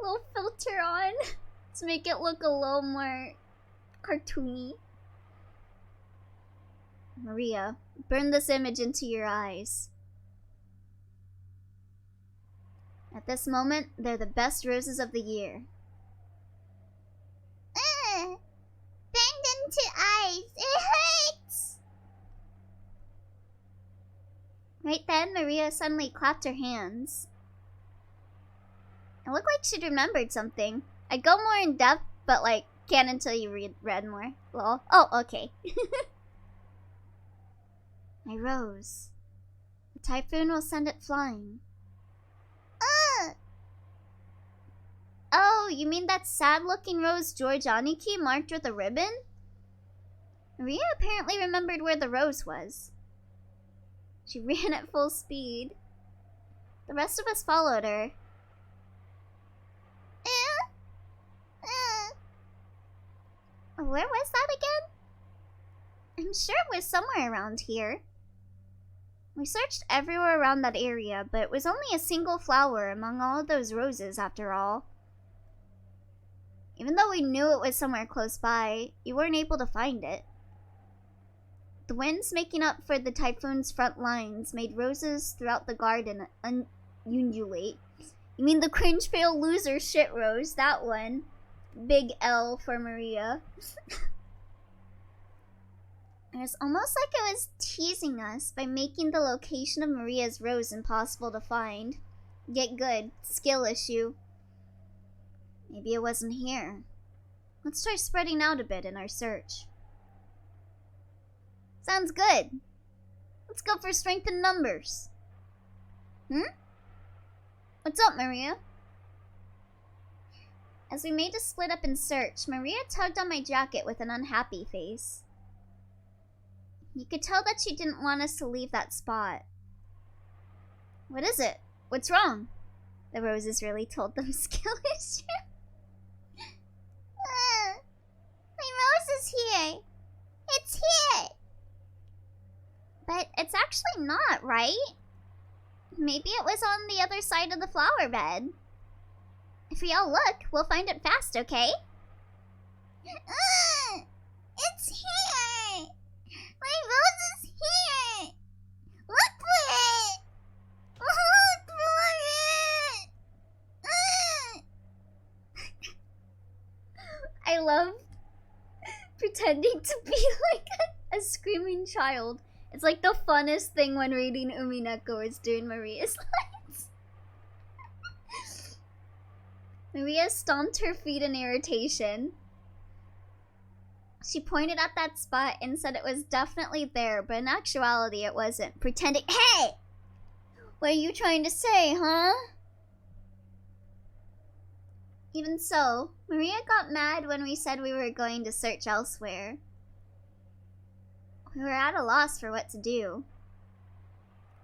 little filter on to make it look a little more cartoony. Maria, burn this image into your eyes. At this moment, they're the best roses of the year. Burned into eyes. It hurts! Right then, Maria suddenly clapped her hands. It looked like she'd remembered something. I'd go more in depth, but like, can't until you read more. Lol. Oh, okay. My rose. The typhoon will send it flying. Oh, you mean that sad-looking rose Georgianiki marked with a ribbon? Maria apparently remembered where the rose was. She ran at full speed. The rest of us followed her. Where was that again? I'm sure it was somewhere around here. We searched everywhere around that area, but it was only a single flower among all of those roses after all. Even though we knew it was somewhere close by, you weren't able to find it. The winds making up for the typhoon's front lines made roses throughout the garden undulate. You mean the cringe fail loser shit rose, that one. Big L for Maria. It was almost like it was teasing us by making the location of Maria's rose impossible to find. Get good. Skill issue. Maybe it wasn't here. Let's try spreading out a bit in our search. Sounds good. Let's go for strength in numbers. What's up, Maria? As we made a split up in search, Maria tugged on my jacket with an unhappy face. You could tell that she didn't want us to leave that spot. What is it? What's wrong? The roses really told them skill issue. My rose is here. It's here. But it's actually not, right? Maybe it was on the other side of the flower bed. If we all look, we'll find it fast, okay? It's here! My rose is here! Look for it! Look for it! I love pretending to be like a screaming child. It's like the funnest thing when reading Umineko is doing Maria's lines. Maria stomped her feet in irritation. She pointed at that spot and said it was definitely there, but in actuality it wasn't. Pretending, hey! What are you trying to say, huh? Even so, Maria got mad when we said we were going to search elsewhere. We were at a loss for what to do.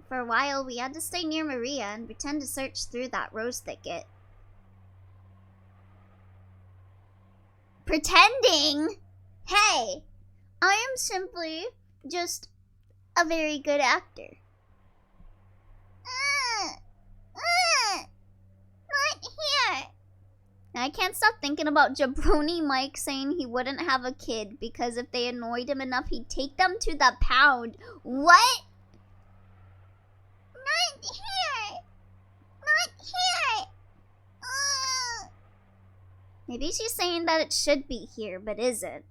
For a while, we had to stay near Maria and pretend to search through that rose thicket. Pretending? Hey! I am simply just a very good actor. Not here! I can't stop thinking about Jabroni Mike saying he wouldn't have a kid because if they annoyed him enough, he'd take them to the pound. What? Not here! Not here! Maybe she's saying that it should be here, but isn't.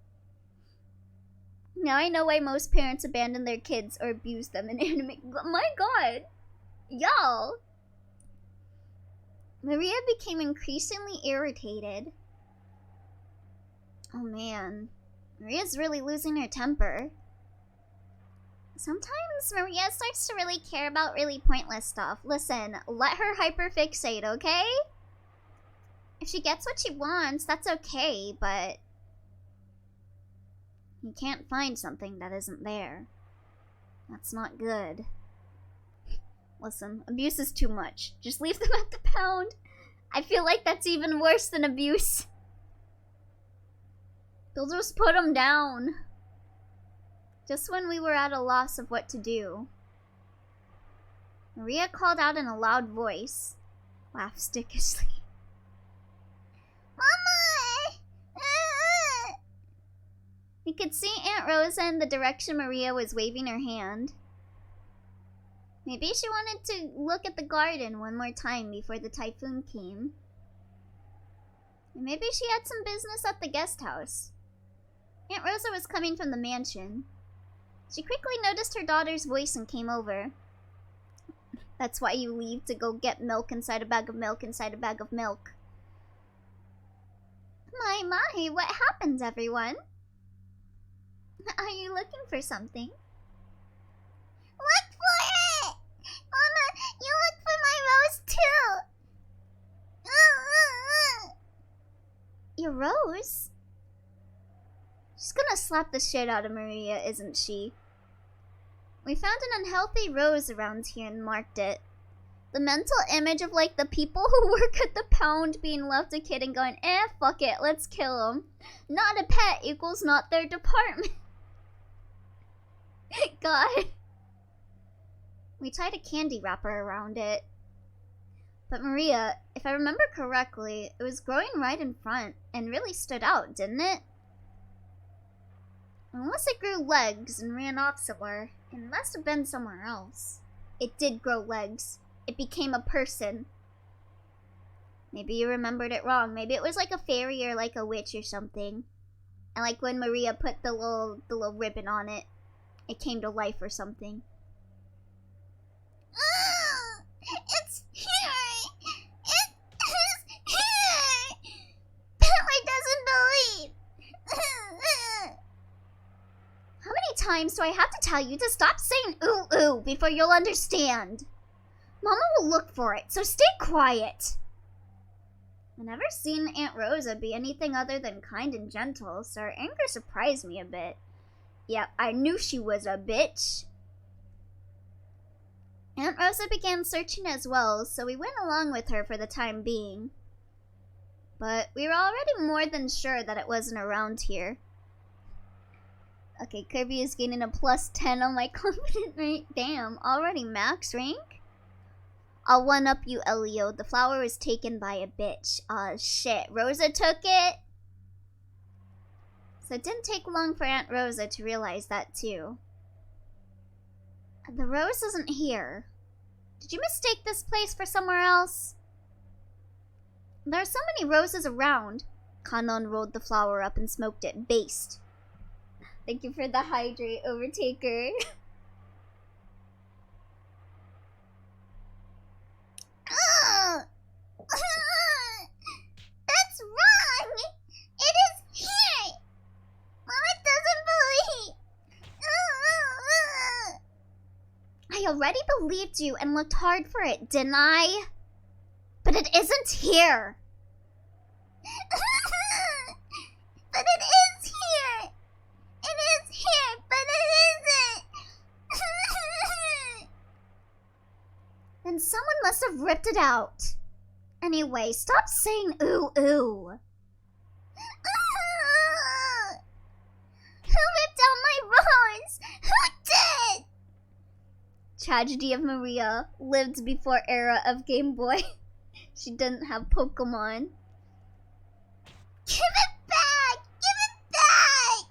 Now I know why most parents abandon their kids or abuse them in anime. My god! Y'all! Maria became increasingly irritated. Oh man, Maria's really losing her temper. Sometimes Maria starts to really care about really pointless stuff. Listen, let her hyperfixate, okay? If she gets what she wants, that's okay, but you can't find something that isn't there. That's not good. Listen, abuse is too much. Just leave them at the pound. I feel like that's even worse than abuse. They'll just put them down. Just when we were at a loss of what to do, Maria called out in a loud voice, laughed stickishly. Mama! We could see Aunt Rosa in the direction Maria was waving her hand. Maybe she wanted to look at the garden one more time before the typhoon came. And maybe she had some business at the guest house. Aunt Rosa was coming from the mansion. She quickly noticed her daughter's voice and came over. That's why you leave to go get milk inside a bag of milk inside a bag of milk. My, what happened, everyone? Are you looking for something? Look for it! rose? She's gonna slap the shit out of Maria, isn't she? We found an unhealthy rose around here and marked it. The mental image of, like, the people who work at the pound being left a kid and going, fuck it, let's kill them. Not a pet equals not their department. God. We tied a candy wrapper around it. But Maria, if I remember correctly, it was growing right in front and really stood out, didn't it? Unless it grew legs and ran off somewhere, it must have been somewhere else. It did grow legs. It became a person. Maybe you remembered it wrong. Maybe it was like a fairy or like a witch or something. And like when Maria put the little ribbon on it, it came to life or something. It's here! It is here! Bentley doesn't believe! How many times do I have to tell you to stop saying ooh ooh before you'll understand? Mama will look for it, so stay quiet. I've never seen Aunt Rosa be anything other than kind and gentle, so her anger surprised me a bit. Yep, I knew she was a bitch. Aunt Rosa began searching as well, so we went along with her for the time being. But we were already more than sure that it wasn't around here. Okay, Kirby is gaining a +10 on my confident rank. Damn, already max rank? I'll one-up you, Elio. The flower was taken by a bitch. Shit. Rosa took it? So it didn't take long for Aunt Rosa to realize that, too. The rose isn't here. Did you mistake this place for somewhere else? There are so many roses around. Kanon rolled the flower up and smoked it. Based. Thank you for the hydrate, Overtaker. That's wrong! It is here! Mama doesn't believe! I already believed you and looked hard for it, didn't I? But it isn't here! But it is here! It is here, but it isn't! Then someone must have ripped it out. Anyway, stop saying ooh ooh. Who ripped out my rose? Who did? Tragedy of Maria lived before era of Game Boy. She didn't have Pokemon. Give it back! Give it back!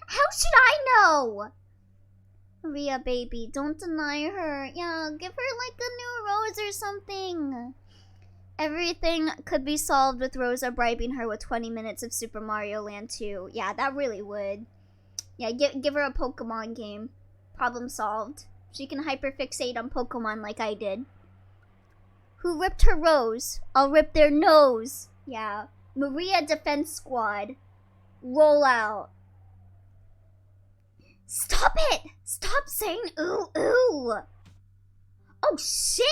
How should I know? Maria, baby, don't deny her. Yeah, give her like a new rose or something. Everything could be solved with Rosa bribing her with 20 minutes of Super Mario Land 2. Yeah, that really would. Yeah, give her a Pokemon game. Problem solved. She can hyperfixate on Pokemon like I did. Who ripped her rose? I'll rip their nose. Yeah. Maria Defense Squad. Roll out. Stop it! Stop saying ooh ooh! Oh shit!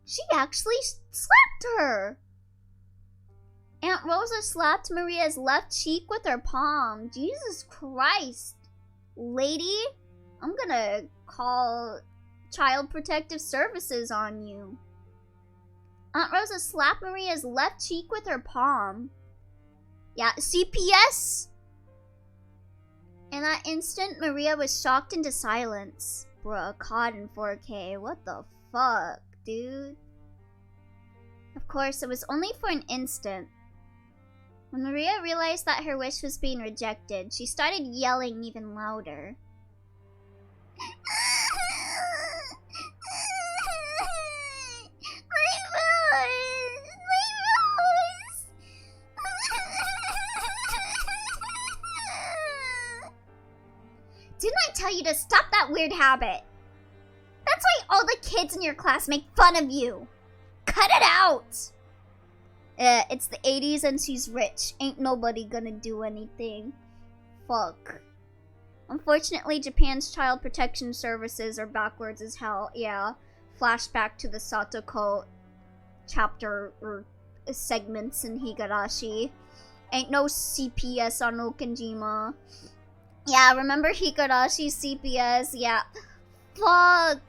She actually slapped her! Aunt Rosa slapped Maria's left cheek with her palm. Jesus Christ. Lady, I'm gonna call Child Protective Services on you. Aunt Rosa slapped Maria's left cheek with her palm. Yeah, CPS? In that instant, Maria was shocked into silence. Bruh, COD in 4K. What the fuck, dude? Of course, it was only for an instant. When Maria realized that her wish was being rejected, she started yelling even louder. My rose! My rose! Didn't I tell you to stop that weird habit? That's why all the kids in your class make fun of you. Cut it out! It's the 80s and she's rich. Ain't nobody gonna do anything. Fuck. Unfortunately, Japan's child protection services are backwards as hell. Yeah. Flashback to the Satoko chapter or segments in Higurashi. Ain't no CPS on Okanjima. Yeah, remember Higurashi's CPS? Yeah. Fuck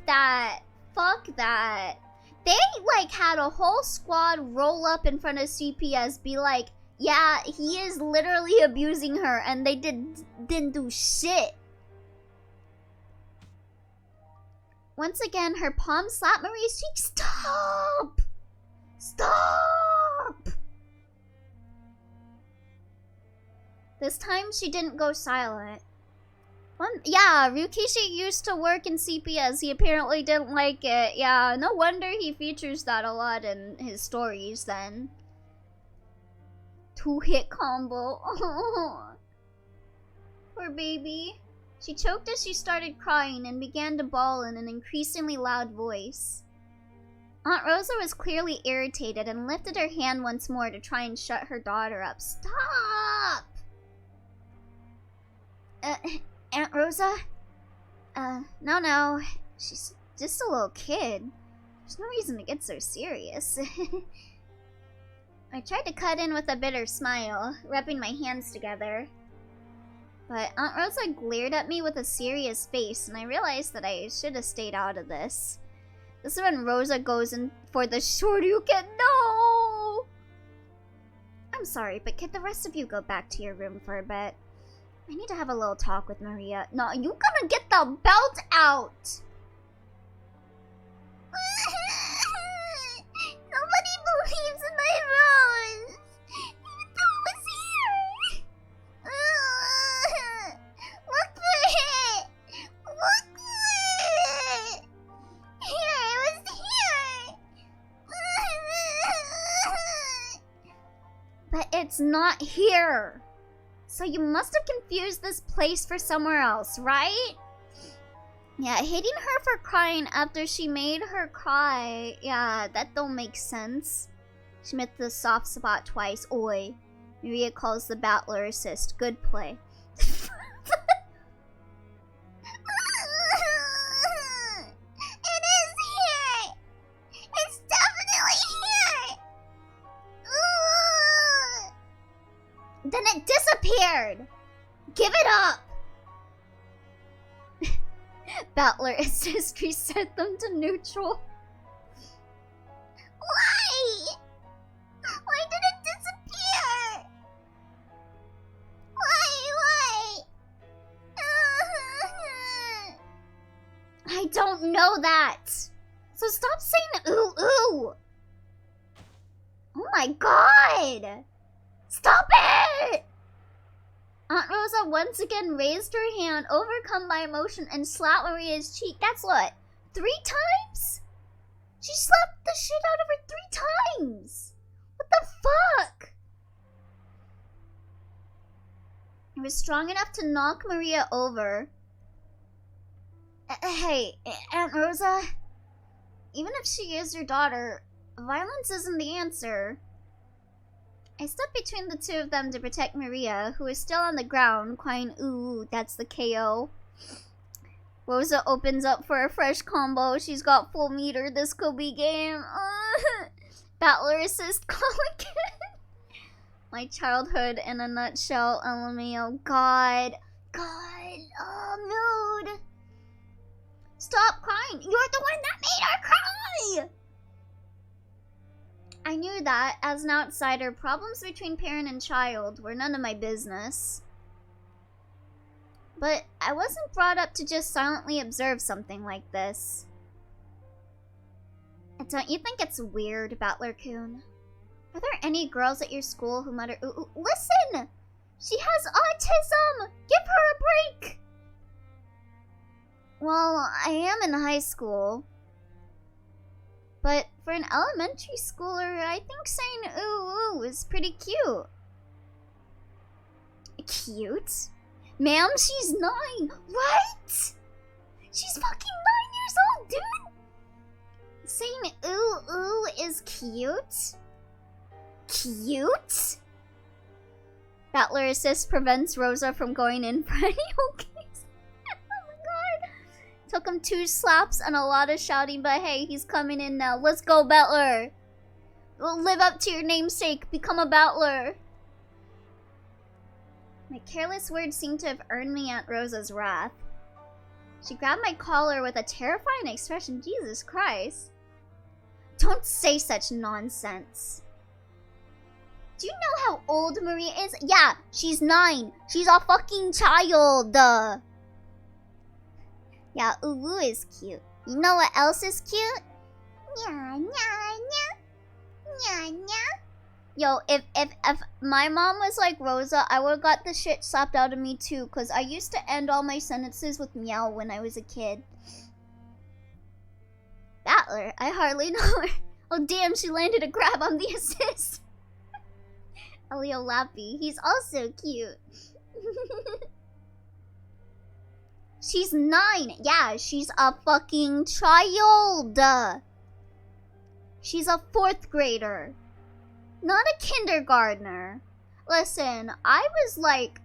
that. Fuck that. They, like, had a whole squad roll up in front of CPS, be like, yeah, he is literally abusing her, and they didn't do shit. Once again, her palm slapped Maria's cheek. Stop! Stop! This time, she didn't go silent. Yeah, Ryukishi used to work in CPS. He apparently didn't like it. Yeah, no wonder he features that a lot in his stories then. 2-hit combo. Poor baby. She choked as she started crying and began to bawl in an increasingly loud voice. Aunt Rosa was clearly irritated and lifted her hand once more to try and shut her daughter up. Stop! Aunt Rosa? No. She's just a little kid. There's no reason to get so serious. I tried to cut in with a bitter smile, rubbing my hands together. But Aunt Rosa glared at me with a serious face, and I realized that I should have stayed out of this. This is when Rosa goes in for the Shoryuken. No! I'm sorry, but could the rest of you go back to your room for a bit? I need to have a little talk with Maria. No, you gonna get the belt out! Nobody believes in my rose! Even though it was here! Look for it! Look for it! Here, it was here! But it's not here! So you must have confused this place for somewhere else, right? Yeah, hitting her for crying after she made her cry. Yeah, that don't make sense. She met the soft spot twice. Oi. Maria calls the battler assist. Good play. It is here! It's definitely here! Then it disappeared! Give it up! Battler assist reset them to neutral. Why? Why did it disappear? Why? I don't know that. So stop saying ooh ooh. Oh my god. Stop it! Aunt Rosa once again raised her hand, overcome by emotion, and slapped Maria's cheek. That's what? 3 times? She slapped the shit out of her 3 times! What the fuck? It was strong enough to knock Maria over. Hey, Aunt Rosa? Even if she is your daughter, violence isn't the answer. I stepped between the two of them to protect Maria, who is still on the ground, crying, ooh, that's the KO. Rosa opens up for a fresh combo. She's got full meter. This could be game. Battler assist call again. My childhood in a nutshell, LMAO. God. Mood. Stop crying. You're the one that made her cry! I knew that, as an outsider, problems between parent and child were none of my business. But I wasn't brought up to just silently observe something like this. Don't you think it's weird, Battler-kun? Are there any girls at your school who mutter, ooh, listen! She has autism! Give her a break! Well, I am in high school. But for an elementary schooler, I think saying ooh ooh is pretty cute. Cute? Ma'am, she's 9, right? She's fucking 9 years old, dude! Saying ooh ooh is cute? Cute? Battler assist prevents Rosa from going in for any case. Oh my god. Took him 2 slaps and a lot of shouting, but hey, he's coming in now. Let's go, Battler. Live up to your namesake. Become a Battler. My careless words seemed to have earned me Aunt Rosa's wrath. She grabbed my collar with a terrifying expression. Jesus Christ. Don't say such nonsense. Do you know how old Maria is? Yeah, she's 9. She's a fucking child. Yeah, Uwu is cute. You know what else is cute? Nya, nya, nya. Nya, nya. Yo, if my mom was like Rosa, I would've got the shit slapped out of me too, cause I used to end all my sentences with meow when I was a kid. Battler, I hardly know her. Oh damn, she landed a grab on the assist. Elio Lappy, he's also cute. She's 9. Yeah, she's a fucking child. She's a 4th grader. Not a kindergartner. Listen, I was like...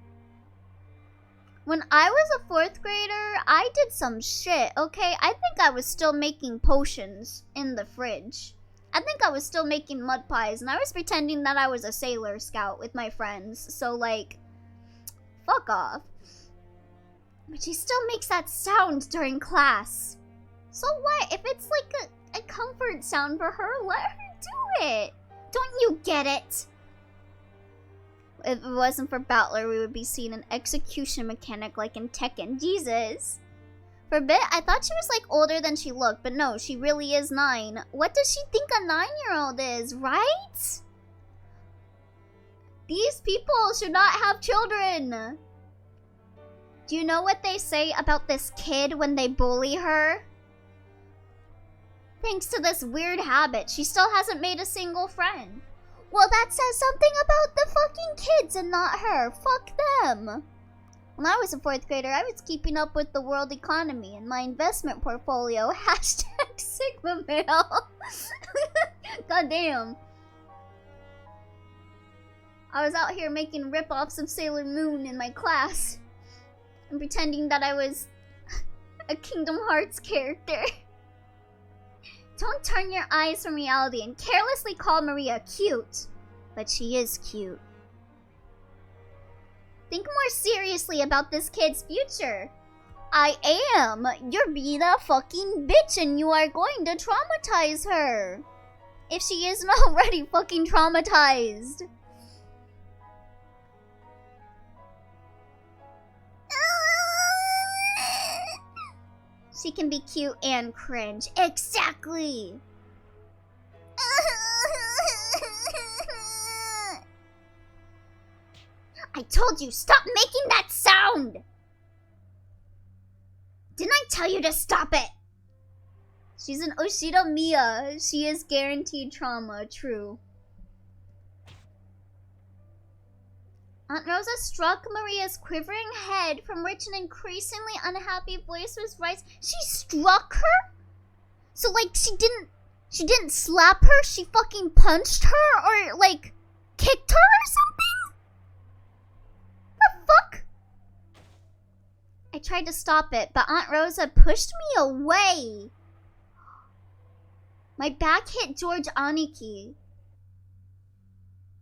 When I was a 4th grader, I did some shit, okay? I think I was still making potions in the fridge. I think I was still making mud pies, and I was pretending that I was a Sailor Scout with my friends. So, like, fuck off. But she still makes that sound during class. So what? If it's like a comfort sound for her, let her do it. Don't you get it? If it wasn't for Battler, we would be seeing an execution mechanic like in Tekken. Jesus. For a bit, I thought she was like older than she looked, but no, she really is 9. What does she think a 9-year-old is, right? These people should not have children. Do you know what they say about this kid when they bully her? Thanks to this weird habit, she still hasn't made a single friend. Well, that says something about the fucking kids and not her. Fuck them. When I was a 4th grader, I was keeping up with the world economy and my investment portfolio. Hashtag Sigma male. Goddamn. I was out here making rip-offs of Sailor Moon in my class. And pretending that I was a Kingdom Hearts character. Don't turn your eyes from reality and carelessly call Maria cute. But she is cute. Think more seriously about this kid's future. I am. You're being a fucking bitch and you are going to traumatize her. If she isn't already fucking traumatized. She can be cute and cringe. Exactly! I told you, stop making that sound! Didn't I tell you to stop it? She's an Oshida Mia. She is guaranteed trauma, true. Aunt Rosa struck Maria's quivering head from which an increasingly unhappy voice was rising. She struck her? So like she didn't slap her, she fucking punched her or like kicked her or something? The fuck? I tried to stop it, but Aunt Rosa pushed me away. My back hit George Aniki.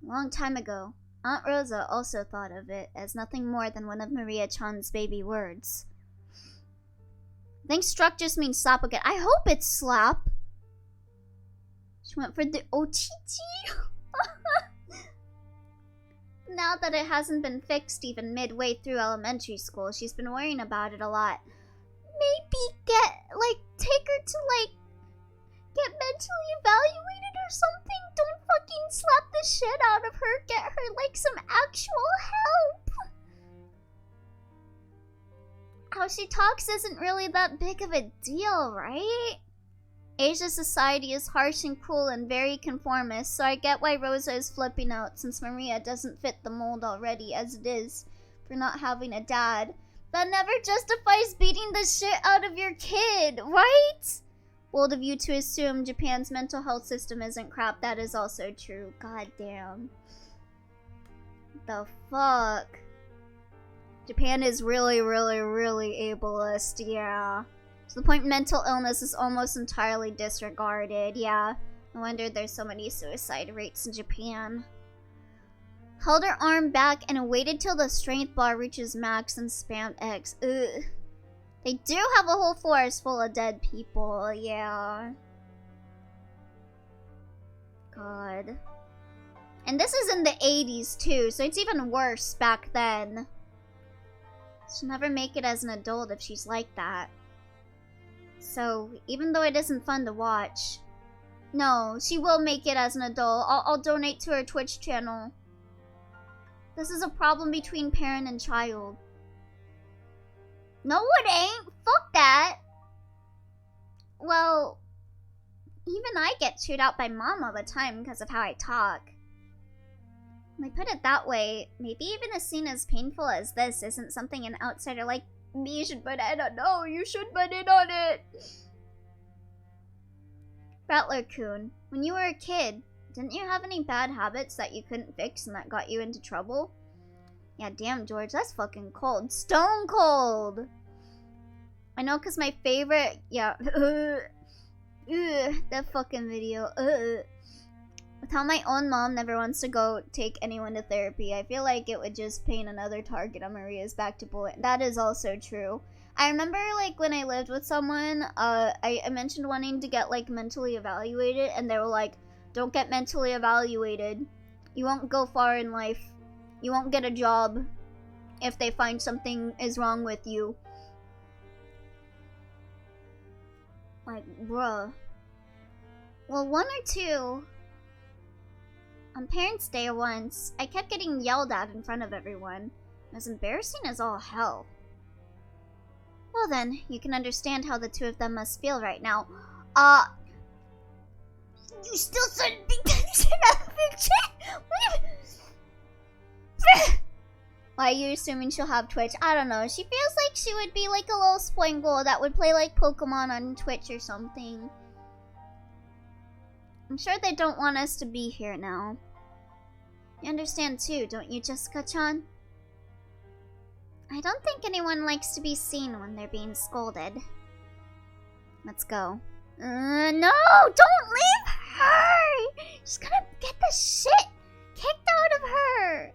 A long time ago. Aunt Rosa also thought of it as nothing more than one of Maria-chan's baby words. I think struck just means slap again. I hope it's slap. She went for the ochichi. Now that it hasn't been fixed even midway through elementary school, she's been worrying about it a lot. Maybe take her to get mentally evaluated or something. Don't fucking slap the shit out of her. Get her some actual help. How she talks isn't really that big of a deal, right? Asia's society is harsh and cruel and very conformist, so I get why Rosa is flipping out since Maria doesn't fit the mold already as it is for not having a dad. That never justifies beating the shit out of your kid, right? Bold of you to assume Japan's mental health system isn't crap. That is also true. God damn. the fuck? Japan is really, really, really ableist, yeah. To the point mental illness is almost entirely disregarded, yeah. No wonder there's so many suicide rates in Japan. Held her arm back and waited till the strength bar reaches max and spammed X. Ugh. They do have a whole forest full of dead people, yeah. God. And this is in the 80s too, so it's even worse back then. She'll never make it as an adult if she's like that. So, even though it isn't fun to watch... No, she will make it as an adult. I'll donate to her Twitch channel. This is a problem between parent and child. No, it ain't. Fuck that. Well, even I get chewed out by mom all the time because of how I talk. When I put it that way, maybe even a scene as painful as this isn't something an outsider like me should put in on. No, you should put in on it. Rattler-kun, when you were a kid, didn't you have any bad habits that you couldn't fix and that got you into trouble? Yeah, damn, George, that's fucking cold. Stone cold! I know, because my favorite... Yeah. That fucking video. With how my own mom never wants to go take anyone to therapy, I feel like it would just paint another target on Maria's back to bullet. That is also true. I remember, like, when I lived with someone, I mentioned wanting to get, like, mentally evaluated, and they were like, don't get mentally evaluated. You won't go far in life. You won't get a job if they find something is wrong with you. Like, bruh. Well, one or two... On Parents' Day once, I kept getting yelled at in front of everyone. It was embarrassing as all hell. Well then, you can understand how the two of them must feel right now. You still said big shit out of big shit? Why are you assuming she'll have Twitch? I don't know. She feels like she would be like a little spoingle that would play like Pokemon on Twitch or something. I'm sure they don't want us to be here now. You understand too, don't you, Jessica-chan? I don't think anyone likes to be seen when they're being scolded. Let's go. No! Don't leave her! She's gonna get the shit kicked out of her!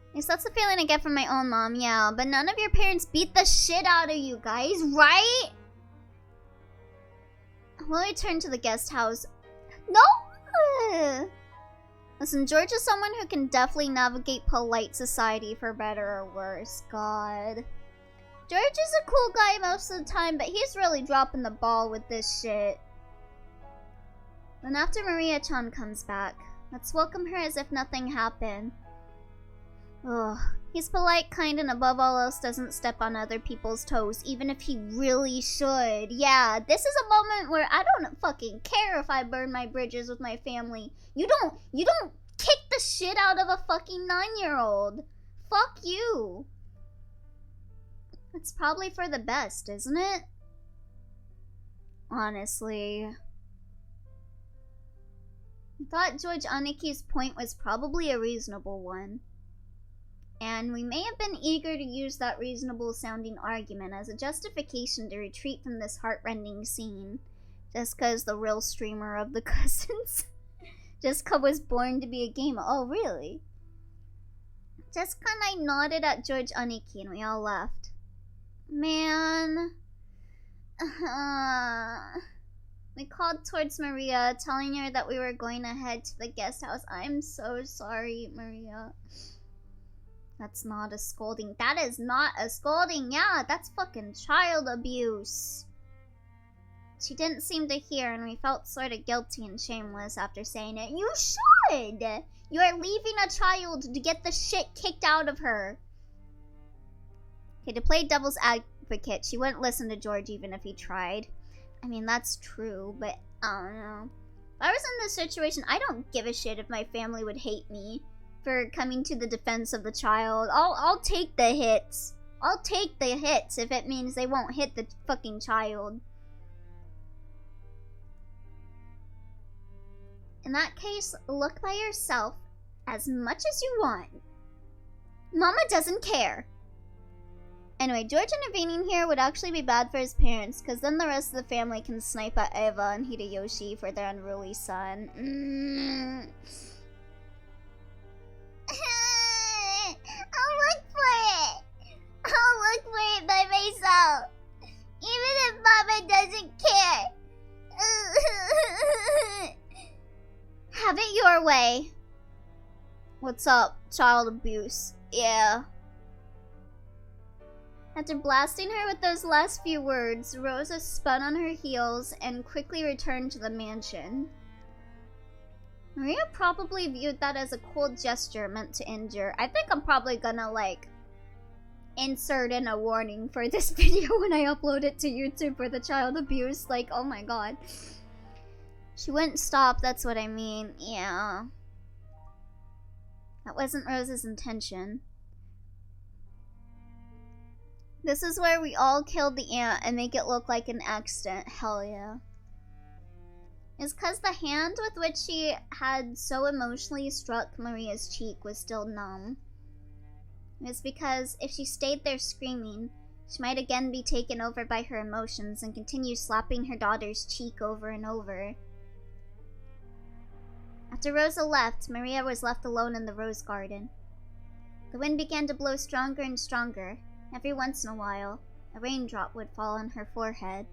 At least that's the feeling I get from my own mom, yeah. But none of your parents beat the shit out of you guys, right? We'll return to the guest house. No! Listen, George is someone who can definitely navigate polite society for better or worse. God. George is a cool guy most of the time, but he's really dropping the ball with this shit. Then after Maria-chan comes back, let's welcome her as if nothing happened. Ugh. He's polite, kind, and above all else doesn't step on other people's toes, even if he really should. Yeah, this is a moment where I don't fucking care if I burn my bridges with my family. You don't kick the shit out of a fucking 9-year-old. Fuck you. It's probably for the best, isn't it? Honestly. I thought George Aniki's point was probably a reasonable one. And we may have been eager to use that reasonable-sounding argument as a justification to retreat from this heart-rending scene. Jessica is the real streamer of the cousins. Jessica was born to be a gamer. Oh, really? Jessica and I nodded at George Aniki and we all left. Man. We called towards Maria, telling her that we were going to head to the guest house. I'm so sorry, Maria. That's not a scolding. That is not a scolding. Yeah, that's fucking child abuse. She didn't seem to hear, and we felt sort of guilty and shameless after saying it. You should! You are leaving a child to get the shit kicked out of her. Okay, to play devil's advocate, she wouldn't listen to George even if he tried. I mean, that's true, but I don't know. If I was in this situation, I don't give a shit if my family would hate me for coming to the defense of the child. I'll take the hits. I'll take the hits if it means they won't hit the fucking child. In that case, look by yourself As much as you want. Mama doesn't care. Anyway, George intervening here would actually be bad for his parents, because then the rest of the family can snipe at Eva and Hideyoshi for their unruly son. I'll look for it. I'll look for it by myself. Even if Mama doesn't care. Have it your way. What's up, child abuse? Yeah. After blasting her with those last few words, Rosa spun on her heels and quickly returned to the mansion. Maria probably viewed that as a cold gesture meant to injure. I think I'm probably gonna, like, insert in a warning for this video when I upload it to YouTube for the child abuse. Like, oh my god. She wouldn't stop, that's what I mean. Yeah. That wasn't Rosa's intention. This is where we all killed the ant and make it look like an accident. Hell yeah. It's cause the hand with which she had so emotionally struck Maria's cheek was still numb. It's because if she stayed there screaming, she might again be taken over by her emotions and continue slapping her daughter's cheek over and over. After Rosa left, Maria was left alone in the rose garden. The wind began to blow stronger and stronger. Every once in a while, a raindrop would fall on her forehead.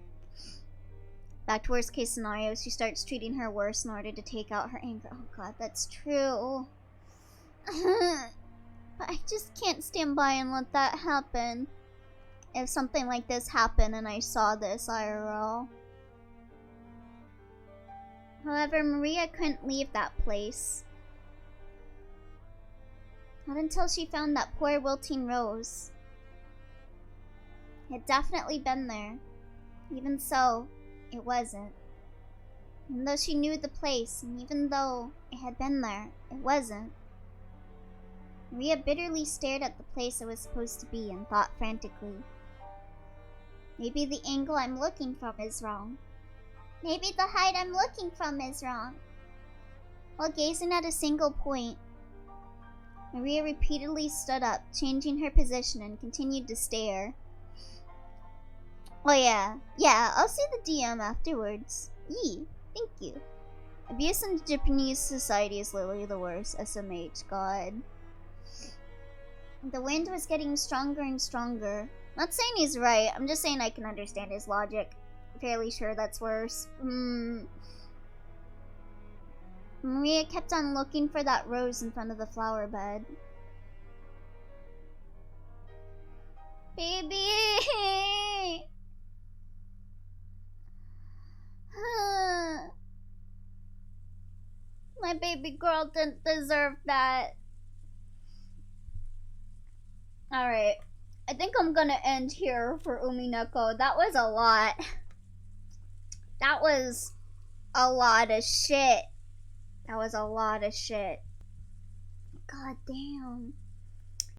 Back to worst case scenario, she starts treating her worse in order to take out her anger. Oh god, that's true. But I just can't stand by and let that happen. If something like this happened and I saw this IRL. However, Maria couldn't leave that place. Not until she found that poor wilting rose. It had definitely been there. Even so, it wasn't. Even though she knew the place, and even though it had been there, it wasn't. Maria bitterly stared at the place it was supposed to be and thought frantically. Maybe the angle I'm looking from is wrong. Maybe the height I'm looking from is wrong. While gazing at a single point, Maria repeatedly stood up, changing her position, and continued to stare. Oh yeah, I'll see the DM afterwards. Yee, thank you. Abuse in Japanese society is literally the worst. SMH, god. The wind was getting stronger and stronger. Not saying he's right, I'm just saying I can understand his logic. Fairly sure that's worse. Maria kept on looking for that rose in front of the flower bed. Baby! My baby girl didn't deserve that. Alright. I think I'm gonna end here for Umineko. That was a lot. That was a lot of shit. That was a lot of shit. God damn.